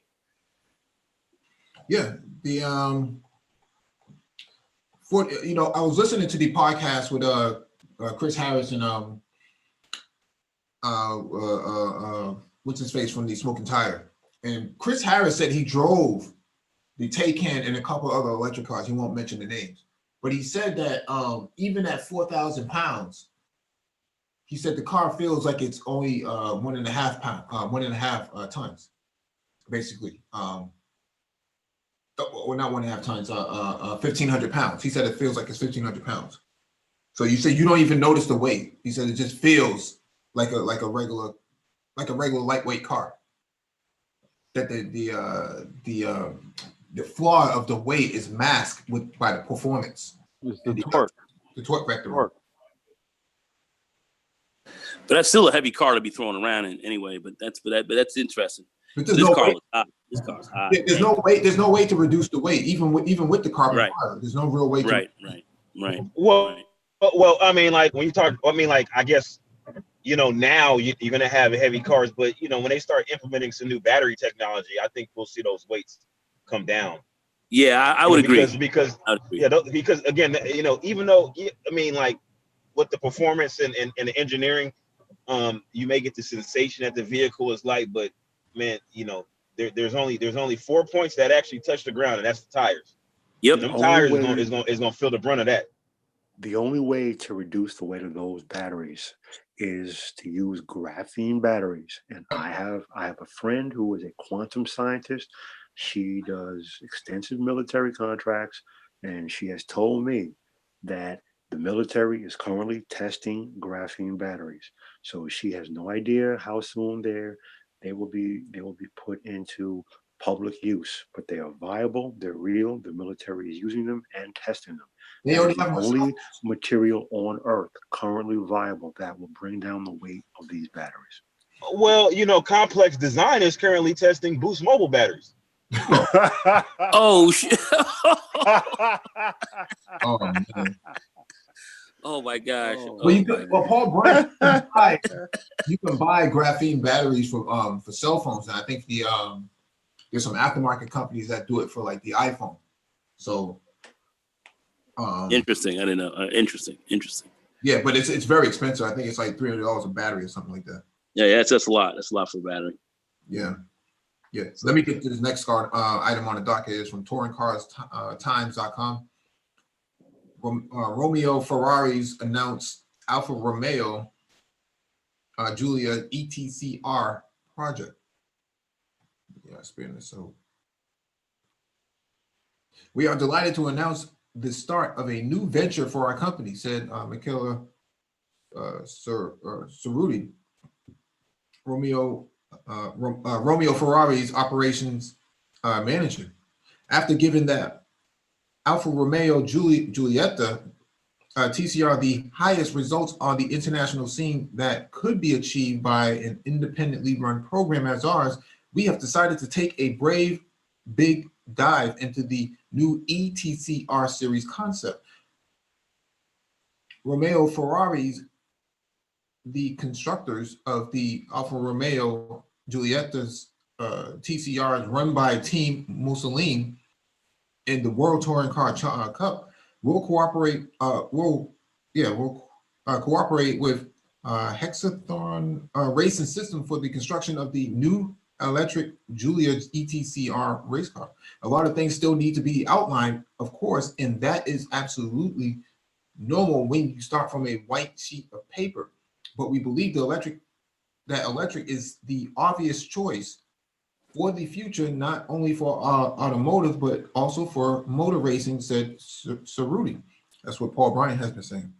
here. Yeah. The I was listening to the podcast with Chris Harris and what's his face from the Smoking Tire. And Chris Harris said he drove the Taycan and a couple other electric cars. He won't mention the names. But he said that even at 4,000 pounds, he said the car feels like it's only 1.5 tons, basically. Well, not 1.5 tons. 1,500 pounds. He said it feels like it's 1,500 pounds. So you say you don't even notice the weight. He said it just feels like a regular lightweight car. That the flaw of the weight is masked by the performance. It's the torque. The torque vector. But that's still a heavy car to be thrown around in anyway. But that's interesting. But this car is high. There's no weight. There's no way to reduce the weight, even with the carbon fiber. There's no real way. Right. Well, I mean, like when you talk, I mean, like I guess, now you're gonna have heavy cars, but when they start implementing some new battery technology, I think we'll see those weights come down. Yeah, I would agree. Because again, even though I mean, like with the performance and the engineering, you may get the sensation that the vehicle is light, but man, there's only 4 points that actually touch the ground, and that's the tires. Yep, the tires is gonna feel the brunt of that. The only way to reduce the weight of those batteries is to use graphene batteries. And I have a friend who is a quantum scientist. She does extensive military contracts, and she has told me that the military is currently testing graphene batteries. So she has no idea how soon they will be put into public use, but they are viable, they're real, the military is using them and testing them. They already have only material on Earth currently viable that will bring down the weight of these batteries. Well, Complex Design is currently testing Boost Mobile batteries. Oh shit! Oh man! Oh my gosh! Well, Paul Bryan, you can buy graphene batteries for cell phones, and I think there's some aftermarket companies that do it for like the iPhone. So. Interesting. I didn't know. Interesting. Yeah, but it's very expensive. I think it's like $300 a battery or something like that. Yeah, that's a lot. That's a lot for a battery. Yeah. So let me get to this next item on the docket. It's from touringcarstimes.com. Romeo Ferraris announced Alfa Romeo Giulia ETCR project. Yeah, spearing this out. We are delighted to announce the start of a new venture for our company, said Michaela Cerruti, Romeo Ferrari's operations manager. After giving that Alfa Romeo Giulietta TCR the highest results on the international scene that could be achieved by an independently run program as ours, we have decided to take a brave, big dive into the new ETCR series concept. Romeo Ferraris, the constructors of the Alfa Romeo Giulietta's TCRs run by Team Mussolini in the World Touring Car Cup, will cooperate. Cooperate with Hexathon Racing System for the construction of the new electric Giulia ETCR race car. A lot of things still need to be outlined, of course, and that is absolutely normal when you start from a white sheet of paper. But we believe electric is the obvious choice for the future, not only for automotive, but also for motor racing, said Cerruti. That's what Paul Bryan has been saying.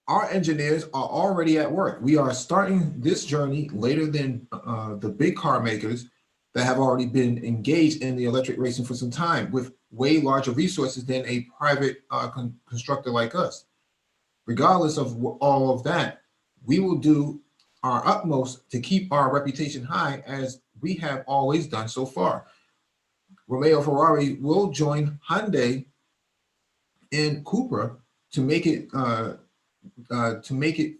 Our engineers are already at work. We are starting this journey later than the big car makers that have already been engaged in the electric racing for some time, with way larger resources than a private constructor like us. Regardless of all of that, we will do our utmost to keep our reputation high, as we have always done so far. Romeo Ferrari will join Hyundai and Cupra to make it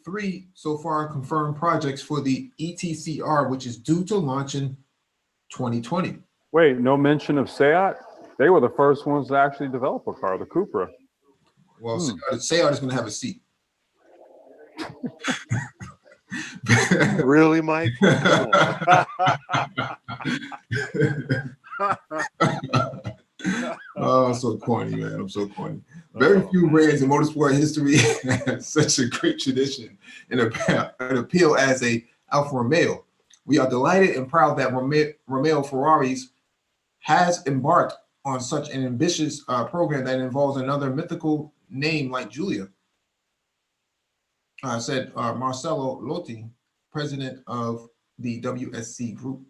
3 so far confirmed projects for the ETCR, which is due to launch in 2020. Wait, no mention of Seat? They were the first ones to actually develop a car, the Cupra. Well, Seat is going to have a seat. Really, Mike? Oh, I'm so corny, man. I'm so corny. Very few brands in motorsport history have such a great tradition and appeal as a Alfa Romeo. We are delighted and proud that Romeo Ferraris has embarked on such an ambitious program that involves another mythical name like Julia, said Marcelo Lotti, president of the WSC Group.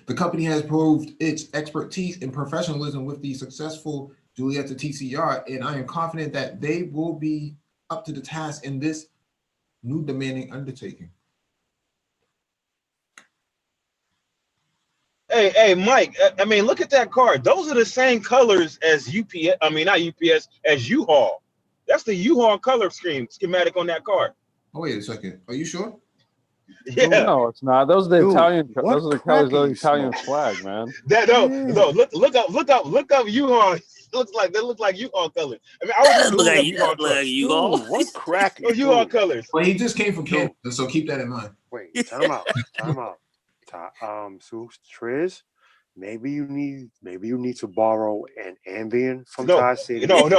The company has proved its expertise and professionalism with the successful Giulietta TCR, and I am confident that they will be up to the task in this new demanding undertaking. Hey, Mike. I mean, look at that car. Those are the same colors as UPS. I mean, not UPS, as U-Haul. That's the U-Haul color schematic on that car. Oh, wait a second. Are you sure? Yeah. No, it's not. Those are the Italian. Those are the colors of the Italian smoking? flag, man. No. Look up U-Haul. They look like U-Haul colors. I mean, I was Look looking at up you, U-Haul look at trucks. you. Dude, what crack? Oh, U-Haul colors. Well, he just came from Canada, so keep that in mind. Wait, time out. So Triz, maybe you need to borrow an Ambien from Ty City. No.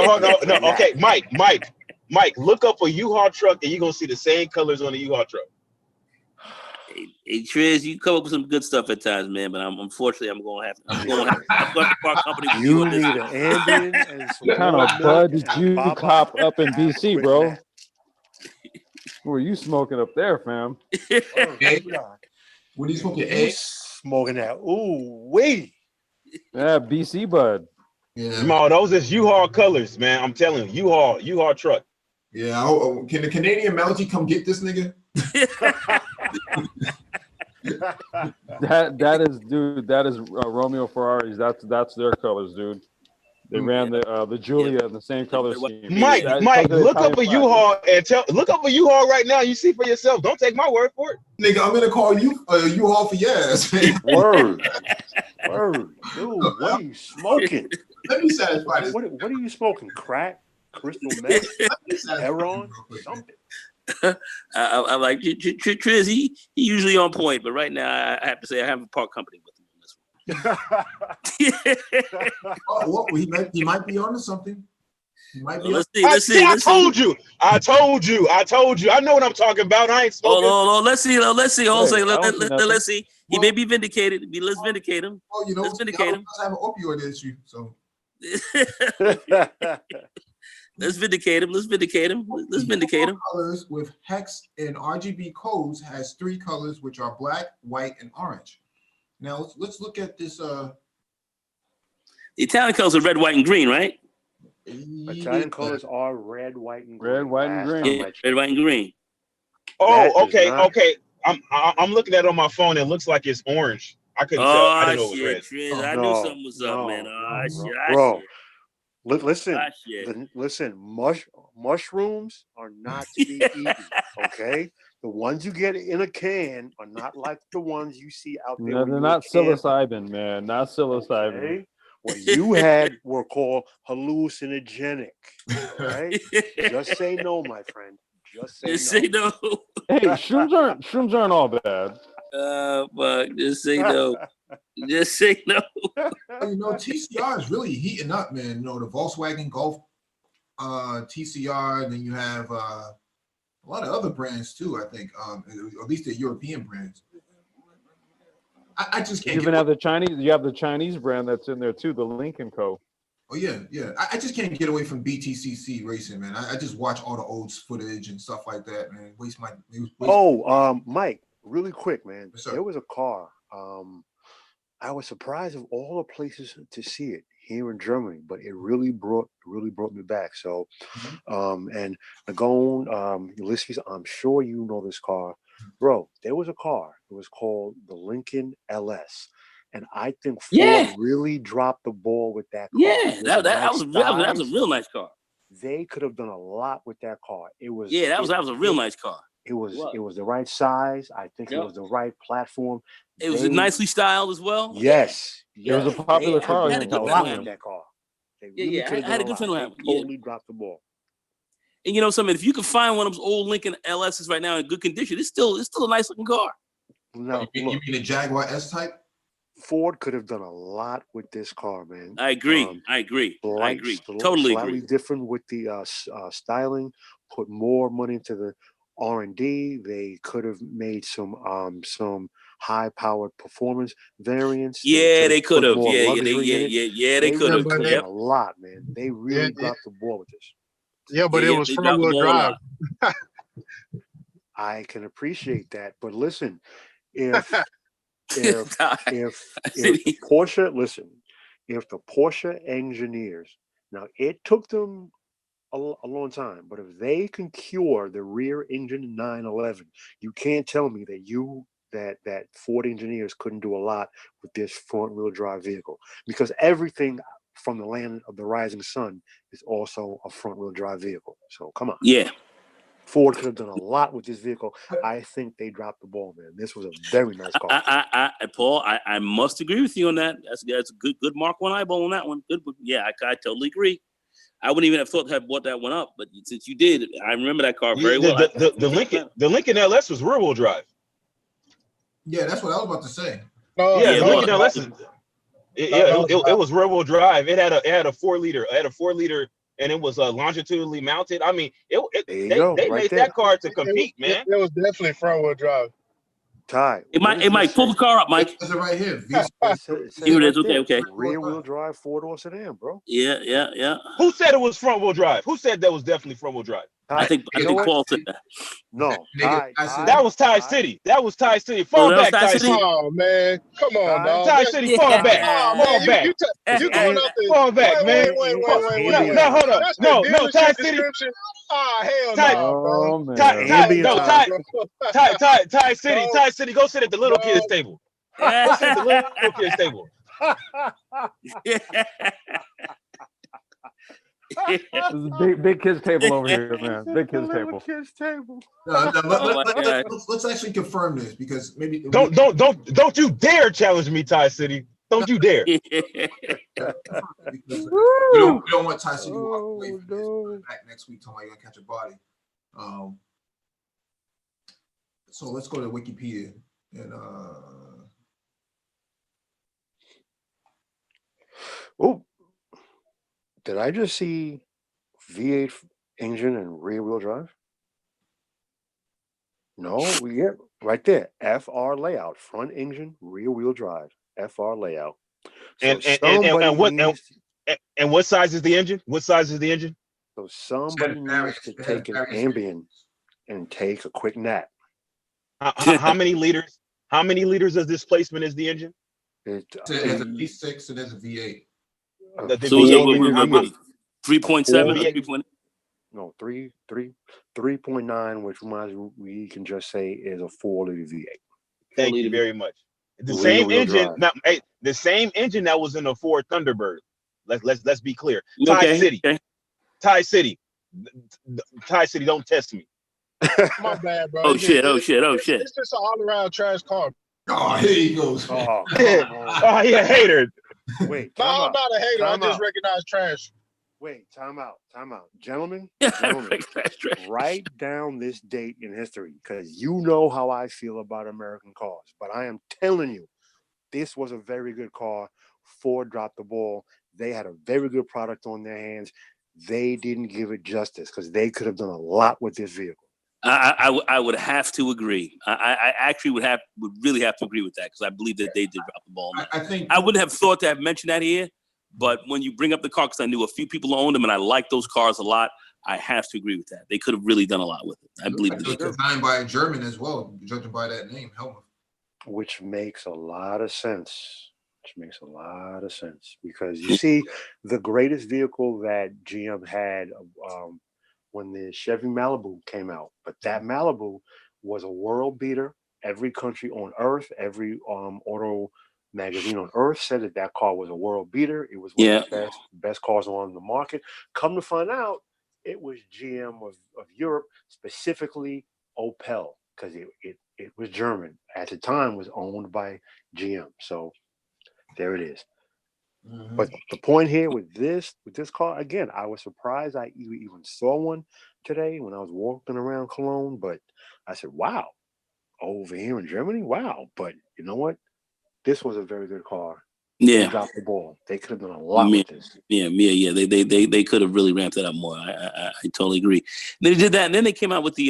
Okay, Mike, look up a U-Haul truck and you're gonna see the same colors on the U-Haul truck. Hey, Triz, you come up with some good stuff at times, man. But unfortunately, I'm going to have to part company with you. You need an Ambien and some What kind of bud did you cop up in BC, bro? What were you smoking up there, fam? Hey, what are you smoking? Smoking that. Ooh, wait. Yeah, BC bud. Yeah. No, those is U-Haul colors, man. I'm telling you, U-Haul truck. Yeah. Can the Canadian Melody come get this nigga? that is, dude. That is Romeo Ferraris. That's their colors, dude. They ran the Giulia in the same color scheme. Mike, look up a U-Haul and look up a U-Haul right now. You see for yourself. Don't take my word for it. Nigga, I'm gonna call you U-Haul for your ass. Word. Dude, what are you smoking? Let me satisfy this. What are you smoking? Crack? Crystal meth? Heroin? Something. I'm like Triz. He usually on point, but right now I have to say I have a part company with him on this one. Well, he might be onto something. He might be. Let's see. I told you. I know what I'm talking about. I ain't smoking. Oh, let's see. Let's see. He may be vindicated. Let's vindicate him. Oh, you know, let's vindicate him. I have an opioid issue, so. Let's vindicate him. Colors with hex and RGB codes has 3 colors, which are black, white, and orange. Now let's look at this. The Italian colors are red, white, and green, right? Italian colors are red, white, and green. Red, white, and green. Yeah, red, white, and green. Oh, okay. I'm looking at it on my phone. It looks like it's orange. I couldn't tell. I didn't know it was red. Triz, I knew something was up, man. Bro. Listen. Mushrooms are not to be eaten. Okay, the ones you get in a can are not like the ones you see out there. No, they're not psilocybin, man. Not psilocybin. Okay? What you had were called hallucinogenic. All right, just say no, my friend. Just say no. Hey, shrooms aren't all bad. Fuck. Just say no. Just say no. You know, TCR is really heating up, man. You know, the Volkswagen Golf TCR, and then you have a lot of other brands too, I think. At least the European brands. I just can't. You even have the Chinese. You have the Chinese brand that's in there too, the Lincoln Co. Oh yeah. I just can't get away from BTCC racing, man. I just watch all the old footage and stuff like that, man. Mike, really quick, man. There was a car. I was surprised of all the places to see it here in Germany, but it really brought me back. So, and Nagone, Ulysses, I'm sure you know this car, bro. There was a car. It was called the Lincoln LS, and I think Ford really dropped the ball with that car. Yeah, that was a real nice car. They could have done a lot with that car. It was that was a real nice car. It was the right size. I think it was the right platform. It was nicely styled as well. Yes. It was a popular car. I had a good friend that car. I had a good friend with him. Totally dropped the ball. And you know something, if you could find one of those old Lincoln LSs right now in good condition, it's still a nice looking car. No, you mean the Jaguar S-Type? Ford could have done a lot with this car, man. I agree. Totally slightly different with the styling. Put more money into the R&D. They could have made some high-powered performance variants. Yeah, they could have. More Yeah, luxury in it. they could have. Really Yep. a lot, man. They really dropped the ball with this. Yeah, but it was front-wheel drive. I can appreciate that, but listen, if Porsche, listen, if the Porsche engineers, now it took them a long time, but if they can cure the rear engine 911, you can't tell me that Ford engineers couldn't do a lot with this front-wheel drive vehicle, because everything from the land of the rising sun is also a front-wheel drive vehicle. So come on. Yeah. Ford could have done a lot with this vehicle. I think they dropped the ball, man. This was a very nice car. Paul, I must agree with you on that. That's a good mark one eyeball on that one. Good. Yeah, I totally agree. I wouldn't even have thought to have bought that one up, but since you did, I remember that car very well. The Lincoln LS was rear wheel drive. Yeah, that's what I was about to say. The Lincoln LS is. It was rear wheel drive. It had a 4-liter. It had a 4-liter. And it was longitudinally mounted. I mean, they made that car to compete, man. It was definitely front-wheel drive. Ty, Mike, pull the car up, Mike. Is it right here? Here it is. Okay. Rear-wheel drive 4-door sedan, bro. Yeah. Who said it was front-wheel drive? Who said that was definitely front-wheel drive? I think Paul said that. No, that was Ty City. That was Ty City. Fall back, Ty City. Oh man, come on, dog. Ty City, fall back. Fall back. You going out there? Fall back, man. Wait. No, hold up. No, Ty City. Hell no, Ty City, go sit at the little kids table. Go sit at the little kids table. There's a big kids table over here, man. Big kids table. Kids table. Let's actually confirm this, because maybe don't you dare challenge me, Ty City. Don't you dare. we don't want Ty City to walk away from this. We'll back next week talking about you're gonna catch a body. So let's go to Wikipedia and did I just see V8 engine and rear-wheel drive? No, we get right there. FR layout, front engine, rear-wheel drive, FR layout. So and what size is the engine? What size is the engine? So somebody needs to take an Ambien and take a quick nap. How many liters? How many liters of displacement is the engine? There's a V6 and there's a V8. So is it 3.7? No, 3.9, which we can just say is a 4-liter V8. Thank you very much. The same engine. Now, the same engine that was in the Ford Thunderbird. Let's be clear. Ty City, don't test me. My bad, bro. Oh shit. It's just an all-around trash car. Oh, here he goes. Oh, he a hater. Wait, no, I'm not a hater. I just recognize trash. Wait, time out. Gentlemen, write down this date in history, because you know how I feel about American cars. But I am telling you, this was a very good car. Ford dropped the ball. They had a very good product on their hands. They didn't give it justice, because they could have done a lot with this vehicle. I would have to agree. I actually would really have to agree with that, because I believe that they did drop the ball. I think I wouldn't have thought to have mentioned that here, but when you bring up the car, because I knew a few people who owned them and I like those cars a lot, I have to agree with that. They could have really done a lot with it. I believe it was designed by a German as well, judging by that name, Helmut. Which makes a lot of sense. Because you see, the greatest vehicle that GM had when the Chevy Malibu came out, but that Malibu was a world beater. Every country on earth, every auto magazine on earth said that car was a world beater. It was one of the best cars on the market. Come to find out, it was GM of Europe, specifically Opel, because it was German. At the time, was owned by GM. So there it is. Mm-hmm. But the point here with this car, again, I was surprised I even saw one today when I was walking around Cologne. But I said, wow, over here in Germany, wow. But you know what? This was a very good car. Yeah. Dropped the ball. They could have done a lot with this. Yeah. They could have really ramped that up more. I totally agree. They did that, and then they came out with the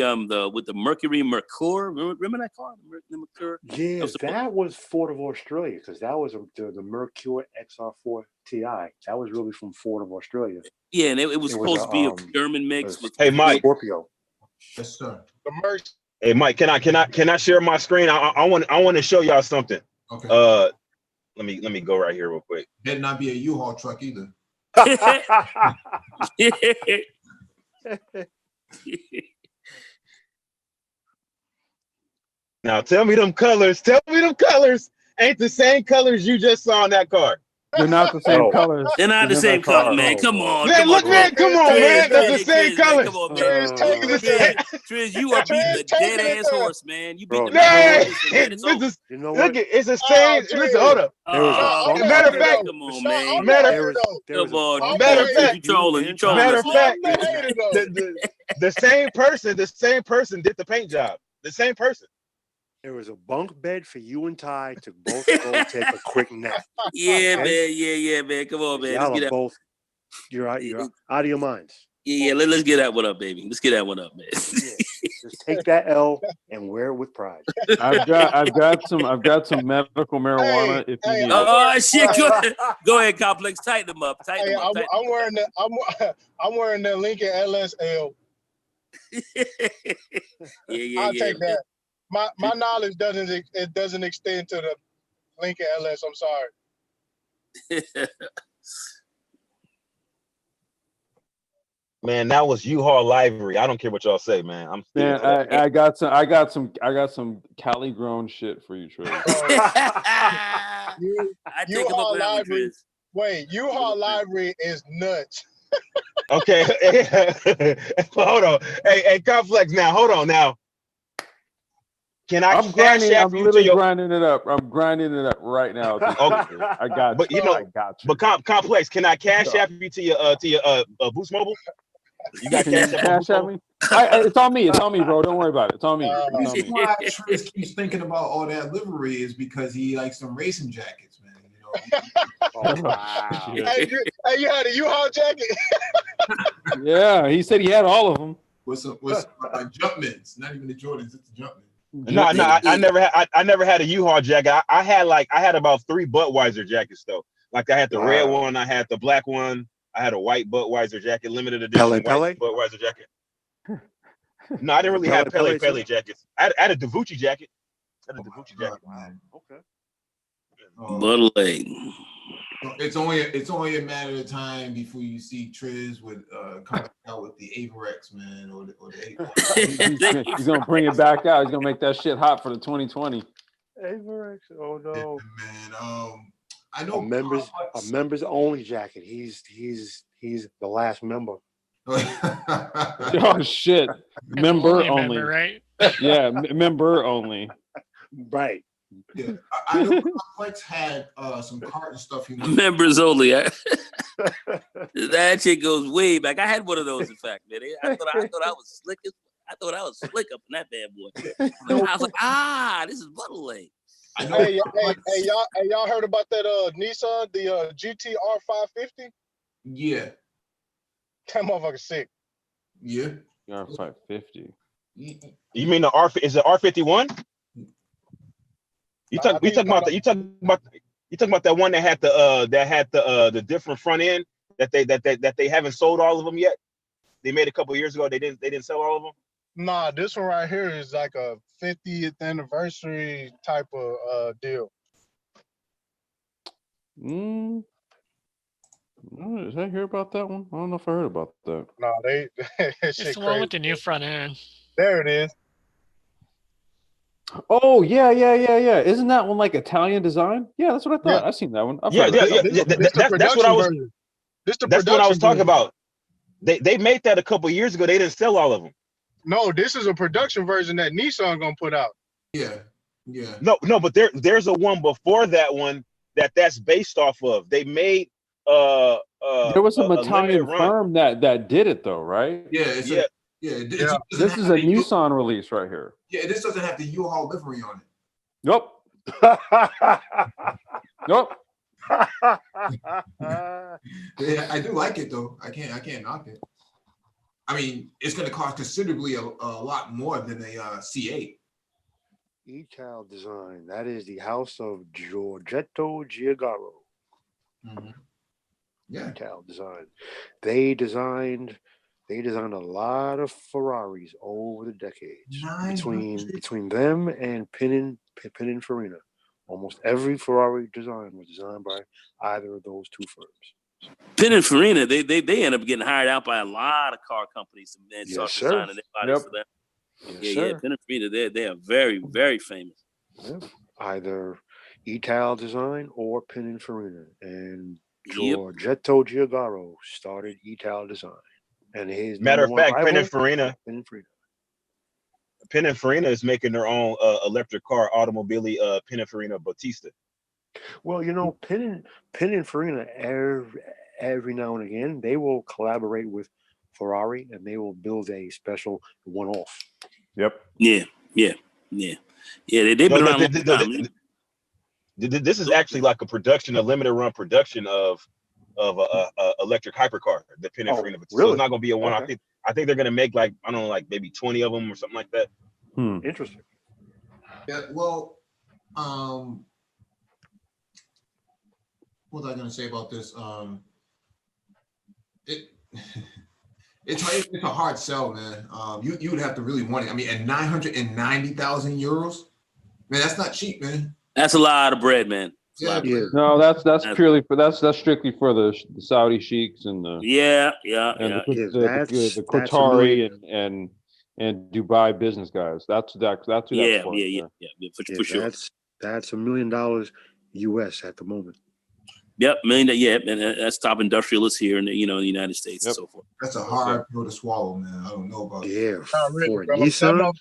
Mercury Mercure. Remember that car, the Mercure? Yeah, that was Ford of Australia, because that was the Mercure XR4 Ti. That was really from Ford of Australia. Yeah, and it was supposed to be a German mix with Mike. Scorpio. Yes, sir. The merch. Hey, Mike, can I share my screen? I want to show y'all something. Okay. Let me go right here real quick. Better not be a U-Haul truck either. Now tell me them colors. Ain't the same colors you just saw in that car. They're not the same colors. They're not the same color, man. Come on. Man, look, man. Come on, man. That's the same colors. Come on, man. Triz, you are beating the dead ass horse, man. You beat the You know what? Look, it's the same. Listen, hold up. Matter of fact, come on, man. Matter of fact, you trolling. Matter of fact, the same person did the paint job. The same person. There was a bunk bed for you and Ty to both go take a quick nap. Yeah, man. Yeah, man. Come on, man. Y'all are both. You're out of your minds. Yeah. Let's get that one up, baby. Let's get that one up, man. Just take that L and wear it with pride. I've got some medical marijuana if you need it. Oh shit! Go ahead, Complex. Tighten them up. I'm wearing the Lincoln LSL. Yeah. I'll take that. My knowledge doesn't extend to the Lincoln LS. I'm sorry. Man, that was U-Haul livery. I don't care what y'all say, man. I got some Cali grown shit for you, Trey. U-Haul library. Wait, U-Haul library is nuts. Okay. Hold on. Hey, Complex. Now, hold on. Now, I'm literally grinding it up. I'm grinding it up right now. Okay. I got you. I got you. But Complex, can I cash app you to your Boost Mobile? You got cash app me? It's on me. It's on me, bro. Don't worry about it. It's on me. The reason why Trish keeps thinking about all that livery is because he likes some racing jackets, man. You know. Oh, wow. Hey, you had a U-Haul jacket? Yeah, he said he had all of them. With Jumpmans, not even the Jordans, it's the Jumpmans. No, I never had a U-Haul jacket. I had about 3 Budweiser jackets though. Like I had the red one, I had the black one, I had a white Budweiser jacket, limited edition white Budweiser jacket. No, I didn't really have Pele jackets. I had a Davucci jacket. Okay. Bud Light. It's only a matter of time before you see Triz with coming out with the Averex, man, or the He's gonna bring it back out. He's gonna make that shit hot for the 2020. Averex. Oh no, yeah, man. I know a members only jacket. He's the last member. Oh shit! Member only, right? Yeah, member only. Right. Yeah, I know Complex had some Karting stuff. Members only. That shit goes way back. I had one of those, in fact, man. I thought I was slick. I thought I was slick up in that bad boy. I was like, this is Butterlake. Hey, y'all heard about that Nissan, the GTR 550? Yeah. That motherfucker sick. Yeah. R550. You mean the R? Is it R51? You talking about that one that had the different front end that they haven't sold all of them yet? They made a couple of years ago. They didn't sell all of them. Nah, this one right here is like a 50th anniversary type of deal. Did I hear about that one? I don't know if I heard about that. No, it's the one with the new front end. There it is. Oh yeah. Isn't that one like Italian design? Yeah, that's what I thought. Yeah. I've seen that one. Yeah. That's what I was. That's what I was talking about. They made that a couple of years ago. They didn't sell all of them. No, this is a production version that Nissan gonna put out. Yeah. No, but there's a one before that one that's based off of. They made there was some Italian firm that did it though, right? Yeah. This is a Nissan release right here. Yeah, this doesn't have the U-Haul livery on it. Nope. Nope. Yeah, I do like it though. I can't knock it. I mean, it's going to cost considerably a lot more than a C8. E-Tal Design. That is the house of Giorgetto Giugiaro. Mm-hmm. Yeah. E-Tal Design. They designed a lot of Ferraris over the decades. Between them and Pininfarina. Almost every Ferrari design was designed by either of those two firms. Pininfarina, they end up getting hired out by a lot of car companies and then start designing their bodies for them. Yeah, Pininfarina, they are very, very famous. Yep. Either E-Tal Design or Pininfarina. And Giorgetto Giugiaro started E-Tal Design. And his matter of fact, Pininfarina is making their own electric car, Automobile Pininfarina Bautista. Well, you know, Pininfarina every now and again they will collaborate with Ferrari and they will build a special one-off. Yep. Yeah. They've been around a long time. This is actually like a limited run production of electric hypercar, the Pininfarina. Really? So it's not going to be a one. Okay. I think they're going to make like, I don't know, like maybe 20 of them or something like that. Interesting. Yeah. Well, what was I going to say about this? It's a hard sell, man. You would have to really want it. I mean, at 990,000 euros, man, that's not cheap, man. That's a lot of bread, man. Yeah. No, that's purely for that's strictly for the Saudi sheiks and the the Qatari and Dubai business guys. That's who that's for. For sure. That's $1 million US at the moment. Yep, million. Yeah, and that's top industrialists here in the United States and so forth. That's a hard pill to swallow, man. I don't know about for Nissan.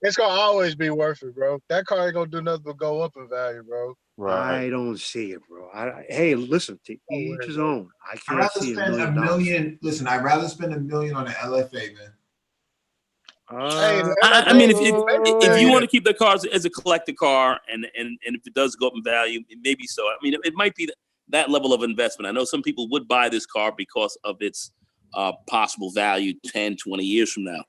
It's gonna always be worth it, bro. That car ain't gonna do nothing but go up in value, bro. Right. I don't see it, bro. Hey, listen, to each his own. I can't see $1 million. Listen, I'd rather spend $1 million on an LFA, man. I mean, if you want to keep the cars as a collector car, and if it does go up in value, maybe so. I mean, it might be that level of investment. I know some people would buy this car because of its possible value 10, 20 years from now.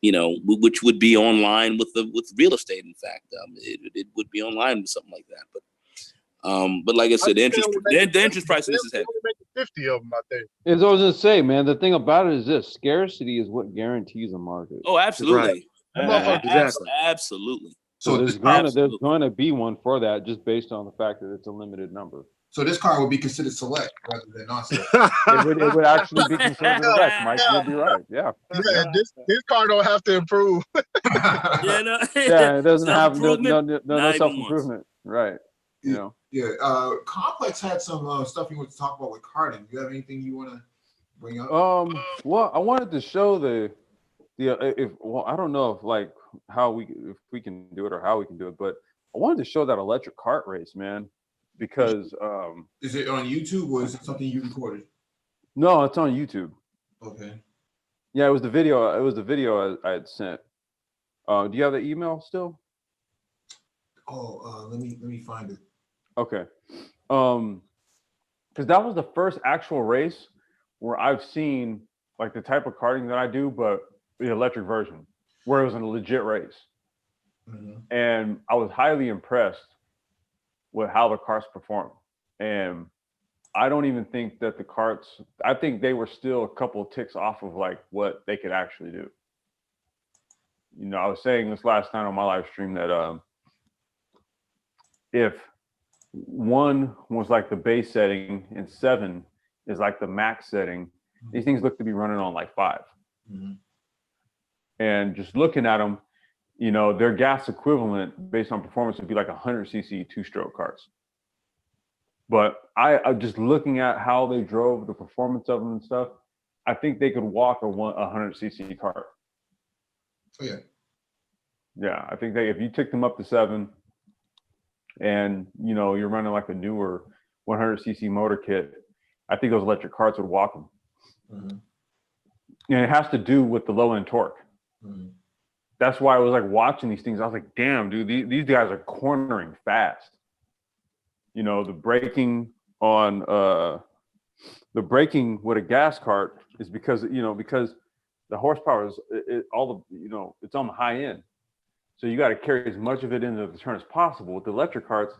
Which would be online with real estate. In fact, it would be online with something like that. But like I said, the interest price of this is heavy. 50 of them, I think. As I was gonna say, man, the thing about it is this: scarcity is what guarantees a market. Oh, absolutely, exactly. Absolutely. So there's going to be one for that, just based on the fact that it's a limited number. So this car would be considered select rather than non-select. it would actually be considered select. Mike will be right. Yeah. This car don't have to improve. It doesn't have no self-improvement. Right. Yeah. Complex had some stuff you want to talk about with Karting. Do you have anything you want to bring up? Well, I wanted to show I don't know if if we can do it or how we can do it, but I wanted to show that electric kart race, man. Because is it on YouTube or is it something you recorded? No, it's on YouTube. Okay. Yeah, it was the video. It was the video I had sent. Do you have the email still? Oh, let me find it. Okay. Because that was the first actual race where I've seen like the type of karting that I do, but the electric version, where it was a legit race. Mm-hmm. And I was highly impressed with how the carts perform. And I don't even think that the carts, I think they were still a couple of ticks off of like what they could actually do. I was saying this last night on my live stream that if 1 was like the base setting and 7 is like the max setting, these things look to be running on like 5. Mm-hmm. And just looking at them, their gas equivalent based on performance would be like 100cc 2-stroke cars. But I just looking at how they drove, the performance of them and stuff, I think they could walk a 100cc car. Oh, yeah. Yeah, I think if you took them up to 7 and, you're running like a newer 100cc motor kit, I think those electric carts would walk them. Mm-hmm. And it has to do with the low end torque. Mm-hmm. That's why I was like watching these things. I was like, damn, dude, these guys are cornering fast. you know, the braking with a gas cart is because the horsepower is it's on the high end. So you got to carry as much of it into the turn as possible. With the electric carts,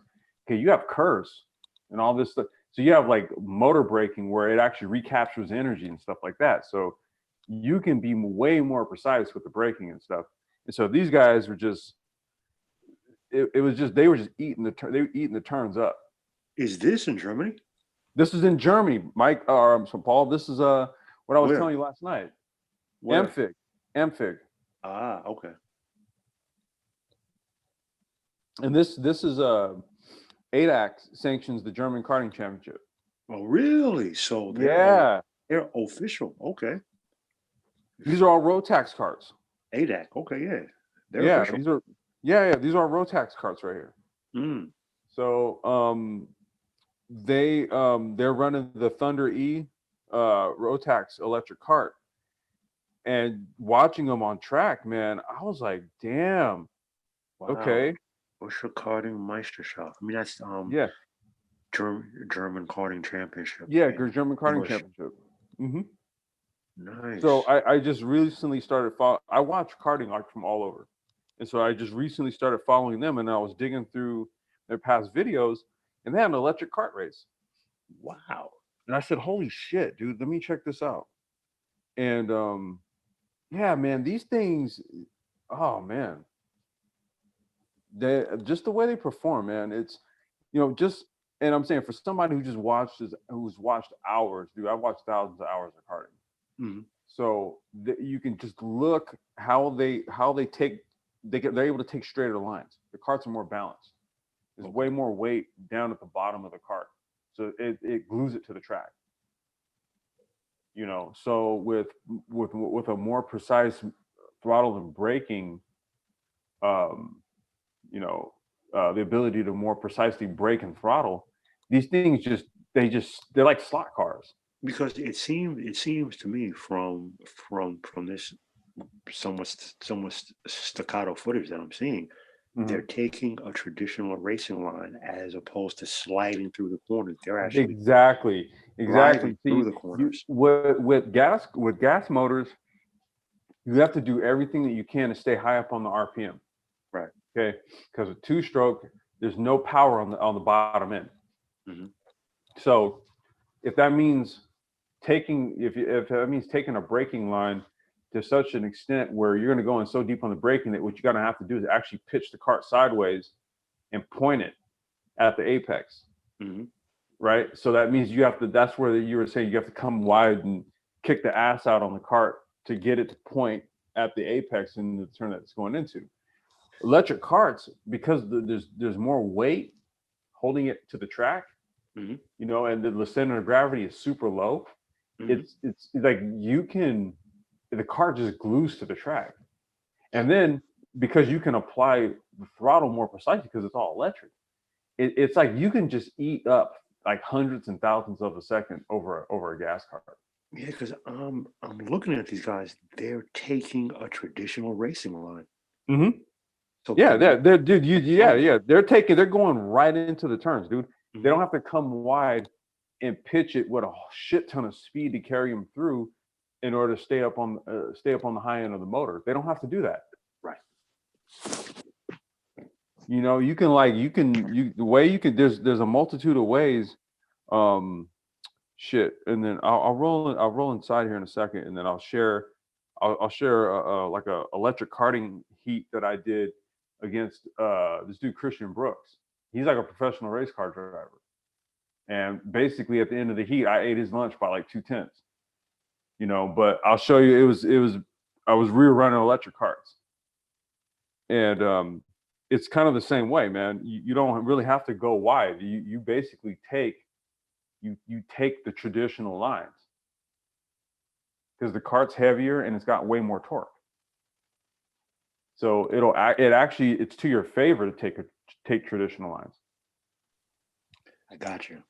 okay, you have curves and all this stuff. So you have like motor braking where it actually recaptures energy and stuff like that. So you can be way more precise with the braking and stuff. And so these guys were just, they were just eating the turns up. Is this in Germany? This is in Germany, Mike. So Paul, this is what I was telling you last night. Where? Amfig. Ah, okay. And this is ADAC sanctions the German karting championship. Oh, really? So they're official. Okay. These are all Rotax carts. ADAC. Okay, yeah. They're official. These are Rotax carts right here. Mm. So they're running the Thunder E Rotax electric cart, and watching them on track, man, I was like, damn. Wow. Okay. What's your karting Meisterschaft? I mean, that's German karting championship. Yeah, German karting championship. Mm-hmm. Nice. So I just recently started I watch karting like from all over, and so I just recently started following them, and I was digging through their past videos, and they had an electric kart race. Wow. And I said, holy shit, dude, let me check this out. And yeah, man, these things, oh man, just the way they perform, man. It's, and I'm saying for somebody who's watched hours, dude, I've watched thousands of hours of karting. Mm-hmm. So you can just look how they're able to take straighter lines. The karts are more balanced. There's way more weight down at the bottom of the cart, so it glues it to the track. So with a more precise throttle and braking, the ability to more precisely brake and throttle, these things they're like slot cars. Because it seems to me from this somewhat staccato footage that I'm seeing, they're taking a traditional racing line as opposed to sliding through the corners. They're actually exactly through the corners. With gas motors, you have to do everything that you can to stay high up on the RPM. Right. Okay. Because with two-stroke, there's no power on the bottom end. Mm-hmm. So if that means taking a braking line to such an extent where you're going to go in so deep on the braking that what you're going to have to do is actually pitch the cart sideways and point it at the apex. Mm-hmm. Right. So that means that's where you were saying you have to come wide and kick the ass out on the cart to get it to point at the apex in the turn that it's going into. Electric carts, because there's more weight holding it to the track, mm-hmm. And the center of gravity is super low. Mm-hmm. It's like the car just glues to the track. And then because you can apply the throttle more precisely because it's all electric, it's like you can just eat up like hundreds and thousands of a second over a gas car. Yeah, because I'm looking at these guys. They're taking a traditional racing line. Mm-hmm. So they're going right into the turns, dude. Mm-hmm. They don't have to come wide and pitch it with a shit ton of speed to carry them through in order to stay up on the high end of the motor. They don't have to do that. Right. There's a multitude of ways. And then I'll roll inside here in a second, and then I'll share like a electric karting heat that I did against this dude Christian Brooks. He's like a professional race car driver, and basically at the end of the heat, I ate his lunch by like 2/10. But I'll show you. I was rear running electric carts, and it's kind of the same way, man. You don't really have to go wide. You basically take the traditional lines because the cart's heavier and it's got way more torque. So it's to your favor to take traditional lines. I got you.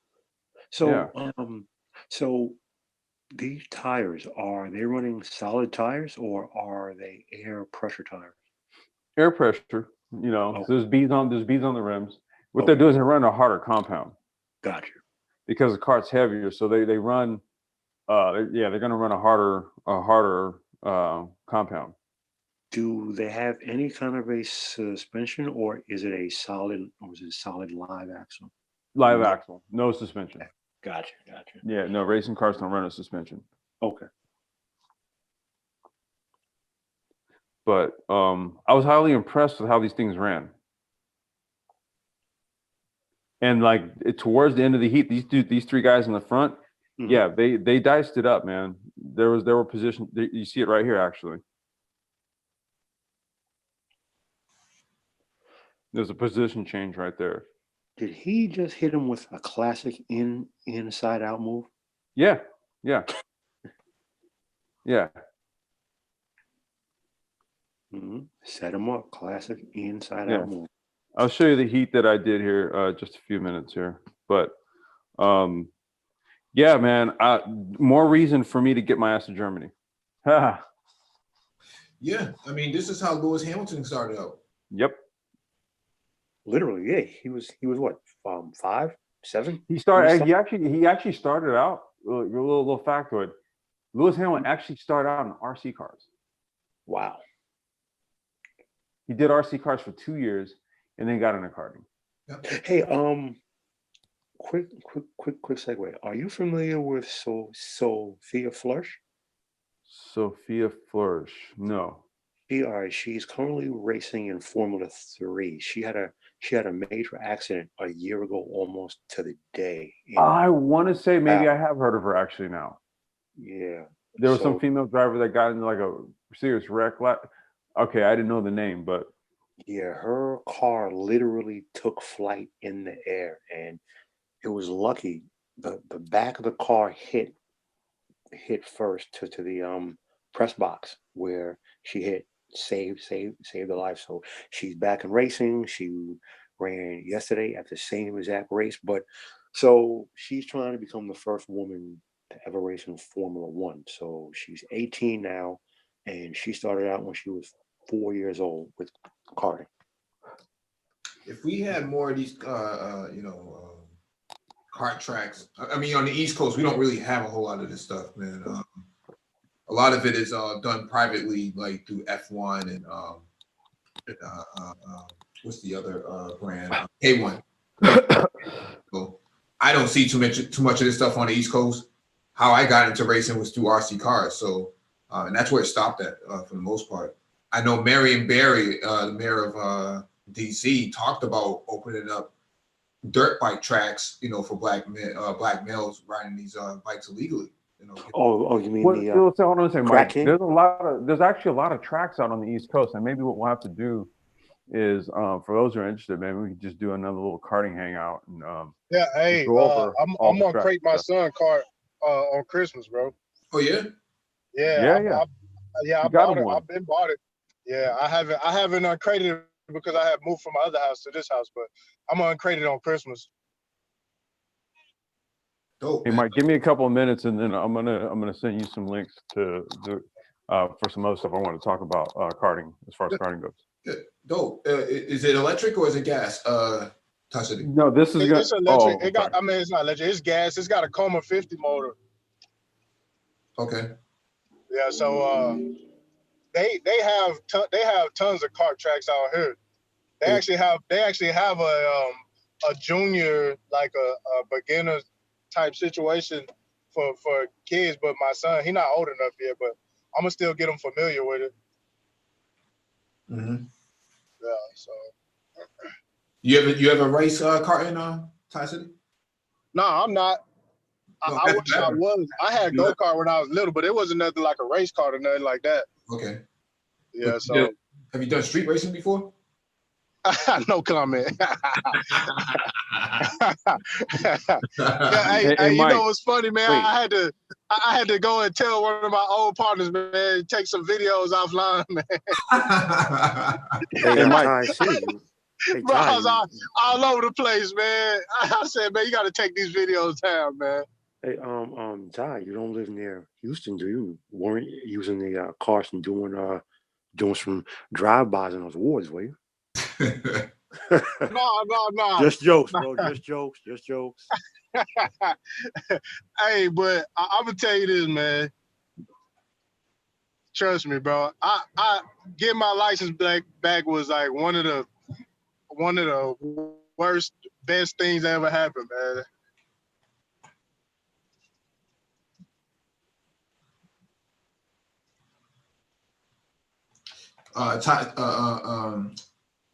So so these tires, are they running solid tires or are they air pressure tires? Air pressure. Okay. So there's beads on the rims. What they're doing is they're running a harder compound. Gotcha. Because the cart's heavier, so they run. They're going to run a harder compound. Do they have any kind of a suspension, or is it a solid live axle? Live axle, no suspension. Gotcha. Yeah, no, racing cars don't run a suspension. Okay. But I was highly impressed with how these things ran. And like towards the end of the heat, these three guys in the front, yeah, they diced it up, man. There were positions. You see it right here, actually. There's a position change right there. Did he just hit him with a classic inside out move? Yeah. Set him up, classic inside out move. I'll show you the heat that I did here, just a few minutes here. But yeah, man, more reason for me to get my ass to Germany. Yeah, I mean, this is how Lewis Hamilton started out. Yep. Literally, yeah. He was what, 5, 7? He actually started out. A little factoid. Lewis Hamilton actually started out in RC cars. Wow. He did RC cars for 2 years and then got into karting. Yep. Hey, quick segue. Are you familiar with Sophia Flourish? Sophia Flourish, no. She's currently racing in Formula 3. She had a major accident a year ago, almost to the day. I want to say maybe I have heard of her actually now. Yeah. There was some female driver that got into like a serious wreck. Okay, I didn't know the name, but yeah, her car literally took flight in the air, and it was lucky the back of the car hit first to the press box where she hit. Saved the life. So she's back in racing. She ran yesterday at the same exact race, but so she's trying to become the first woman to ever race in Formula 1. So she's 18 now, and she started out when she was 4 years old with karting. If we had more of these kart tracks, I mean, on the East Coast, we don't really have a whole lot of this stuff, man. A lot of it is done privately, like through F1 and what's the other brand? K1. So I don't see too much of this stuff on the East Coast. How I got into racing was through RC cars, so and that's where it stopped at for the most part. I know Marion Barry, the mayor of DC, talked about opening up dirt bike tracks, for black males riding these bikes illegally. You mean hold on a second, Mike. There's actually a lot of tracks out on the East Coast, and maybe what we'll have to do is, for those who are interested, maybe we can just do another little karting hangout. And I'm gonna crate my son kart on Christmas, bro. Oh yeah. Yeah. I bought it. I've been bought it. Yeah, I haven't uncrated it because I have moved from my other house to this house, but I'm gonna uncrate it on Christmas. Dope, hey, Mike, give me a couple of minutes, and then I'm gonna send you some links to for some other stuff I want to talk about karting as far as karting goes. Yeah, dope. Is it electric or is it gas? No, this is it's electric. It's not electric. It's gas. It's got a Coma 50 motor. Okay. Yeah. So they have tons of kart tracks out here. They actually have a junior, like a beginner type situation for kids, but my son, he's not old enough yet, but I'm gonna still get him familiar with it. Mm-hmm. Yeah, so you ever race kart in Tie City? No, I'm not. I wish I was. I had go-kart when I was little, but it wasn't nothing like a race car or nothing like that. Okay. Yeah, so have you done street racing before? No comment. Hey, you Mike, know what's funny, man? I had to go and tell one of my old partners, man, take some videos offline, man. Hey, Mike. Bro, I was all over the place, man. I said, man, you got to take these videos down, man. Hey, Ty, you don't live near Houston, do you? Weren't using the cars and doing some drive-bys in those wards, were you? No. Just jokes, bro. Just jokes. Hey, but I'm gonna tell you this, man. Trust me, bro. I getting my license back was like one of the worst, best things that ever happened, man.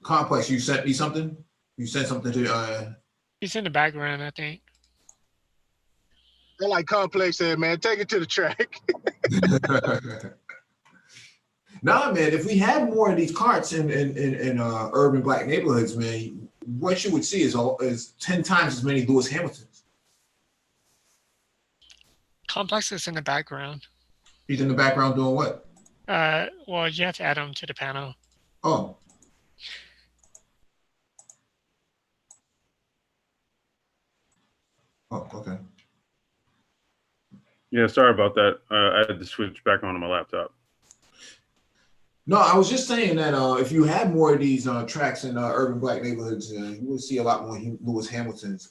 Complex, you sent me something? You sent something to He's in the background, I think. They're like Complex said, man, take it to the track. Nah, man, if we had more of these carts in urban black neighborhoods, man, what you would see is 10 times as many Lewis Hamiltons. Complex is in the background. He's in the background doing what? Well, you have to add him to the panel. Oh. Oh, okay. Yeah, sorry about that. I had to switch back onto my laptop. No, I was just saying that if you had more of these tracks in urban black neighborhoods, you would see a lot more Lewis Hamiltons.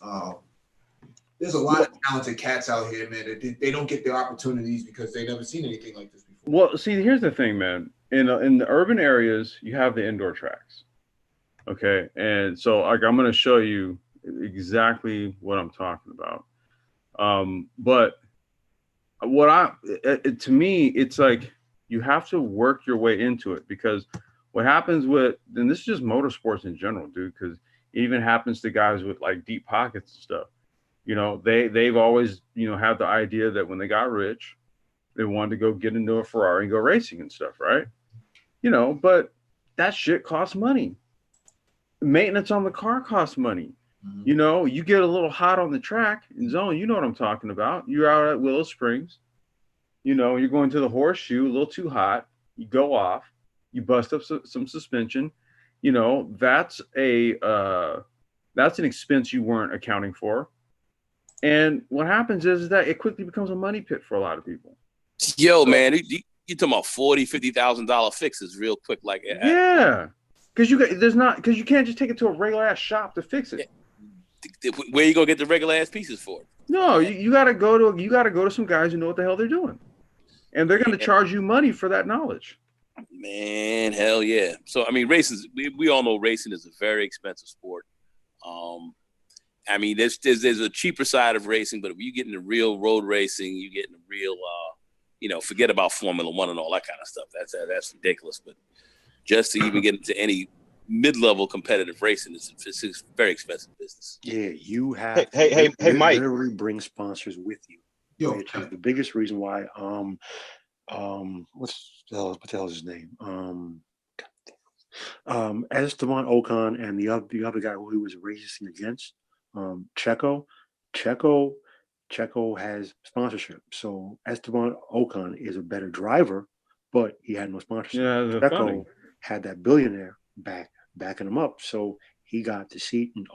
There's a lot of talented cats out here, man. They don't get their opportunities because they've never seen anything like this before. Well, see, here's the thing, man. In the urban areas, you have the indoor tracks. Okay, and so like I'm going to show you exactly what I'm talking about. But to me, it's like you have to work your way into it, because what happens and this is just motorsports in general, dude, because it even happens to guys with like deep pockets and stuff. You know, they've always, had the idea that when they got rich, they wanted to go get into a Ferrari and go racing and stuff, right? But that shit costs money. Maintenance on the car costs money. Mm-hmm. You get a little hot on the track in zone, you know what I'm talking about. You're out at Willow Springs, you're going to the horseshoe, a little too hot, you go off, you bust up some suspension, that's an expense you weren't accounting for. And what happens is that it quickly becomes a money pit for a lot of people. Yo, man, you're talking about $40,000-$50,000 fixes real quick, like yeah, because you can't just take it to a regular ass shop to fix it. Where you gonna get the regular ass pieces for? No, you gotta go to some guys who know what the hell they're doing, and they're gonna charge you money for that knowledge. Man, hell yeah! So I mean, racing. We all know racing is a very expensive sport. I mean, there's a cheaper side of racing, but if you get into real road racing, you get into real, forget about Formula One and all that kind of stuff. That's ridiculous. But just to even get into any mid-level competitive racing, it's a very expensive business. Yeah, you have hey, Mike, literally bring sponsors with you. Yo, which is the biggest reason why. What the hell is his name? Esteban Ocon and the other guy who he was racing against. Checo has sponsorship, so Esteban Ocon is a better driver, but he had no sponsorship. Yeah, Checo had that billionaire backing him up, so he got the seat, and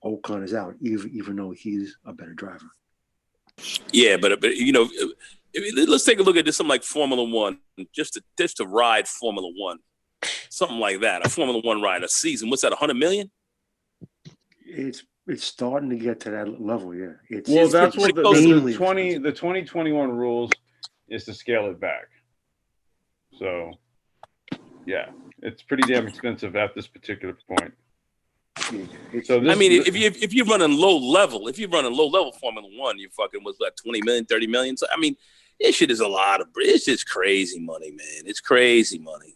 Ocon is out, even though he's a better driver. Yeah, but let's take a look at this. Something like Formula One, just to ride Formula One, something like that. A Formula One ride, a season. What's that? 100 million? It's starting to get to that level, yeah. That's what the 2021 rules is to scale it back. So, yeah, it's pretty damn expensive at this particular point. If you're running low level Formula One, you're fucking with like 20 million, 30 million. So I mean, this shit is a lot of. It's just crazy money, man. It's crazy money.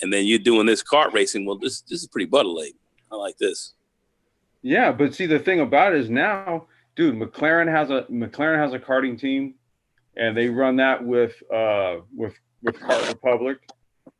And then you're doing this kart racing. Well, this is pretty butter-laden. I like this. Yeah, but see, the thing about it is now, dude, McLaren has a karting team, and they run that with Kart Republic.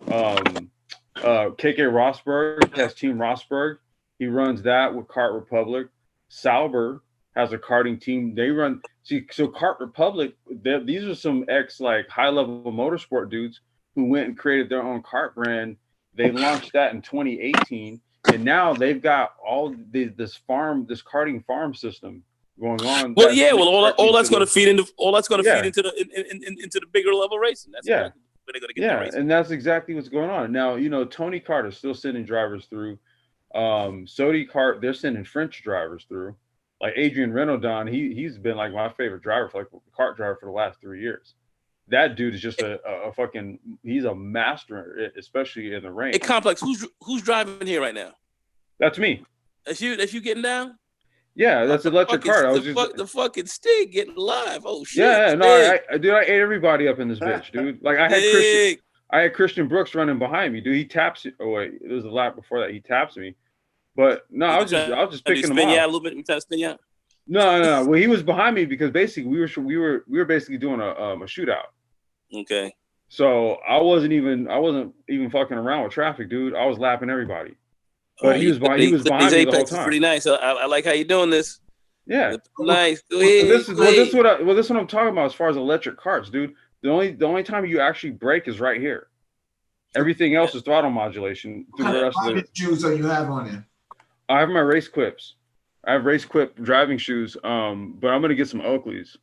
KK Rosberg has Team Rosberg. He runs that with Kart Republic. Sauber has a karting team. They run. See, so Kart Republic, these are some high-level motorsport dudes who went and created their own kart brand. They launched that in 2018. And now they've got all this karting farm system going on. Well, all that's going to feed into the bigger level racing. That's they're going to get the race. And that's exactly what's going on now. Tony Carter's still sending drivers through. Sodi Kart, they're sending French drivers through. Like Adrian Renaudon, he's been like my favorite driver for kart driver for the last 3 years. That dude is just a fucking, he's a master, especially in the rain. Hey, Complex, who's driving here right now? That's me. That's you getting down? Yeah, that's electric kart. The fucking Stig getting live. Oh shit. Yeah, no, I ate everybody up in this bitch, dude. Like I had Christian Brooks running behind me, dude. He taps it. Oh wait, it was a lap before that. He taps me. But no, I was just picking him out a little bit. You trying to spin you out? No. Well, he was behind me because basically we were basically doing a shootout. Okay. So I wasn't even fucking around with traffic, dude. I was lapping everybody. But he was behind me the whole time. Pretty nice. I like how you're doing this. Yeah. Nice. Go ahead. This is what I'm talking about as far as electric carts, dude. The only time you actually brake is right here. Everything else is throttle modulation through the rest of the shoes that you have on you. I have my race quips. I have race quip driving shoes. But I'm gonna get some Oakleys.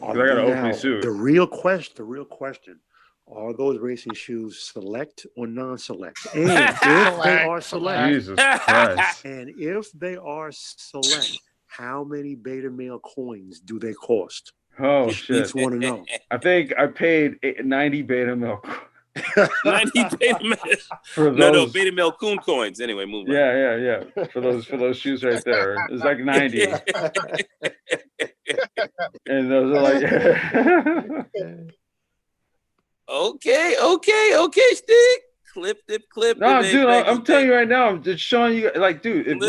I got an Oakley suit. The real question: are those racing shoes select or non-select? And if they are select, Jesus Christ. And if they are select, how many beta male coins do they cost? Oh shit! Just want to know. I think I paid 90 beta male. 90 beta male. No, beta male coon coins. Anyway, move on. Yeah. For those shoes right there, it's like 90. And those are like. Okay, Stick. Clip. No, dude, I'm telling you right now, I'm just showing you, like, dude, if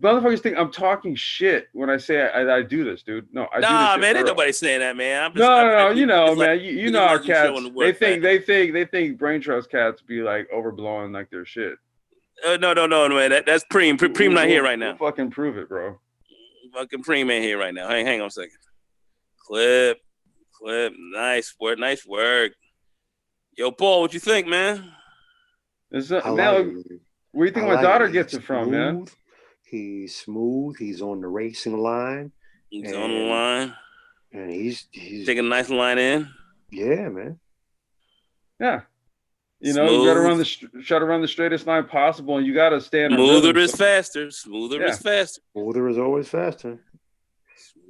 motherfuckers think I'm talking shit when I say I do this, dude. No, I do this. Nah, man, ain't nobody saying that, man. No, you know, man, you know our cats. They think brain trust cats be like overblowing like their shit. No, man. That's Preem. Preem not here right now. We'll fucking prove it, bro. Fucking Preem ain't here right now. Hang on a second. Clip. Nice work. Yo, Paul, what you think, man? Where do you think my daughter gets it from, man? He's smooth. He's on the racing line. He's on the line. And he's taking a nice line in. Yeah, man. Yeah. You know, you gotta try to run the straightest line possible, and you gotta stand. Smoother is faster. Smoother is faster. Smoother is always faster.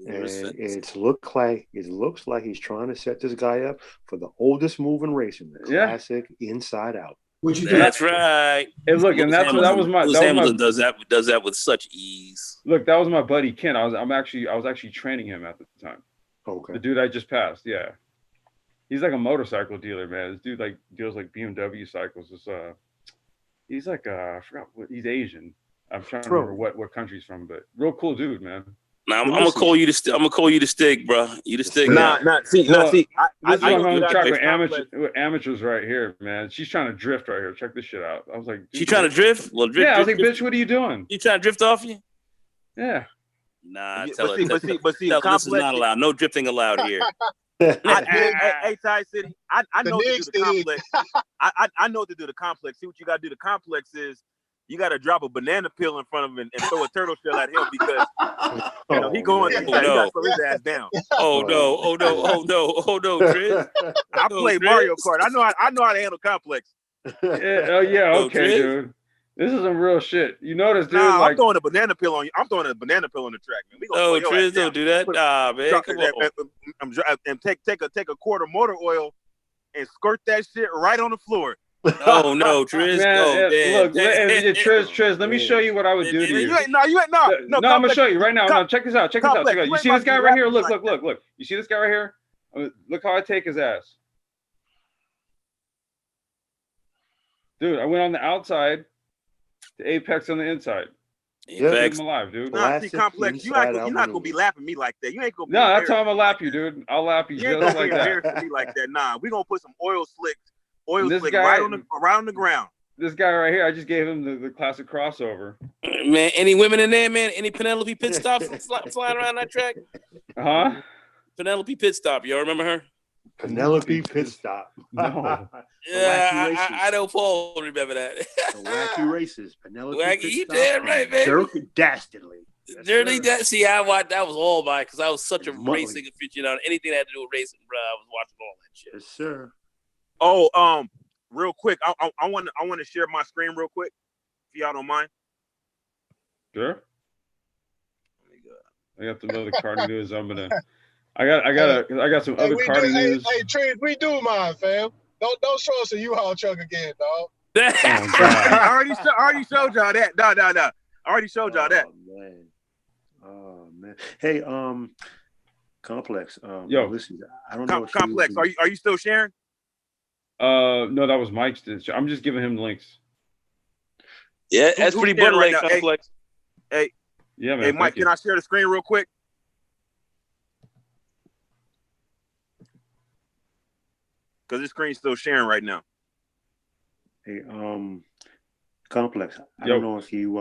And it looks like he's trying to set this guy up for the oldest move in racing, the classic Inside Out. That's right. And look, and that was my Hamilton does that with such ease. Look, that was my buddy Ken. I was actually training him at the time. Okay. The dude I just passed. Yeah. He's like a motorcycle dealer, man. This dude like deals like BMW cycles. He's like I forgot what he's Asian. I'm trying to remember what country he's from, but real cool dude, man. Now I'm gonna call you the Stig, bro. You the Stig. See. I'm trying with amateurs right here, man. She's trying to drift right here. Check this shit out. I was like, she trying to drift? Well, drift. Yeah, I was like, bitch, what are you doing? You trying to drift off you? Yeah. Nah, tell her this is not allowed. No drifting allowed here. Hey, Ty City, I know what to do the complex. I know what to do the complex. See what you gotta do. The complex is you gotta drop a banana peel in front of him and throw a turtle shell at him because he going. You gotta throw his ass down. Oh no, Triz. I play Mario Kart. I know how to handle complex. Okay, dude. This is some real shit. You notice, dude? I'm throwing a banana peel on you. I'm throwing a banana peel on the track, man. Triz, don't do that. Nah, man. Come on. And take a quart of motor oil and squirt that shit right on the floor. Oh no, Triz. Look, Triz, let me show you what I would do to you. No, I'm gonna show you right now. No, check this out. You see this guy right here? Look. You see this guy right here? Look how I take his ass. Dude, I went on the outside to apex on the inside. Apex. I'm alive, dude. Nah, see, complex. You're not gonna be lapping me like that. You ain't gonna. No, that's how I'm gonna lap you, dude. I'll lap you just like that. Me like that. Nah, we gonna put some oil slick right on the ground. This guy right here, I just gave him the classic crossover. Man, any women in there, man? Any Penelope pit stops flying around that track? Huh? Penelope pit stop. Y'all remember her? Penelope pit stop. No. Yeah, I know Paul remember that. The wacky races. Penelope wacky, pit you stop. damn right, baby. Dirk Dastardly. Literally, that. See, I watched. That was all by because I was such a racing aficionado. Anything that had to do with racing, bro, I was watching all that shit. Yes, sir. Oh, real quick, I want to share my screen real quick, if y'all don't mind. Sure. I got some other karting news. I got some other karting news. Hey, Trent, we do mine, fam. Don't show us a U-Haul truck again, dog. I already showed y'all that. No. I already showed y'all that. Man. Oh man. Hey, Complex. Yo, listen, I don't know. Complex. Are you still sharing? No, that was Mike's. I'm just giving him the links. Yeah, that's pretty bootleg, right Complex. Hey, yeah, man. Hey, Mike, can I share the screen real quick? Because this screen's still sharing right now. Hey, Complex. I don't know if you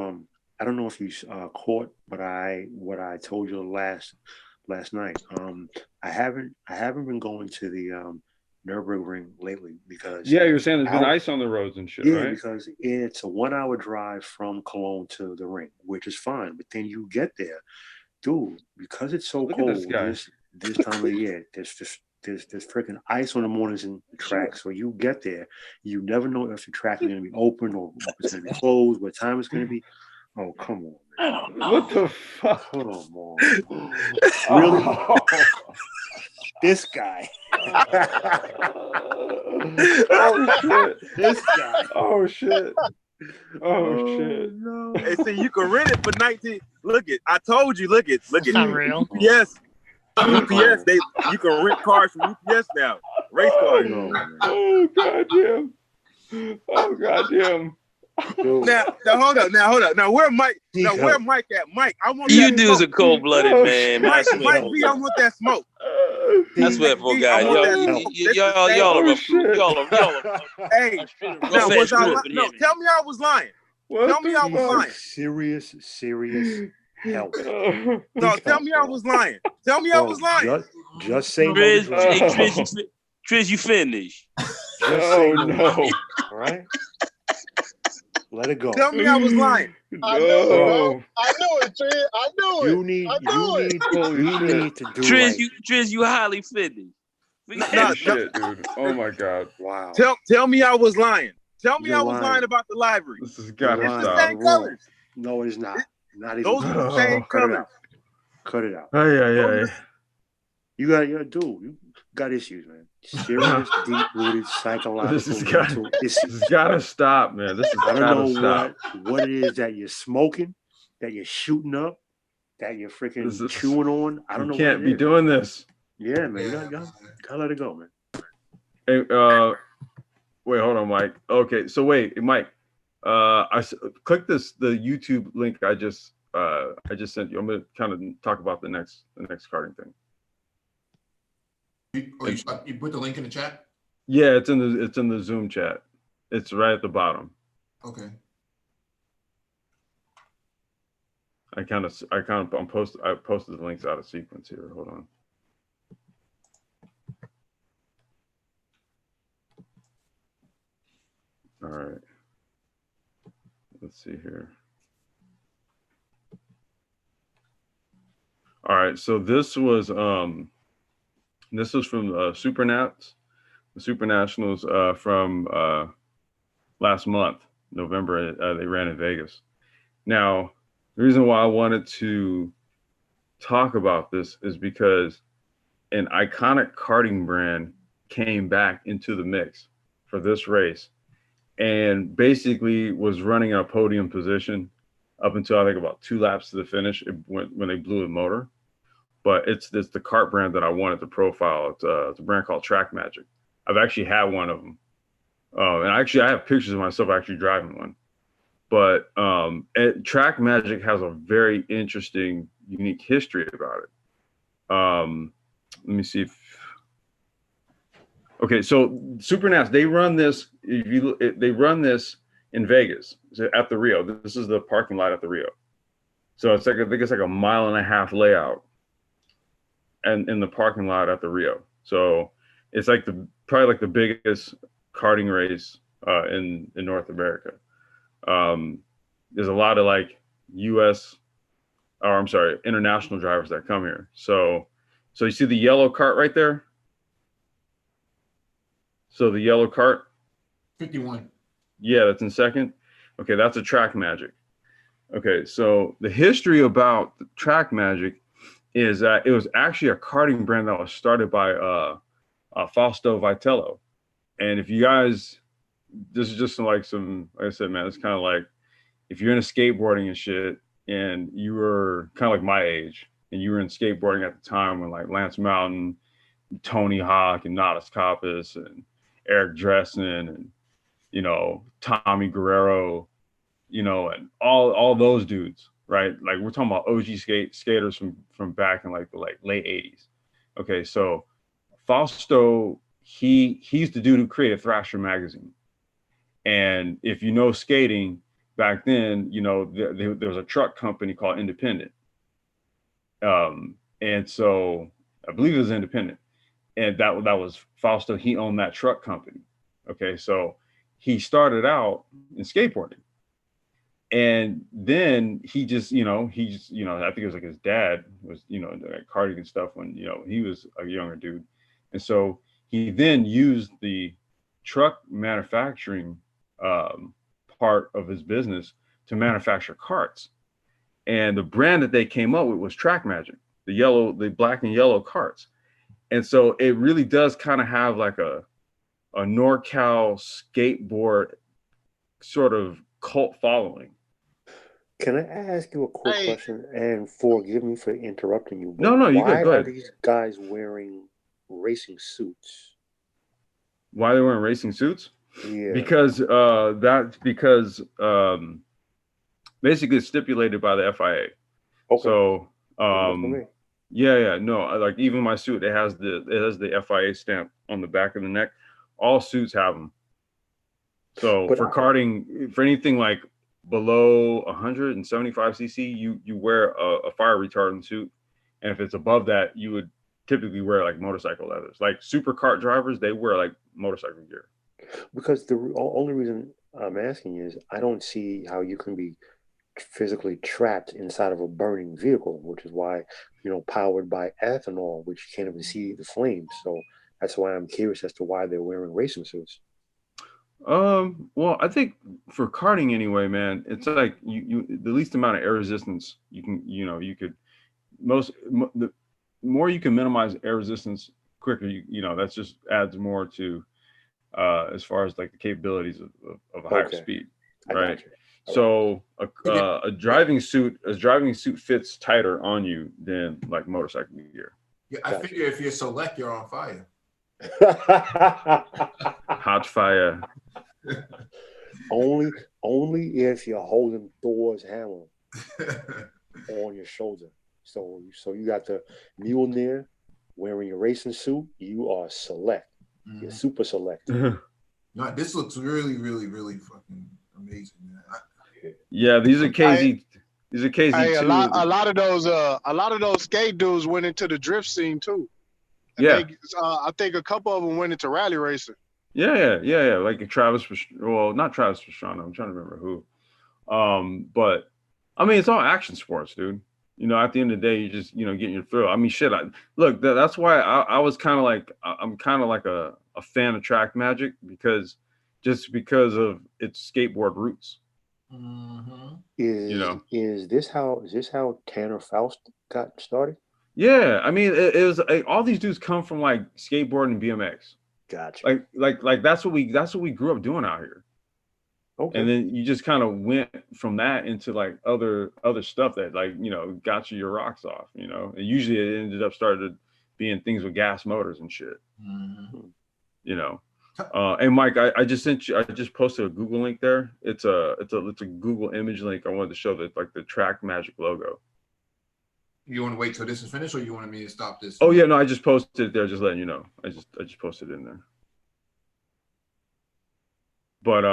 caught what I told you last night. I haven't been going to the Nürburgring lately because you're saying there's been ice on the roads and shit, right? Because it's a 1 hour drive from Cologne to the ring, which is fine. But then you get there, dude, because it's so cold this time of the year, there's freaking ice on the mornings in the track. So you get there, you never know if the track is going to be open or if it's going to be closed, what time it's going to be. Oh, come on, man. What the fuck? Come on. Really? This guy. Oh, shit. This guy. Oh, shit. Oh, shit. No. Hey, see, you can rent it for 19. Look it. I told you. Look it. It's not real. UPS. You can rent cars from UPS now. Race cars. Oh, goddamn. Oh, goddamn. Now, hold up. Now, where Mike? Where Mike at? Mike, I want you dudes are cold-blooded, man. Mike B, I want that smoke. I swear, for God, y'all are. Hey, tell me I was lying. Tell me I was lying. Serious help. No, tell me I was lying. Tell me I was lying. Just say Trish, you finished. Just say no. All right. Let it go. Tell me I was lying. I knew it, Trent. I knew it. You need to do Trish, you highly finished. No, shit, dude. Oh my God. Wow. Tell me I was lying. Tell me I was lying about the library. This has got to stop. Same colors. No, it is not. Not even. Those are the same colors. Cut it out. Yeah. You got issues, man. Serious, deep-rooted psychological mental issues. This has got to stop, man. This has got to stop. What it is that you're smoking, that you're shooting up, that you're freaking chewing on. I don't know. You can't be doing this. Yeah, man. You gotta let it go, man. Hey, wait, hold on, Mike. Okay, so wait, Mike. Click the YouTube link I just sent you. I'm gonna kind of talk about the next karting thing. You put the link in the chat? Yeah, it's in the Zoom chat. It's right at the bottom. Okay. I posted the links out of sequence here. Hold on. All right. Let's see here. All right, so this was from Supernats, the Super Nationals from last month, November. They ran in Vegas. Now, the reason why I wanted to talk about this is because an iconic karting brand came back into the mix for this race and basically was running a podium position up until I think about 2 laps to the finish when they blew the motor. But it's the kart brand that I wanted to profile. It's a brand called Track Magic. I've actually had one of them. And I have pictures of myself actually driving one. But Track Magic has a very interesting, unique history about it. Let me see if. Okay, so Supernats, they run this. They run this in Vegas at the Rio. This is the parking lot at the Rio. So I think it's like a 1.5 mile layout, and in the parking lot at the Rio. So it's like probably the biggest karting race in North America. There's a lot of U.S. or I'm sorry, international drivers that come here. So you see the yellow cart right there? So the yellow cart? 51. Yeah, that's in second. Okay, that's a Track Magic. Okay, so the history about the Track Magic is that it was actually a karting brand that was started by Fausto Vitello. And if you guys, this is just like some, like I said, man, it's kind of like if you're into skateboarding and shit, and you were kind of like my age, and you were in skateboarding at the time when like Lance Mountain, Tony Hawk, and Nodus Coppice, and Eric Dressen, and Tommy Guerrero, and all those dudes, right? Like we're talking about OG skaters from back in like the late 80s. Okay, so Fausto, he's the dude who created Thrasher magazine. And if you know skating, back then, there was a truck company called Independent. And so I believe it was Independent. And that was Fausto. He owned that truck company. Okay, so he started out in skateboarding. And then he just, I think it was like his dad was, like karting and stuff when, he was a younger dude. And so he then used the truck manufacturing part of his business to manufacture karts. And the brand that they came up with was Track Magic, the black and yellow karts. And so it really does kind of have like a NorCal skateboard sort of cult following. Can I ask you a quick question? And forgive me for interrupting you. No, you good. Go ahead. Why are these guys wearing racing suits? Why they're wearing racing suits? Yeah. Because basically it's stipulated by the FIA. Okay. So no, like even my suit, it has the FIA stamp on the back of the neck. All suits have them. So karting, for anything like below 175 cc, you wear a fire retardant suit, and if it's above that, you would typically wear like motorcycle leathers. Like super kart drivers, they wear like motorcycle gear. Because the only reason I'm asking is I don't see how you can be physically trapped inside of a burning vehicle, which is why, powered by ethanol, which you can't even see the flames. So that's why I'm curious as to why they're wearing racing suits. Well, I think for karting anyway, man, it's like you the least amount of air resistance you can, the more you can minimize air resistance quicker, that just adds more to as far as like the capabilities of a higher speed, right? So a driving suit fits tighter on you than like motorcycle gear. Yeah, I figure if you're select, you're on fire. Hot fire. Only if you're holding Thor's hammer on your shoulder. So you got the Mjolnir wearing your racing suit. You are select. Mm-hmm. You're super select. No, this looks really, really, really fucking amazing, man. Yeah, these are KZ. These are KZ. Hey, a lot of those skate dudes went into the drift scene too. And I think a couple of them went into rally racing. Yeah. Like not Travis Pastrana. I'm trying to remember who. But I mean, it's all action sports, dude. At the end of the day, you just getting your thrill. I mean, shit. That's why I was kind of like I'm kind of like a fan of Track Magic because of its skateboard roots. Mm-hmm. Is this how Tanner Faust got started? Yeah, I mean, it was like, all these dudes come from like skateboarding and BMX. Gotcha. Like that's what we grew up doing out here. Okay. And then you just kind of went from that into like other stuff that like got you your rocks off. And usually it ended up started being things with gas motors and shit. Mm-hmm. And Mike, I just sent you. I just posted a Google link there. It's a Google image link. I wanted to show that like the Track Magic logo. You want to wait till this is finished, or you wanted me to stop this? Oh yeah, no, I just posted it there, just letting you know. I just posted it in there. But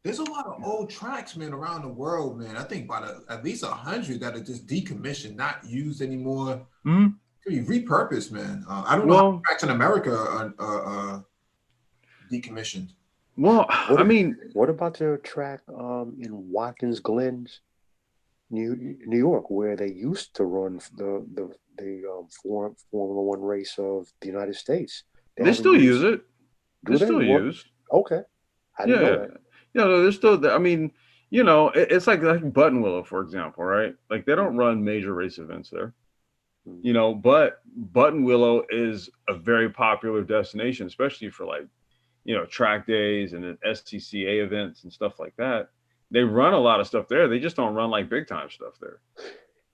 there's a lot of old tracks, man, around the world, man. I think about at least 100 that are just decommissioned, not used anymore. Mm-hmm. Could be repurposed, man. I don't know how tracks in America are decommissioned. Well, what about the track in Watkins Glen? New York, where they used to run the Formula One race of the United States. They still use it. Do they? Still used. Okay, I didn't know that. Yeah, no, they're still. I mean, it's like Buttonwillow, for example, right? Like they don't run major race events there. But Buttonwillow is a very popular destination, especially for like, track days and SCCA events and stuff like that. They run a lot of stuff there. They just don't run like big time stuff there.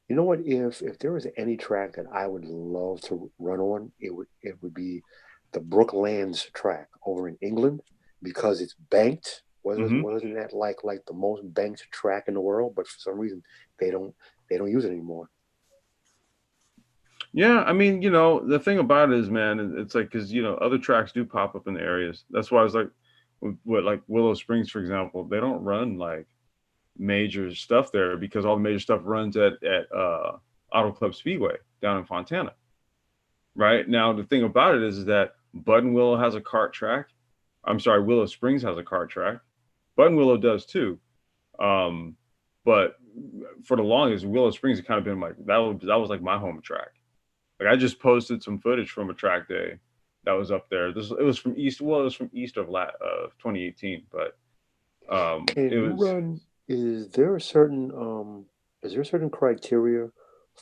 You know what? If there was any track that I would love to run on, it would be the Brooklands track over in England, because it's banked. Wasn't that like the most banked track in the world? But for some reason they don't use it anymore. Yeah, I mean, the thing about it is, man, it's like, because other tracks do pop up in the areas. That's why I was like, what, like Willow Springs, for example, they don't run like major stuff there, because all the major stuff runs at Auto Club Speedway down in Fontana. Right now, the thing about it is that Buttonwillow has a kart track. I'm sorry, Willow Springs has a kart track. Buttonwillow does too. But for the longest, Willow Springs has kind of been like that was like my home track. Like I just posted some footage from a track day that was up there. It was from east. Well, it was from east of 2018, but Is there a certain criteria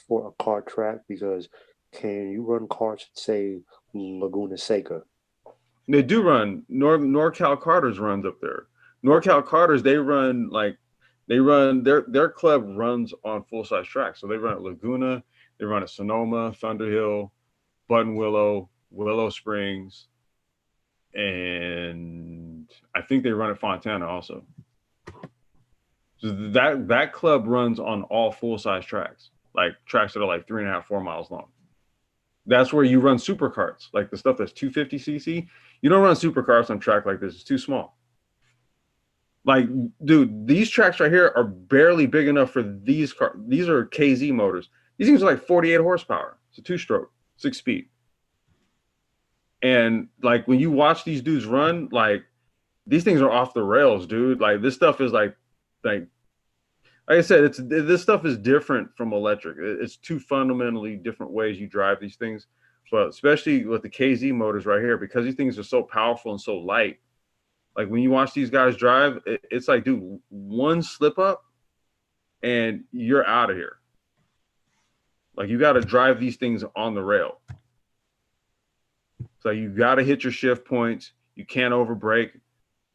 for a kart track? Because can you run karts at, say, Laguna Seca? They do run. NorCal Carters runs up there. NorCal Carters, they run their club runs on full size tracks. So they run at Laguna, they run at Sonoma, Thunderhill, Buttonwillow, Willow Springs, and I think they run at Fontana also. So that club runs on all full size tracks, like tracks that are like 3.5, 4 miles long. That's where you run supercarts, like the stuff that's 250cc. You don't run supercarts on track like this; it's too small. Like, dude, these tracks right here are barely big enough for these cars. These are KZ motors. These things are like 48 horsepower. It's a 2-stroke, 6-speed. And like when you watch these dudes run, like these things are off the rails, dude. Like this stuff is like I said, this stuff is different from electric. It's two fundamentally different ways you drive these things. But especially with the KZ motors right here, because these things are so powerful and so light. Like when you watch these guys drive, it's like, dude, one slip up and you're out of here. Like you got to drive these things on the rail. So you got to hit your shift points. You can't overbrake.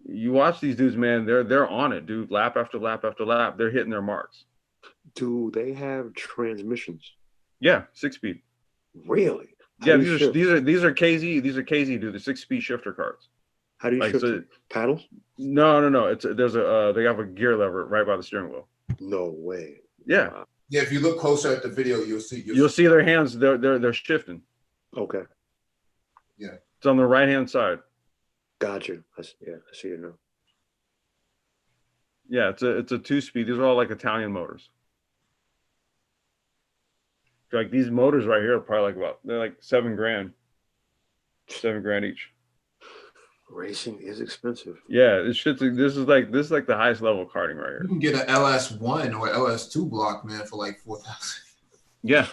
You watch these dudes, man, they're on it, dude. Lap after lap after lap, they're hitting their marks. Do they have transmissions? Yeah, 6-speed. Really? Yeah, these are KZ. These are KZ, dude. The 6-speed shifter carts. How do you shift it? Paddles? No. They have a gear lever right by the steering wheel. No way. Yeah. Wow. Yeah, if you look closer at the video, you'll see their hands. They're shifting. Okay. Yeah. It's on the right hand side. Gotcha. I see it now. Yeah, it's a 2-speed. These are all like Italian motors. Like these motors right here are probably they're like $7,000. $7,000 each. Racing is expensive. Yeah, this is like the highest level karting right here. You can get an LS1 or LS2 block, man, for like 4,000. Yeah.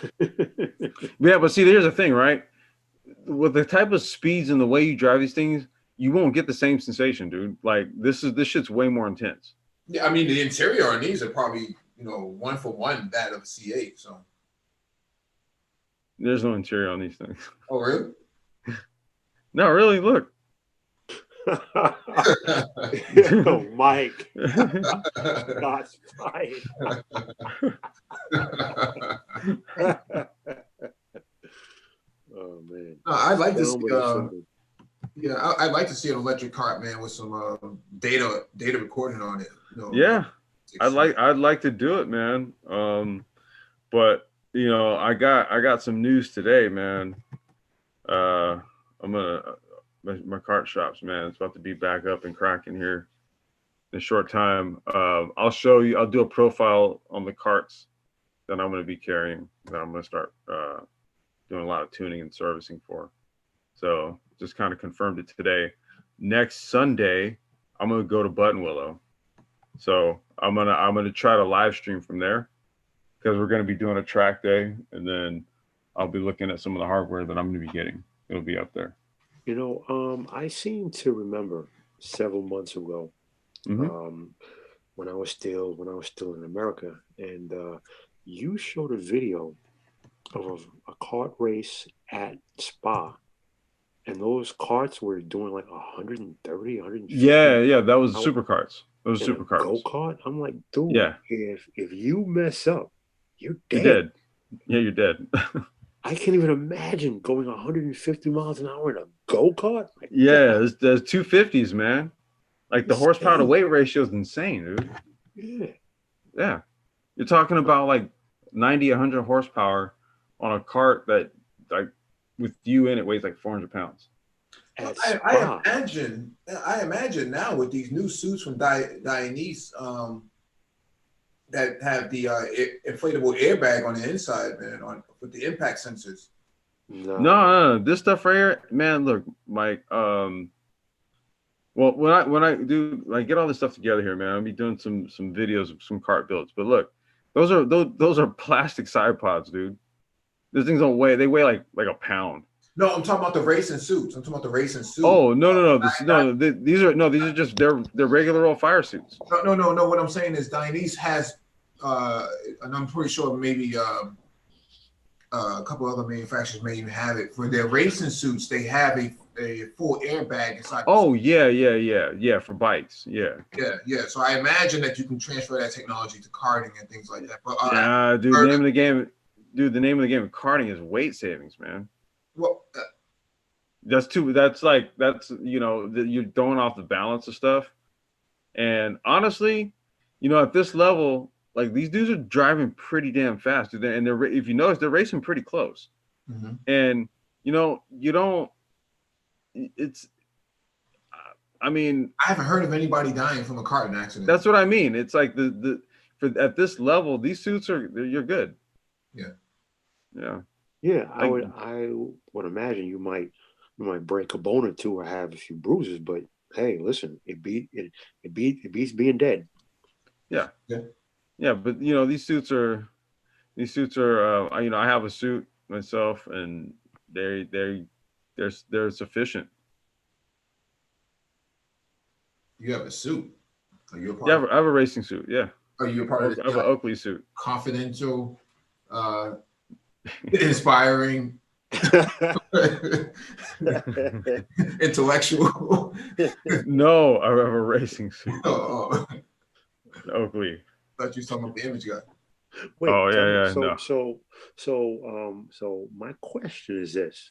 Yeah, but see, here's the thing, right? With the type of speeds and the way you drive these things, you won't get the same sensation, dude. Like this shit's way more intense. Yeah, I mean the interior on these are probably 1-for-1 that of a C8. So there's no interior on these things. Oh really? No, really. Look. Oh, Mike. That's fine. Oh man. No, I'd like to see. I'd like to see an electric kart, man, with some data recording on it. Yeah, I'd like to do it, man. But I got some news today, man. My kart shops, man, it's about to be back up and cracking here in a short time. I'll show you. I'll do a profile on the karts that I'm going to be carrying, that I'm going to start doing a lot of tuning and servicing for. So just kind of confirmed it today. Next Sunday, I'm going to go to Buttonwillow. So I'm gonna try to live stream from there. because we're going to be doing a track day, and then I'll be looking at some of the hardware that I'm going to be getting. It'll be up there. You know, I seem to remember several months ago, when I was still in America, and you showed a video of a kart race at Spa, and those karts were doing like 130, 150. Yeah, that was supercarts. Those supercarts. Go-kart. I'm like, dude, yeah. If you mess up, you're dead. You're dead. Yeah, you're dead. I can't even imagine going 150 miles an hour in a go-kart. Yeah, there's 250s, man. Like the horsepower to weight ratio is insane, dude. Yeah. Yeah. You're talking about like 90, 100 horsepower on a cart that, like, with you in it, weighs like 400 pounds. I imagine now with these new suits from Dionese that have the inflatable airbag on the inside, man, with the impact sensors. No, this stuff right here, man. Look, Mike. Well, when I do, like, get all this stuff together here, man, I'll be doing some videos of some kart builds. But look, those are plastic side pods, dude. Those things don't weigh. They weigh like a pound. No, I'm talking about the racing suits. Oh, no. These are just they're regular old fire suits. No. What I'm saying is Dionese has, and I'm pretty sure maybe a couple other manufacturers may even have it for their racing suits. They have a full airbag inside. Oh yeah, for bikes. Yeah. So I imagine that you can transfer that technology to karting and things like that. But dude, the name of the game of karting is weight savings, man. Well, that's you're throwing off the balance of stuff. And honestly, at this level, like, these dudes are driving pretty damn fast, dude. And if you notice, they're racing pretty close. Mm-hmm. And I mean, I haven't heard of anybody dying from a karting accident. That's what I mean. It's like at this level, these suits you're good. Yeah. I would imagine you might break a bone or two or have a few bruises, but hey, listen, it beats being dead. Yeah. But these suits are I have a suit myself, and they're sufficient. You have a suit? Are you a part? Yeah, I have a racing suit. Yeah. Are you a part of? I have an Oakley suit. Confidential, inspiring, intellectual. No, I have a racing suit. Oh. Oakley. I thought you were talking about the image guy. Wait, no. So my question is this: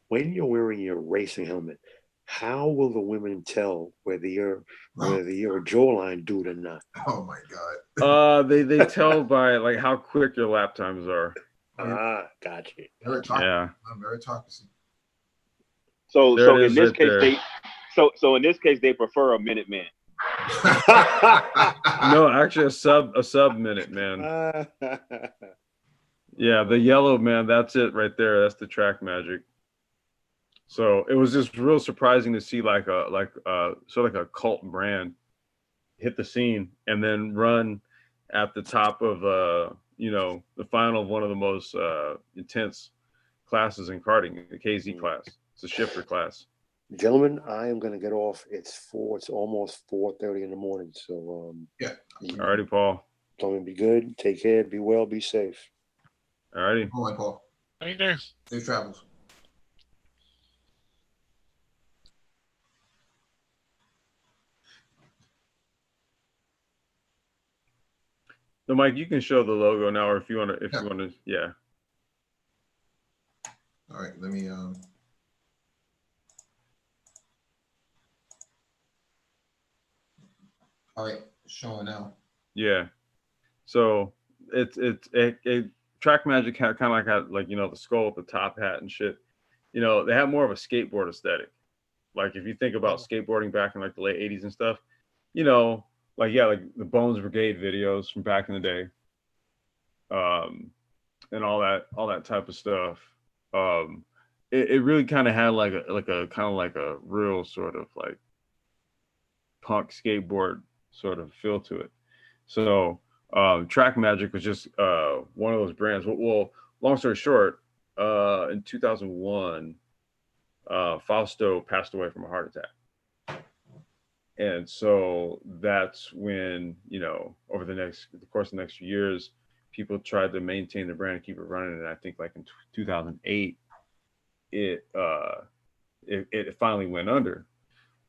when you're wearing your racing helmet, how will the women tell whether you're a jawline dude or not? Oh my God! They tell by like how quick your lap times are. Gotcha. Meritocracy. So in this case, in this case they prefer a minute man. No, actually a sub minute man. Yeah, the yellow, man, that's it right there. That's the track magic. So it was just real surprising to see like a cult brand hit the scene and then run at the top of the final of one of the most intense classes in karting, the KZ class. It's a shifter class. Gentlemen, I am going to get off. It's almost 4:30 in the morning. So yeah. Alrighty, Paul. Gentlemen, be good. Take care. Be well. Be safe. Alrighty. All right, Paul. Right there. Safe travels. So, Mike, you can show the logo now, or if you want to, yeah. All right, let me. All right, showing now. Yeah, so it's Track Magic kind of had the skull with the top hat and shit. They have more of a skateboard aesthetic. Like if you think about skateboarding back in like the late '80s and stuff, like the Bones Brigade videos from back in the day, and all that type of stuff. It really kind of had like a real sort of like punk skateboard sort of feel to it. So Track Magic was just one of those brands. Well, long story short, in 2001, Fausto passed away from a heart attack. And so that's when, over the course of the next few years, people tried to maintain the brand and keep it running. And I think like in 2008, it finally went under.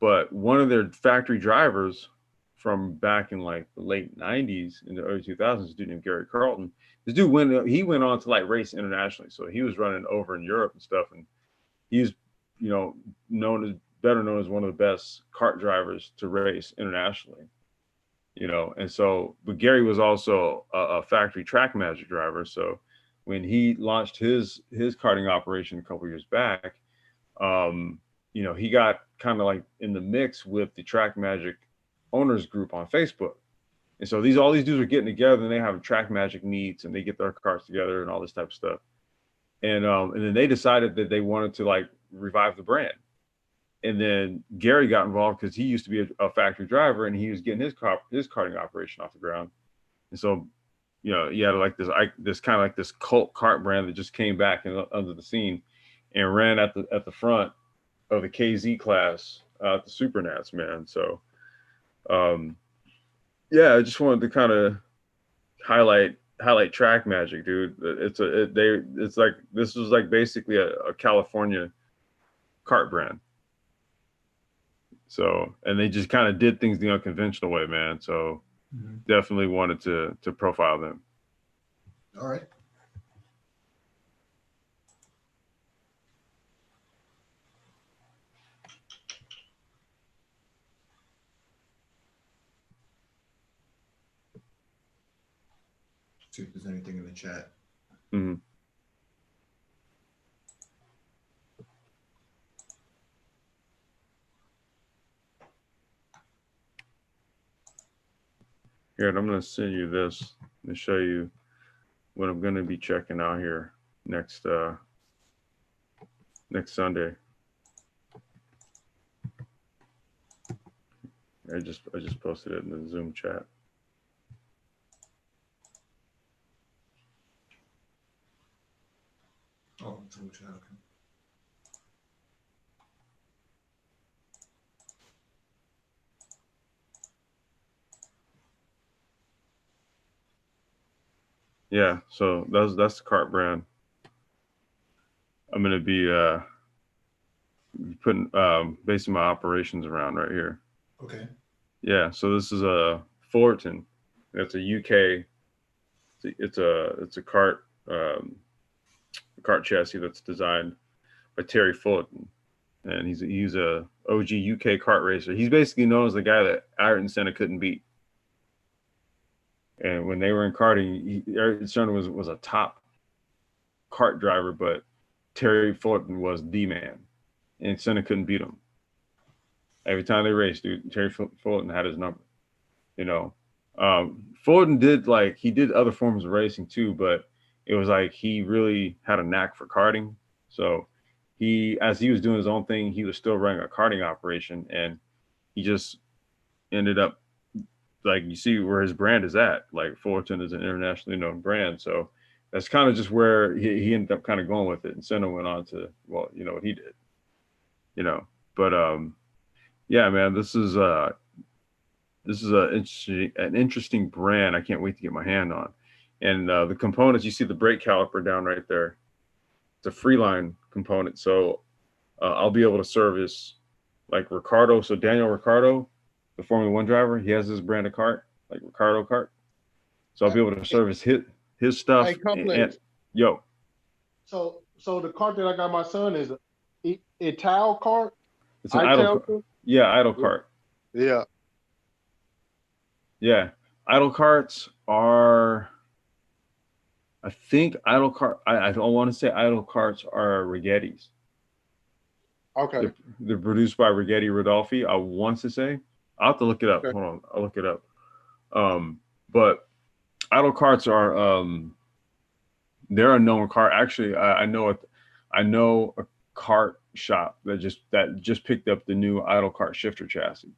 But one of their factory drivers from back in like the late 90s in the early 2000s, a dude named Gary Carlton, this dude went on to like race internationally. So he was running over in Europe and stuff. And he's, better known as one of the best kart drivers to race internationally, and so, but Gary was also a factory Track Magic driver. So when he launched his karting operation a couple years back, he got kind of like in the mix with the Track Magic owners group on Facebook. And so all these dudes are getting together and they have Track Magic meets and they get their karts together and all this type of stuff. And then they decided that they wanted to like revive the brand. And then Gary got involved because he used to be a factory driver and he was getting his karting operation off the ground. And so, you had like this kind of like this cult kart brand that just came back under the scene and ran at the front of the KZ class, the Super Nats, man. So, I just wanted to kind of highlight Track Magic, dude. It's like this was like basically a California kart brand. So, and they just kind of did things the unconventional way, man. So definitely wanted to profile them. All right. See if there's anything in the chat. Mm-hmm. Here, I'm going to send you this to show you what I'm going to be checking out here next Sunday. I just posted it in the Zoom chat. Oh, Zoom chat, okay. Yeah, so that's the kart brand. I'm gonna be putting basing my operations around right here. Okay. Yeah, so this is a Fullerton. It's a UK. It's a kart chassis that's designed by Terry Fullerton, and he's a OG UK kart racer. He's basically known as the guy that Ayrton Senna couldn't beat. And when they were in karting, Ayrton Senna was a top kart driver, but Terry Fullerton was the man, and Senna couldn't beat him. Every time they raced, dude, Terry Fullerton had his number. Fullerton did other forms of racing too, but it was like he really had a knack for karting. So as he was doing his own thing, he was still running a karting operation, and he just ended up, like, you see where his brand is at. Like, Fullerton is an internationally known brand. So that's kind of just where he ended up kind of going with it. And Senna went on to, well, what he did, but yeah, man, this is an interesting brand. I can't wait to get my hand on. And the components, you see the brake caliper down right there. It's a Freeline component. So I'll be able to service like Ricardo. So Daniel Ricciardo, the Formula One driver, he has his brand of kart, like Ricardo kart. So I'll be able to service his stuff. Hey, yo. So the kart that I got my son is a Ital kart. It's an idle kart. Yeah, idle kart. Yeah. Yeah. Idle karts are, I think idle kart, I don't want to say idle karts are Righetti's. Okay. They're produced by Righetti Rodolfi, I want to say. I'll have to look it up. Okay. Hold on, I'll look it up. But idle karts are they're a known kart. Actually, I know a kart shop that just picked up the new idle kart shifter chassis.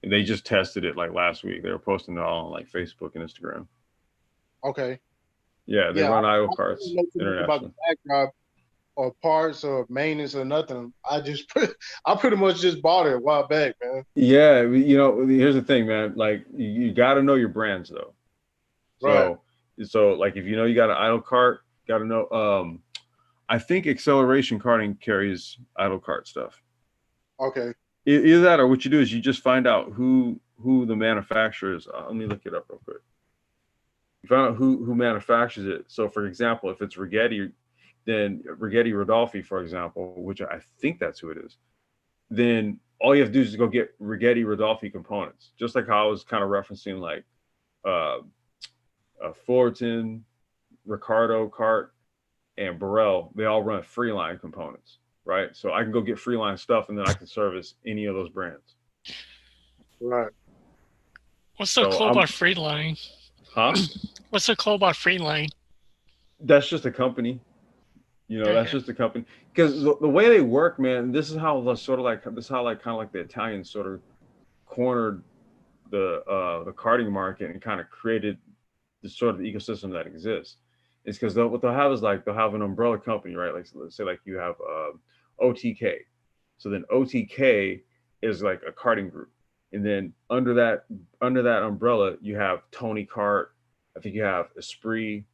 And they just tested it like last week. They were posting it all on like Facebook and Instagram. Okay. Yeah, they run idle carts internationally. About the backdrop or parts or maintenance or nothing. I pretty much just bought it a while back, man. Yeah, here's the thing, man. Like you got to know your brands though. So, right. So like if you got an idle cart, got to know. I think Acceleration Karting carries idle cart stuff. Okay. Either that, or what you do is you just find out who the manufacturer is. Let me look it up real quick. You find out who manufactures it. So, for example, if it's Rigetti, then Rigetti Rodolfi, for example, which I think that's who it is, then all you have to do is go get Rigetti Rodolfi components. Just like how I was kind of referencing, like Fullerton, Ricardo Cart, and Burrell. They all run Freeline components, right? So I can go get Freeline stuff, and then I can service any of those brands. Right. What's so cool about Freeline? Huh? What's so cool about Freeline? That's just a company. That's just a company. Because the way they work, man, this is how kind of like the Italians sort of cornered the karting market and kind of created the sort of ecosystem that exists. It's because what they'll have is they'll have an umbrella company, right? Like let's say you have OTK. So then OTK is like a karting group. And then under that umbrella, you have Tony Kart. I think you have Esprit,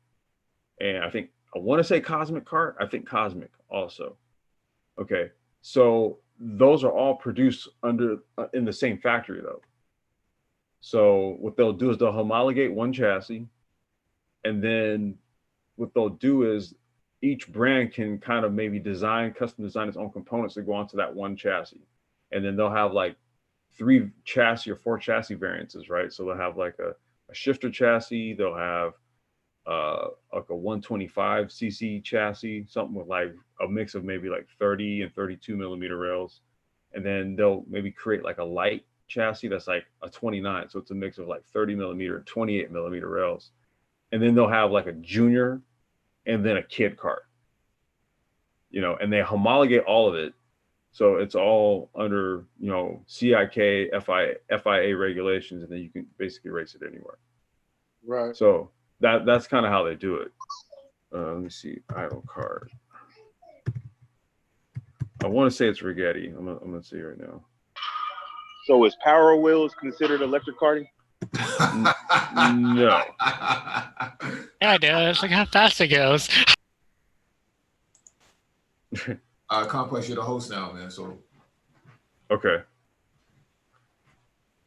and I want to say Cosmic Kart. I think Cosmic also. Okay, so those are all produced in the same factory though. So what they'll do is they'll homologate one chassis, and then what they'll do is each brand can kind of maybe custom design its own components to go onto that one chassis, and then they'll have like 3 chassis or 4 chassis variances, right? So they'll have like a shifter chassis, they'll have like a 125cc chassis, something with like a mix of maybe like 30 and 32 millimeter rails, and then they'll maybe create like a light chassis that's like a 29, so it's a mix of like 30 millimeter and 28 millimeter rails, and then they'll have like a junior and then a kid cart, and they homologate all of it. So it's all under, CIK, FIA regulations, and then you can basically race it anywhere. Right. So that's kind of how they do it. Let me see, idle cart. I want to say it's Rigetti. I'm gonna see right now. So is Power Wheels considered electric karting? No. Yeah, it does. Look how fast it goes. Complex, you're the host now, man. So okay.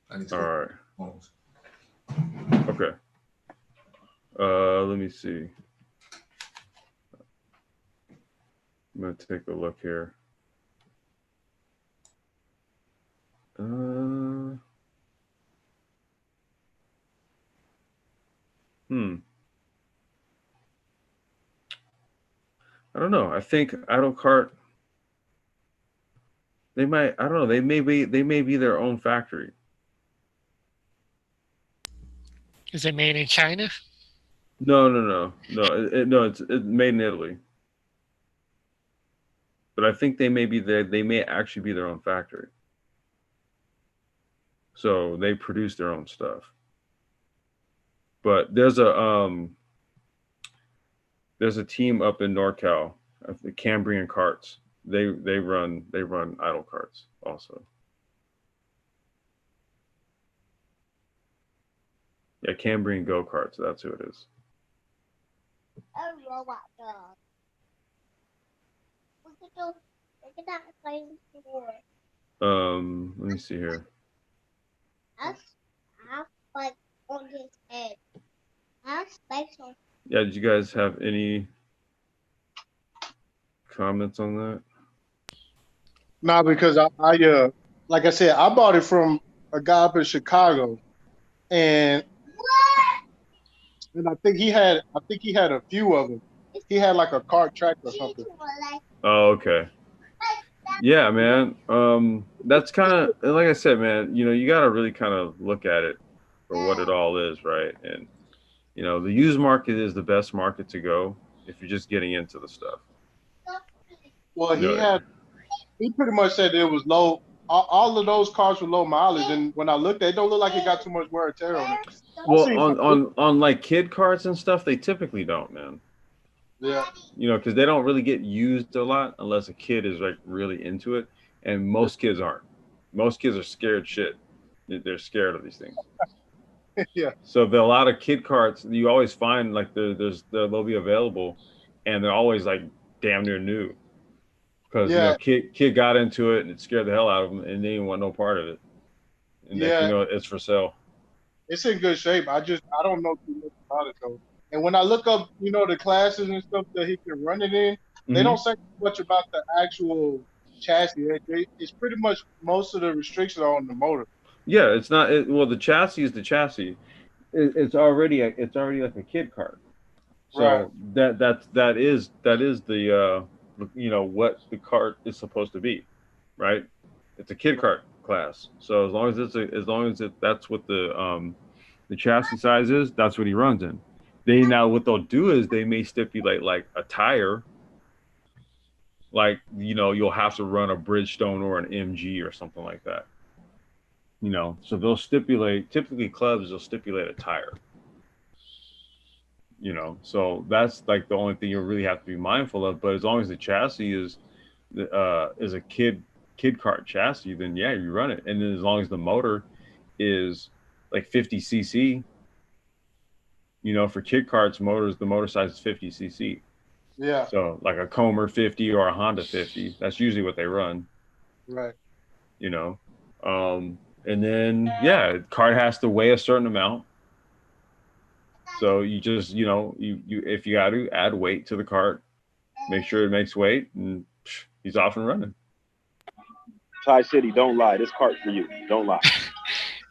I need to all right. Okay. Let me see. I'm gonna take a look here. I don't know. I think idle cart. They might. I don't know. They may be their own factory. Is it made in China? No. It's made in Italy. But I think they may actually be their own factory. So they produce their own stuff. But there's a team up in NorCal, the Cambrian Carts. They run idle carts also. Yeah, Cambrian go-karts, that's who it is. A robot dog. Look at that playing floor. Let me see here. That's like on his head. That's spikes on. Yeah, did you guys have any comments on that? No, because I like I said, I bought it from a guy up in Chicago, and I think he had a few of them. He had like a kart track or something. Oh, okay. Yeah, man. That's kind of, like I said, man, you got to really kind of look at it for what it all is, right? And, the used market is the best market to go if you're just getting into the stuff. Well, he pretty much said it was low all of those cars were low mileage, and when I looked, they don't look like it got too much wear and tear on it. Well, on like kid cars and stuff, they typically don't, man. Yeah. You know, because they don't really get used a lot unless a kid is like really into it, and most kids aren't. Most kids are scared shit. They're scared of these things. Yeah. So a lot of kid carts you always find like they'll be available, and they're always like damn near new, because you know kid got into it and it scared the hell out of them, and they didn't want no part of it. And you know it's for sale. It's in good shape. I don't know too much about it though. And when I look up, you know, the classes and stuff that he can run it in, they don't say much about the actual chassis. It's pretty much most of the restrictions are on the motor. Yeah, it's not. Well, the chassis is the chassis. It's already like a kid cart. So that is the you know what the cart is supposed to be, right? It's a kid cart class. So as long as that's what the chassis size is, that's what he runs in. What they'll do is they may stipulate like a tire, like you know you'll have to run a Bridgestone or an MG or something like that. You know, so they'll stipulate, typically clubs will stipulate a tire. You know, so that's like the only thing you really have to be mindful of. But as long as the chassis is a kid cart chassis, then yeah, you run it. And then as long as the motor is like 50 cc, you know, for kid carts, the motor size is 50 cc. Yeah. So like a Comer 50 or a Honda 50, that's usually what they run. Right. You know, and then yeah, cart has to weigh a certain amount. So you just, you know, you if you got to add weight to the cart, make sure it makes weight, and he's off and running. Tie City, don't lie. This cart for you. Don't lie.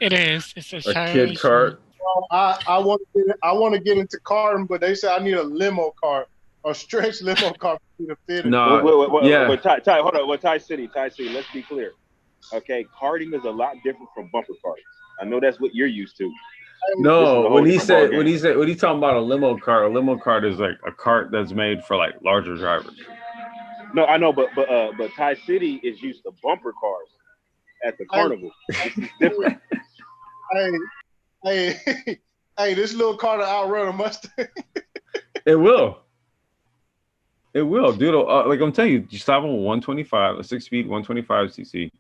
It is. It's a kid cart. Well, I want to get into karting, but they say I need a limo cart, a stretch limo cart for me to fit it. No, yeah. Ty, hold on. Well, Tie City, let's be clear. Okay, karting is a lot different from bumper cars. I know that's what you're used to. No, when he talking about a limo cart is like a cart that's made for like larger drivers. No, I know, but Tie City is used to bumper cars at the carnival. This is different. Hey, this little car to outrun a Mustang. It will, dude. Like I'm telling you, you stop on 125, a 6-speed 125 cc,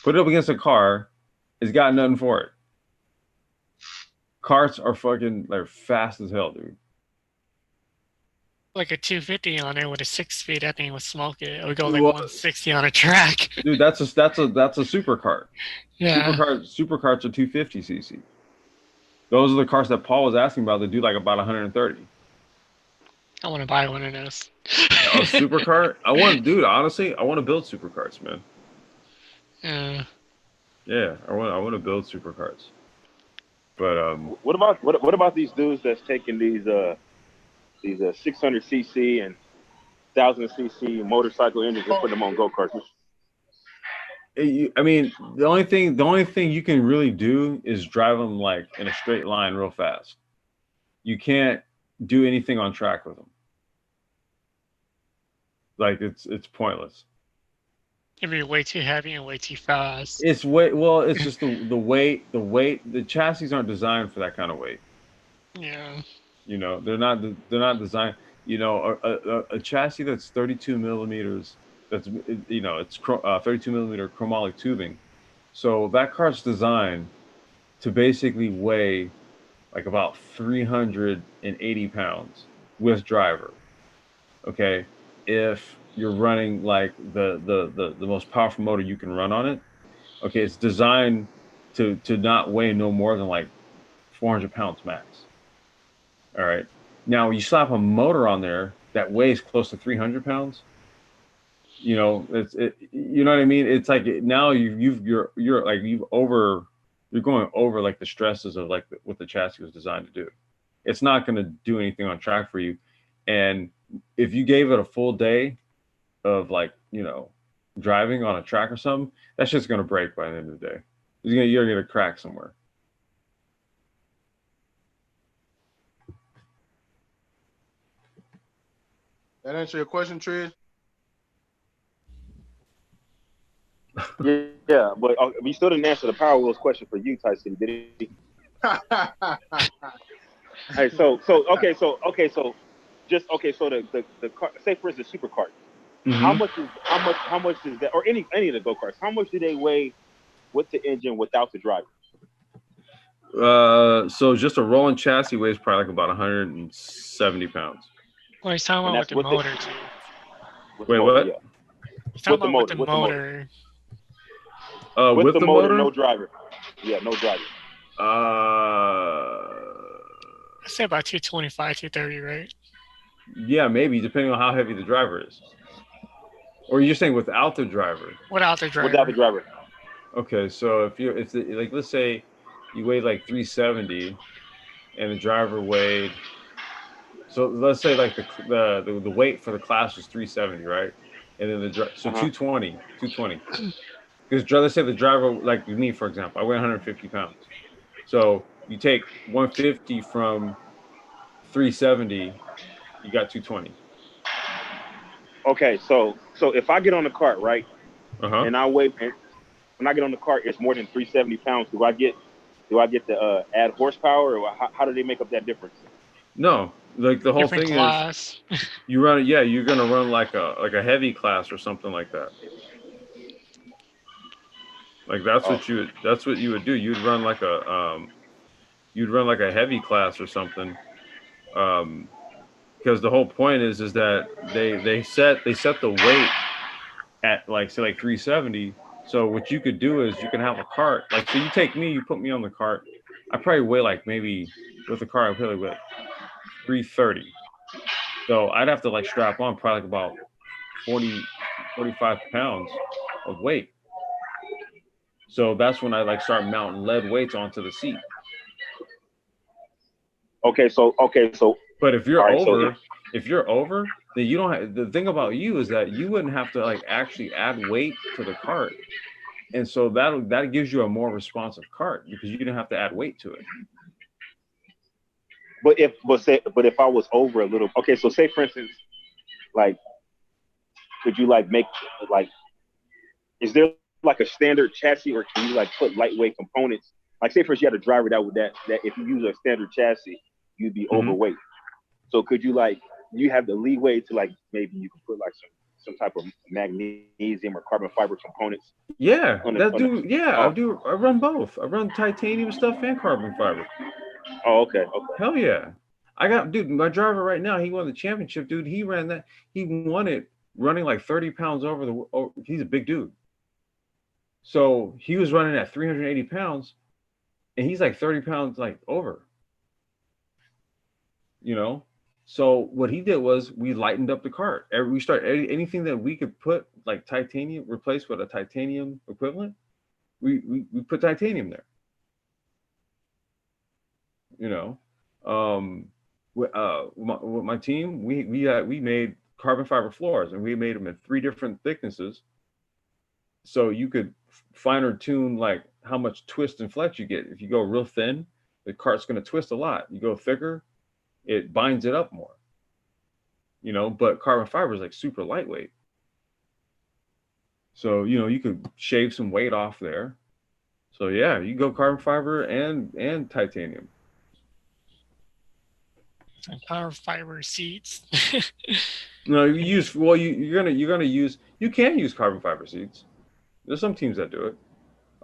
put it up against a car, it's got nothing for it. Carts are fucking like fast as hell, dude. Like a 250 on it with a 6-speed, I think would smoke it. It would go like 160 on a track. Dude, that's a super cart. Yeah. Super carts are 250 cc. Those are the cars that Paul was asking about that do like about 130. I want to buy one of those. A super cart? Honestly, I want to build super carts, man. Yeah, I want to build super carts. But what about these dudes that's taking these 600 cc and 1000 cc motorcycle engines and put them on go-karts? I mean, the only thing you can really do is drive them like in a straight line real fast. You can't do anything on track with them. Like it's pointless. It'd be way too heavy and way too fast. It's just the weight. The chassis aren't designed for that kind of weight. Yeah. You know, they're not designed. You know, a chassis that's 32 millimeters. That's, you know, it's 32 millimeter chromoly tubing. So that car's designed to basically weigh like about 380 pounds with driver. Okay, if you're running like the most powerful motor you can run on it, okay, it's designed to not weigh no more than like 400 pounds max. All right, now you slap a motor on there that weighs close to 300 pounds. You know, you know what I mean? It's like now you're going over like the stresses of like what the chassis was designed to do. It's not going to do anything on track for you. And if you gave it a full day of like, you know, driving on a track or something, that's just going to break by the end of the day. You're going to get a crack somewhere. That answer your question, Trish? Yeah, but we still didn't answer the Power Wheels question for you, Tyson, did he? Hey, so just okay. So the car, say for instance, supercars. How much is that, or any of the go karts? How much do they weigh with the engine without the driver? So just a rolling chassis weighs probably like about 170 pounds. Well, he's talking about with the motor too. Wait, what? Yeah. He's talking about with the motor. With the motor, no driver. Yeah, no driver. I say about 225, 230, right? Yeah, maybe, depending on how heavy the driver is. Or you're saying without the driver? Without the driver. Without the driver. Okay, so like, let's say you weighed like 370 and the driver weighed, so let's say like the weight for the class was 370, right? And then 220. Because let's say the driver, like me, for example, I weigh 150 pounds. So you take 150 from 370, you got 220. Okay, so if I get on the cart, right, and I weigh, and when I get on the cart, it's more than 370 pounds. Do I get the add horsepower, or how do they make up that difference? No, like the whole different thing class. is you run it. Yeah, you're gonna run like a heavy class or something like that. Like that's what you would do. You'd run like a heavy class or something. Because the whole point is that they set the weight at like 370. So what you could do is you can have a cart. Like, so you take me, you put me on the cart. I probably weigh like, maybe with the cart I probably weigh 330. So I'd have to like strap on probably like about 45 pounds of weight. So that's when I like start mounting lead weights onto the seat. Okay, so. But if you're over, then you don't have. The thing about you is that you wouldn't have to like actually add weight to the cart, and so that gives you a more responsive cart because you didn't have to add weight to it. But if I was over a little, okay, so say for instance, like, could you like make like, is there like a standard chassis, or can you like put lightweight components? Like, say for instance, you had a driver that if you use a standard chassis, you'd be overweight. So could you like, you have the leeway to like, maybe you could put like some type of magnesium or carbon fiber components? Yeah, I do. I run both. I run titanium stuff and carbon fiber. Oh, okay. Hell yeah. I got, dude, my driver right now, he won the championship, dude. He ran that. He won it running like 30 pounds he's a big dude. So he was running at 380 pounds and he's like 30 pounds like over. You know? So what he did was we lightened up the cart. We started anything that we could put like titanium, replace with a titanium equivalent. We put titanium there. You know, with my team, we made carbon fiber floors, and we made them in 3 different thicknesses, so you could finer tune like how much twist and flex you get. If you go real thin, the cart's going to twist a lot. You go thicker, it binds it up more. You know, but carbon fiber is like super lightweight, so you know you could shave some weight off there. So yeah, you go carbon fiber and titanium. Power fiber seats. No, you can use carbon fiber seats. There's some teams that do it.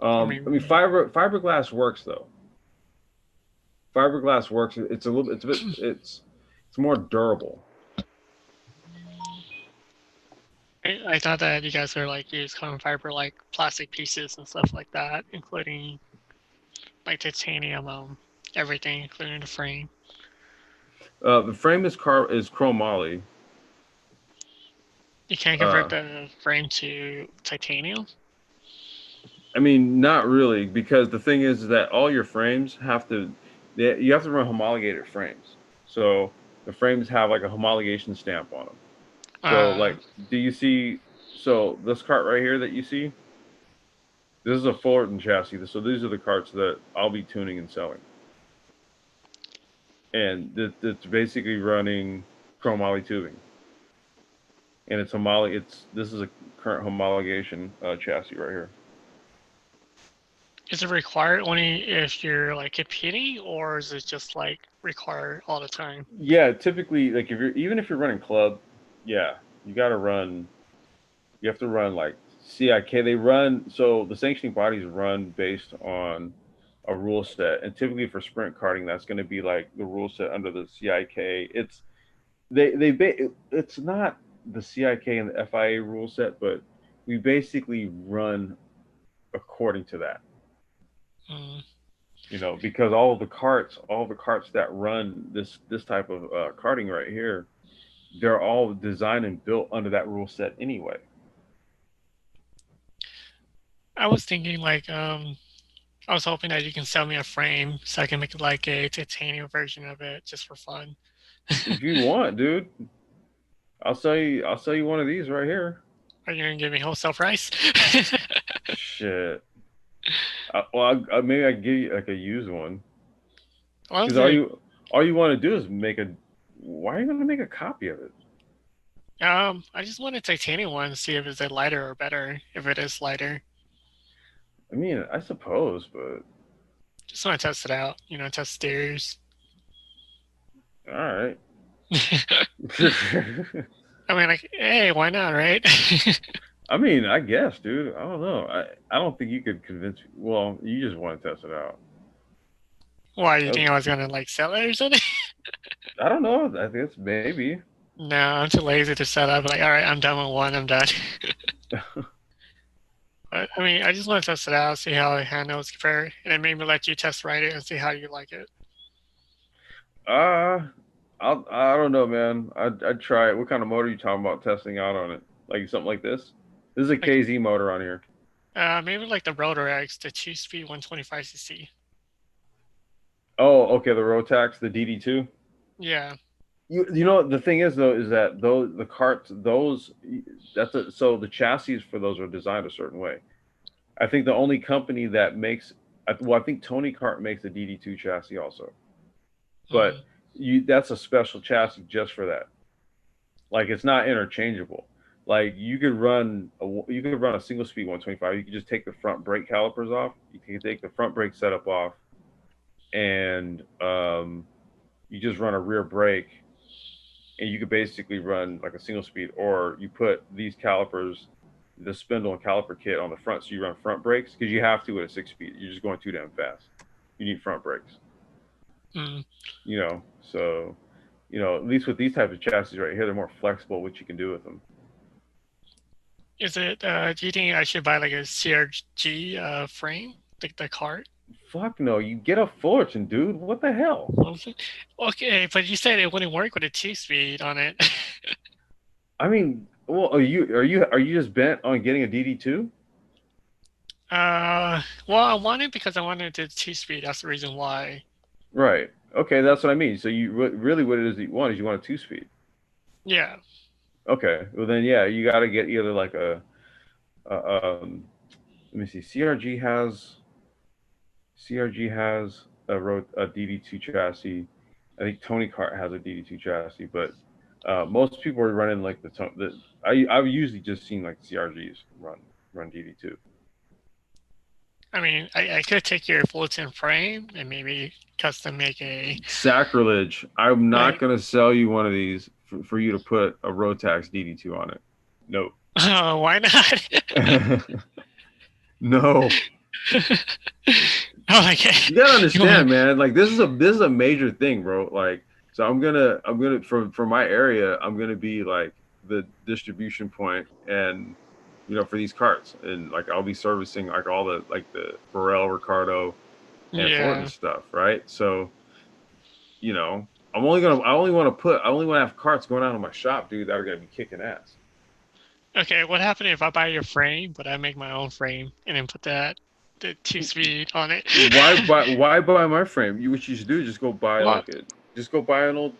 I mean fiberglass works though. Fiberglass works. It's more durable. I thought that you guys are like use carbon fiber like plastic pieces and stuff like that, including like titanium, everything, including the frame. The frame is chromoly. You can't convert the frame to titanium? I mean, not really, because the thing is that all your frames you have to run homologated frames. So the frames have like a homologation stamp on them. So like, do you see? So this cart right here that you see, this is a Fullerton chassis. So these are the carts that I'll be tuning and selling. And it's basically running chromoly tubing. And it's this is a current homologation chassis right here. Is it required only if you're like competing, or is it just like required all the time? Yeah, typically, like if you're running club, yeah, you got to run. You have to run like CIK. They run, so the sanctioning bodies run based on a rule set, and typically for sprint karting, that's going to be like the rule set under the CIK. It's not the CIK and the FIA rule set, but we basically run according to that. Mm. You know, because all the carts that run this type of karting right here, they're all designed and built under that rule set anyway. I was thinking like I was hoping that you can sell me a frame so I can make like a titanium version of it just for fun. If you want, dude, I'll sell you one of these right here. Are you gonna give me wholesale price? Shit. Maybe I can give you like a used one. Because all you want to do is make a. Why are you going to make a copy of it? I just want a titanium one to see if it's lighter or better. If it is lighter. I mean, I suppose, but just want to test it out. You know, test steers. All right. I mean, like, hey, why not, right? I mean, I guess, dude. I don't know. I don't think you could convince me. Well, you just want to test it out. Why, you think I was gonna like sell it or something? I don't know. I guess maybe. No, I'm too lazy to set up. Like, all right, I'm done with one. I'm done. But I mean, I just want to test it out, see how it handles compare, and then maybe let you test ride it and see how you like it. I don't know, man. I'd try it. What kind of motor are you talking about testing out on it? Like something like this? This is a KZ motor on here. Maybe like the Rotor X, the 2-speed 125cc. Oh, okay, the Rotax, the DD2. Yeah. You know the thing is though is that the carts so the chassis for those are designed a certain way. I think the only company that makes I think Tony Kart makes a DD2 chassis also, but that's a special chassis just for that. Like it's not interchangeable. Like you could run a single speed 125. You could just take the front brake calipers off. You can take the front brake setup off, and you just run a rear brake. And you could basically run like a single speed, or you put these calipers, the spindle and caliper kit on the front, so you run front brakes because you have to at a 6-speed. You're just going too damn fast. You need front brakes. You know, so at least with these types of chassis right here, they're more flexible. What you can do with them. Is it? Do you think I should buy like a CRG frame, like the cart? Fuck no! You get a Fullerton, dude. What the hell? Okay, but you said it wouldn't work with a 2-speed on it. I mean, well, are you just bent on getting a DD2? Well, I wanted because I wanted the 2-speed. That's the reason why. Right. Okay, that's what I mean. So you really what it is that you want is you want a 2-speed. Yeah. Okay. Well then, yeah, you got to get either like a let me see. CRG has a DD2 chassis. I think Tony Kart has a DD2 chassis, but most people are running like I've usually just seen like CRGs run DD2. I mean, I could take your Fullerton frame and maybe custom make a sacrilege. I'm not gonna sell you one of these for you to put a Rotax DD2 on it. No. Oh, why not? No. Oh my God. You gotta understand, man. Like this is a major thing, bro. Like, so I'm gonna for my area, I'm gonna be like the distribution point, and for these carts, and like I'll be servicing like all the Burrell, Ricardo, and Ford stuff, right? So, I only want to have carts going out of my shop, dude, that are gonna be kicking ass. Okay, what happened if I buy your frame, but I make my own frame and then put the 2-speed on it? Why buy my frame? What you should do is just go buy an old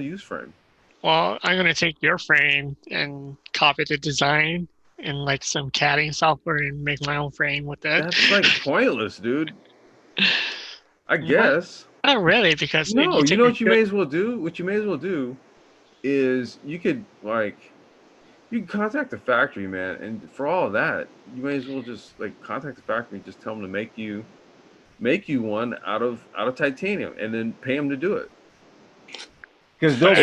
used frame. Well, I'm gonna take your frame and copy the design and like some CADing software and make my own frame with that. That's like pointless, dude. I guess. Not really, because no. You know what you may as well do? What you may as well do is you could You can contact the factory, man, and for all of that, you may as well just like contact the factory and just tell them to make you one out of titanium, and then pay them to do it. Because they'll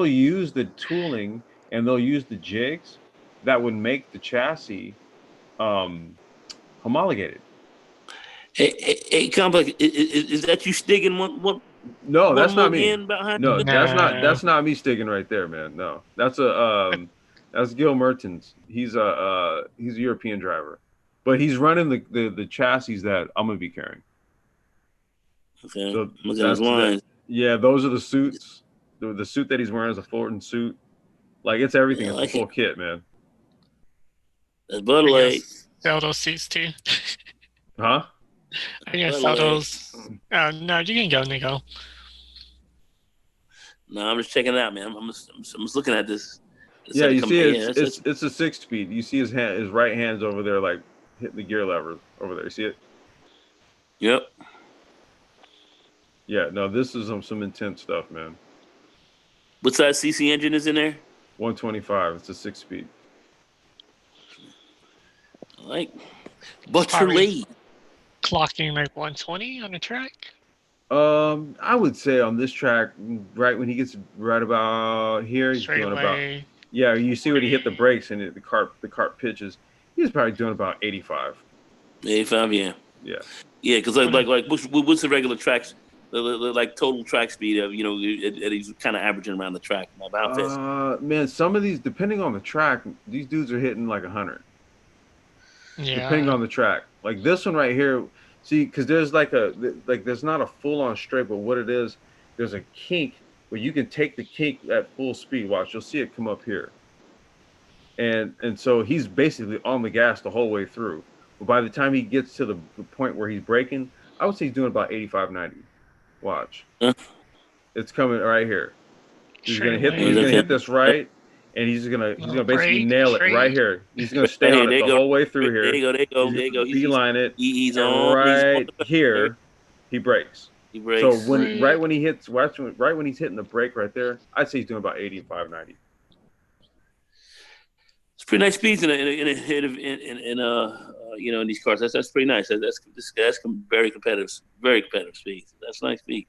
use the tooling and they'll use the jigs that would make the chassis homologated. Hey, Complex, is that you sticking one? No, that's not me. No, No. that's not me sticking right there, man. No, that's that's Gil Mertens. He's a European driver, but he's running the chassis that I'm gonna be carrying. Okay. So Look at his lines. Yeah, those are the suits. The suit that he's wearing is a Fulton suit. Like it's everything. Yeah, it's the full kit, man. That's Bud Light. Sell those seats too. Huh? I guess sell those. No, you can go, Nico. No, I'm just checking it out, man. I'm just looking at this. Yeah, you see, it's a 6-speed. You see his right hand's over there, like hitting the gear lever over there. You see it? Yep. Yeah, no, this is some intense stuff, man. What size CC engine is in there? 125. It's a 6-speed. What's your lead? Clocking like 120 on the track. I would say on this track, right when he gets right about here, he's doing about. Yeah, you see when he hit the brakes and the cart pitches. He's probably doing about 85. 85, yeah. Yeah. Yeah, because what's the regular tracks? Like total track speed of he's kind of averaging around the track. About this. Man, some of these, depending on the track, these dudes are hitting like 100. Yeah. Depending on the track, like this one right here. See, because there's there's not a full-on straight, but what it is, there's a kink where you can take the kink at full speed. Watch, you'll see it come up here, and so he's basically on the gas the whole way through. But by the time he gets to the point where he's braking, I would say he's doing about 85, 90. Watch, it's coming right here. He's gonna hit this right. And he's gonna basically nail it right here. He's gonna stay on it the whole way through here. There you go. Beeline it. He's on right here. He brakes. He brakes. So right when he's hitting the brake right there, I'd say he's doing about 85, 90. It's pretty nice speeds in these cars. That's pretty nice. That's very competitive speeds. That's nice speed.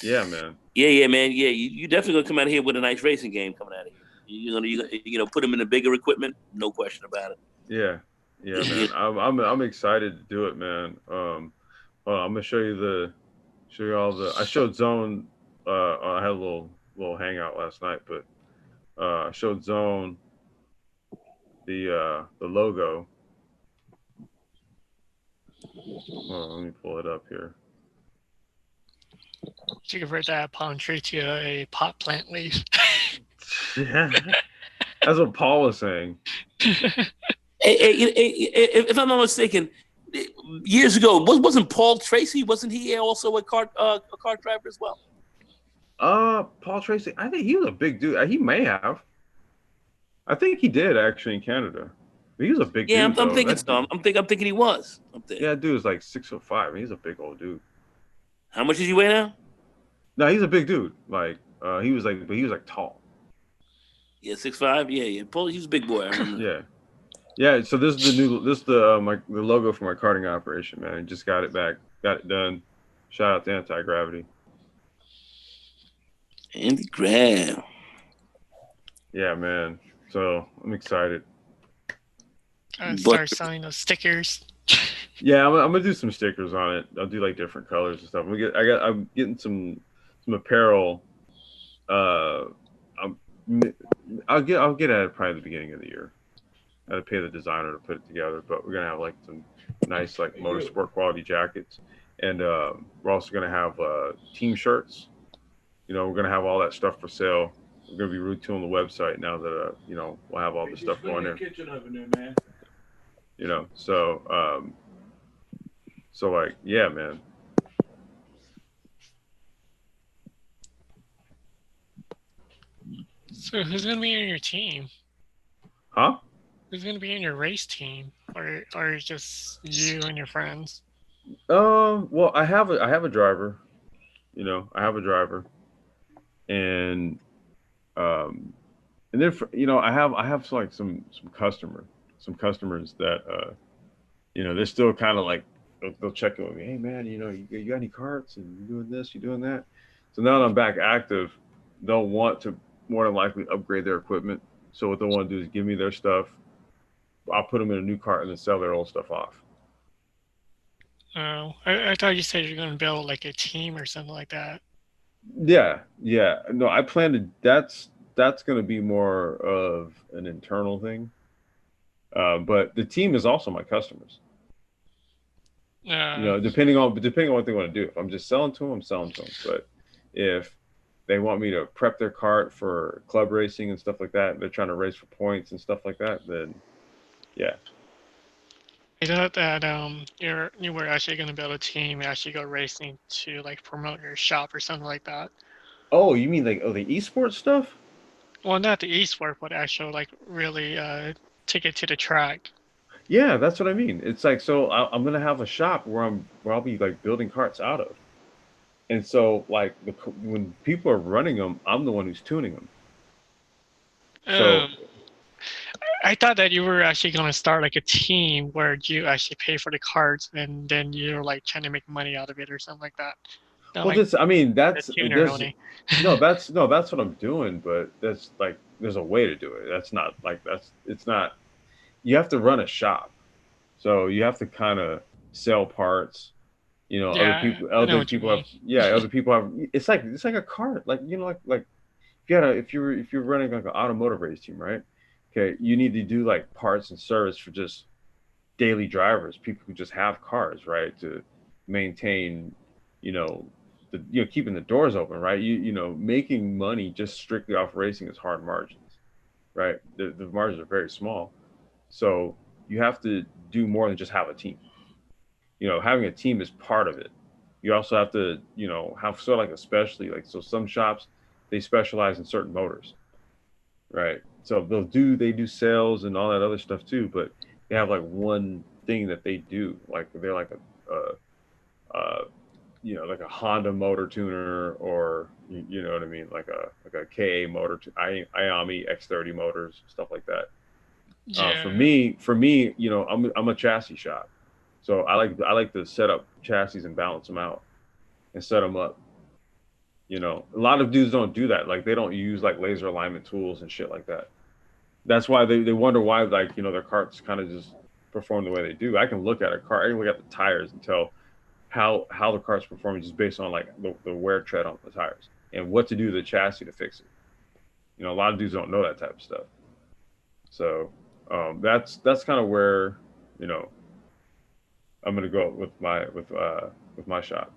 Yeah, man. Yeah, man. Yeah, you definitely gonna come out of here with a nice racing game coming out of here. You're gonna put them in the bigger equipment, no question about it. Yeah, man. I'm excited to do it, man. I'm gonna show you all the. I showed Zone. I had a little hangout last night, but I showed Zone the logo. Let me pull it up here. You convert that palm tree to a pot plant leaf. Yeah, that's what Paul was saying. If I'm not mistaken, years ago, wasn't Paul Tracy? Wasn't he also a car driver as well? Paul Tracy. I think he was a big dude. He may have. I think he did actually in Canada. He was a big dude. Yeah, I'm thinking so. I'm thinking he was. Yeah, dude was like 6'5". He's a big old dude. How much does he weigh now? No, he's a big dude. Like he was like tall. Yeah, 6'5". Yeah. Paul, he's a big boy. I remember. Yeah. So this is the logo for my karting operation, man. I just got it back, got it done. Shout out to Anti-Gravity. Anti-Grav. Yeah, man. So I'm excited. Start selling those stickers. Yeah, I'm gonna do some stickers on it. I'll do like different colors and stuff. I'm getting some apparel. I'll get at it probably at the beginning of the year. I had to pay the designer to put it together, but we're gonna have like some nice like motorsport quality jackets, and we're also gonna have team shirts. We're gonna have all that stuff for sale. We're gonna be retooling the website now that we'll have all the stuff going there. Kitchen oven there, man. So like, yeah, man. So who's gonna be in your team? Huh? Who's gonna be in your race team, or just you and your friends? Well, I have a driver. I have a driver, and And then for, I have like some customers that they're still kind of like they'll check in with me. Hey man, you got any carts and you doing this, you doing that. So now that I'm back active, they'll want to more than likely upgrade their equipment. So what they'll want to do is give me their stuff. I'll put them in a new cart and then sell their old stuff off. Oh, I thought you said you're going to build like a team or something like that. Yeah. No, I plan to. That's going to be more of an internal thing. But the team is also my customers. Depending on what they want to do. If I'm just selling to them, I'm selling to them. But if they want me to prep their cart for club racing and stuff like that, they're trying to race for points and stuff like that, then yeah. I thought that you were actually going to build a team and actually go racing to like promote your shop or something like that. Oh, you mean like the esports stuff? Well, not the esports, but actually like really take it to the track. Yeah, that's what I mean. It's like, so I'm gonna have a shop where I'll be like building carts out of, and so like when people are running them, I'm the one who's tuning them. So I thought that you were actually going to start like a team where you actually pay for the cards and then you're like trying to make money out of it or something like that. Well, like, that's no, that's what I'm doing, but that's like there's a way to do it. That's not like it's not. You have to run a shop, so you have to kind of sell parts. Other people have. Yeah, other people have. It's like a cart, like like if you're running like an automotive race team, right? Okay, you need to do like parts and service for just daily drivers, people who just have cars, right? To maintain, keeping the doors open, right? Making money just strictly off racing is hard margins, right? The margins are very small. So you have to do more than just have a team. Having a team is part of it. You also have to, have sort of like especially like, so some shops, they specialize in certain motors, right? So they do sales and all that other stuff too, but they have like one thing that they do. Like they're like like a Honda motor tuner, or you know what I mean, like a KA motor, Iami X30 motors, stuff like that. Yeah. For me, I'm a chassis shop, so I like to set up chassis and balance them out and set them up. A lot of dudes don't do that. Like they don't use like laser alignment tools and shit like that. That's why they wonder why like their carts kind of just perform the way they do. I can look at a car, I can look at the tires and tell how the car's performing just based on like the wear tread on the tires and what to do to the chassis to fix it. A lot of dudes don't know that type of stuff. So that's kind of where I'm gonna go with my shop.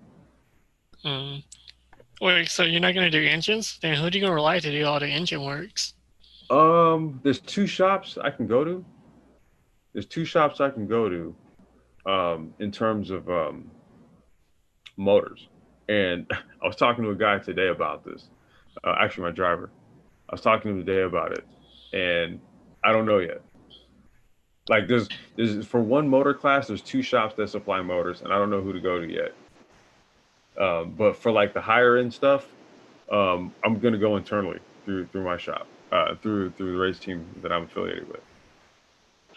Wait, so you're not gonna do engines? Then who do you gonna rely to do all the engine works? There's two shops I can go to. In terms of motors, and I was talking to a guy today about this. Actually, my driver. I was talking to him today about it, and I don't know yet. Like there's for one motor class, there's two shops that supply motors, and I don't know who to go to yet. But for like the higher end stuff, I'm gonna go internally through my shop, through the race team that I'm affiliated with.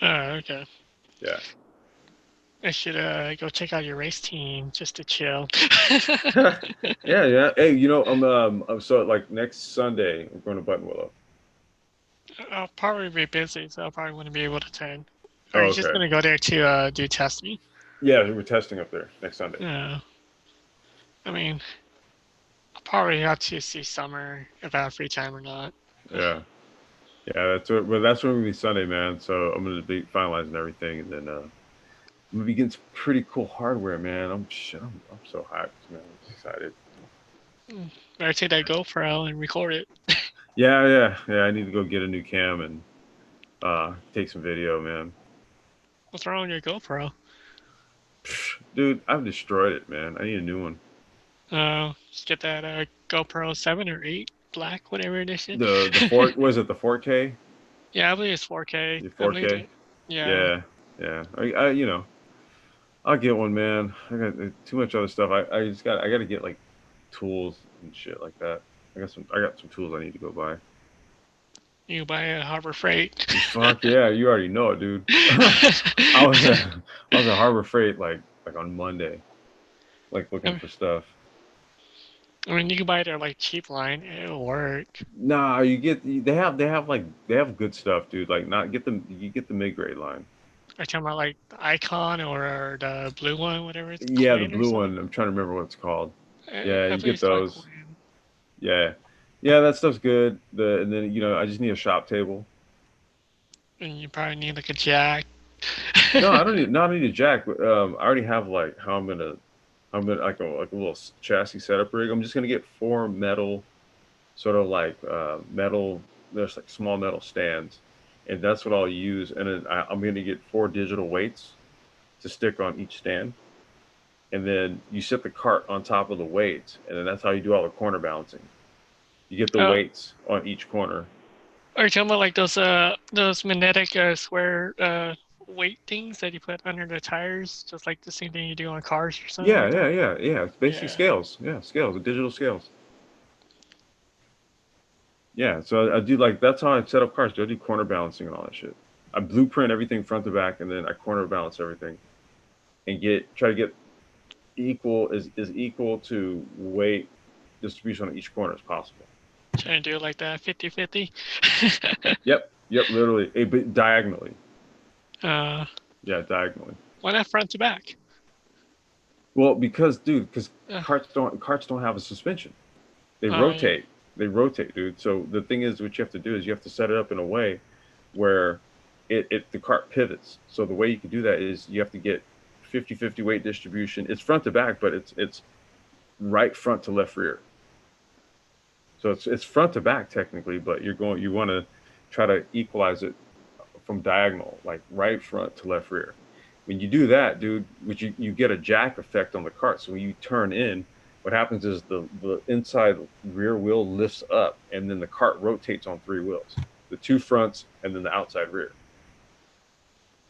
Oh, okay. Yeah. I should go check out your race team just to chill. Yeah. Hey, so like next Sunday we're going to Buttonwillow. I'll probably be busy, so I probably wouldn't be able to attend. Are you just gonna go there to do testing? Yeah, we're testing up there next Sunday. Yeah. I mean, I'll probably have to see Summer if I have free time or not. Yeah. That's when we be Sunday, man. So I'm gonna be finalizing everything, and then I'm gonna be getting some pretty cool hardware, man. I'm so hyped, man. I'm excited. Better take that GoPro and record it. Yeah. I need to go get a new cam and take some video, man. What's wrong with your GoPro? Dude, I've destroyed it, man. I need a new one. Just get that GoPro 7 or 8 black, whatever edition. Was it the 4K? Yeah, I believe it's 4K. The 4K. Yeah. I'll get one, man. I got too much other stuff. I got to get like tools and shit like that. I got some tools I need to go buy. You buy a Harbor Freight. Fuck yeah, you already know it, dude. I was at Harbor Freight like on Monday, like looking for stuff. I mean, you can buy their like cheap line. It'll work. Nah, they have good stuff, dude. Like you get the mid-grade line. Are you talking about like the Icon or the blue one, whatever it's called? Yeah, the blue one. I'm trying to remember what it's called. Yeah, you get those. Yeah, that stuff's good. And then I just need a shop table. And you probably need like a jack. No, I don't need a jack. But, I already have like how I'm gonna like a little chassis setup rig. I'm just gonna get 4 metal, sort of like metal. There's like small metal stands, and that's what I'll use. And then I'm gonna get 4 digital weights to stick on each stand, and then you set the cart on top of the weights, and then that's how you do all the corner balancing. You get the weights on each corner. Are you talking about like those magnetic square weight things that you put under the tires, just like the same thing you do on cars or something? Yeah. It's basically scales. Yeah, scales, the digital scales. Yeah, so I do that's how I set up cars. I do corner balancing and all that shit. I blueprint everything front to back, and then I corner balance everything, and try to get equal to weight distribution on each corner as possible. Trying to do like that 50-50. Yep, literally, but diagonally. Yeah, diagonally. Why not front to back? Well, because carts don't have a suspension. They rotate. Yeah. They rotate, dude. So the thing is, what you have to do is you have to set it up in a way where the cart pivots. So the way you can do that is you have to get 50-50 weight distribution. It's front to back, but it's right front to left rear. So it's front to back technically, but you want to try to equalize it from diagonal, like right front to left rear. When you do that, dude, you get a jack effect on the cart. So when you turn in, what happens is the inside rear wheel lifts up, and then the cart rotates on 3 wheels, the 2 fronts and then the outside rear.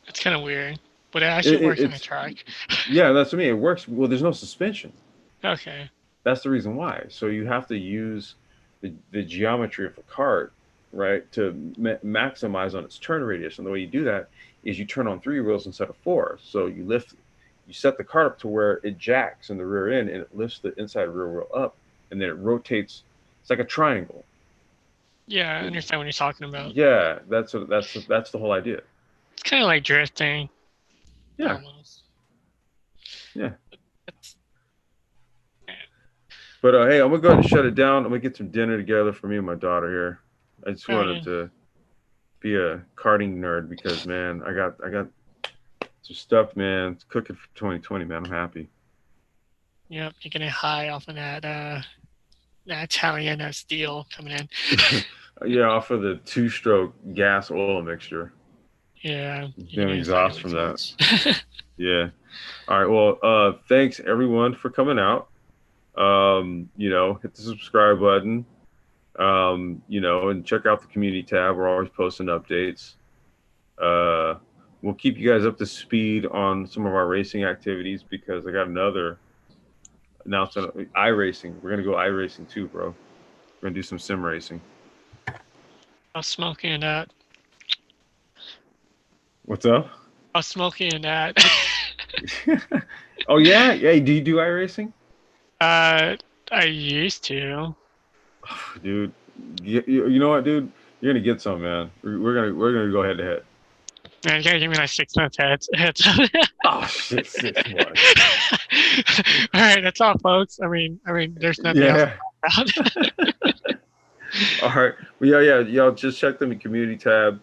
It's kind of weird, but it actually works on a track. Yeah, that's what I mean. It works. Well, there's no suspension. Okay. That's the reason why. So you have to use the geometry of the cart, right, to maximize on its turn radius. And the way you do that is you turn on 3 wheels instead of 4. So you set the cart up to where it jacks in the rear end, and it lifts the inside rear wheel up, and then it rotates. It's like a triangle. Yeah, I understand what you're talking about. Yeah, that's the whole idea. It's kind of like drifting. Yeah. Almost. Yeah. But hey, I'm gonna go ahead and shut it down. I'm gonna get some dinner together for me and my daughter here. I just wanted to be a karting nerd because, man, I got some stuff, man. It's cooking for 2020, man. I'm happy. Yep, you're getting high off of that Italian steel coming in. Yeah, off of the 2-stroke gas oil mixture. Yeah. Damn exhaust from that. Yeah. All right. Well, thanks everyone for coming out. Hit the subscribe button. And check out the community tab. We're always posting updates. We'll keep you guys up to speed on some of our racing activities because I got another announcement. iRacing. We're gonna go iRacing too, bro. We're gonna do some sim racing. I was smoking that. What's up? I was smoking that. Oh yeah, yeah. Do you do iRacing? I used to. Dude, you know what, dude? You're gonna get some, man. We're gonna go head to head. Man, you gotta give me like 6 months heads. Oh shit, 6 months. All right, that's all, folks. I mean, there's nothing else. All right. Well, yeah. Y'all just check the community tab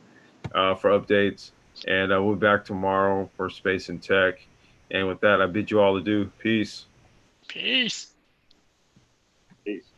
for updates, and we'll be back tomorrow for Space and Tech. And with that, I bid you all adieu. Peace. Peace. Peace.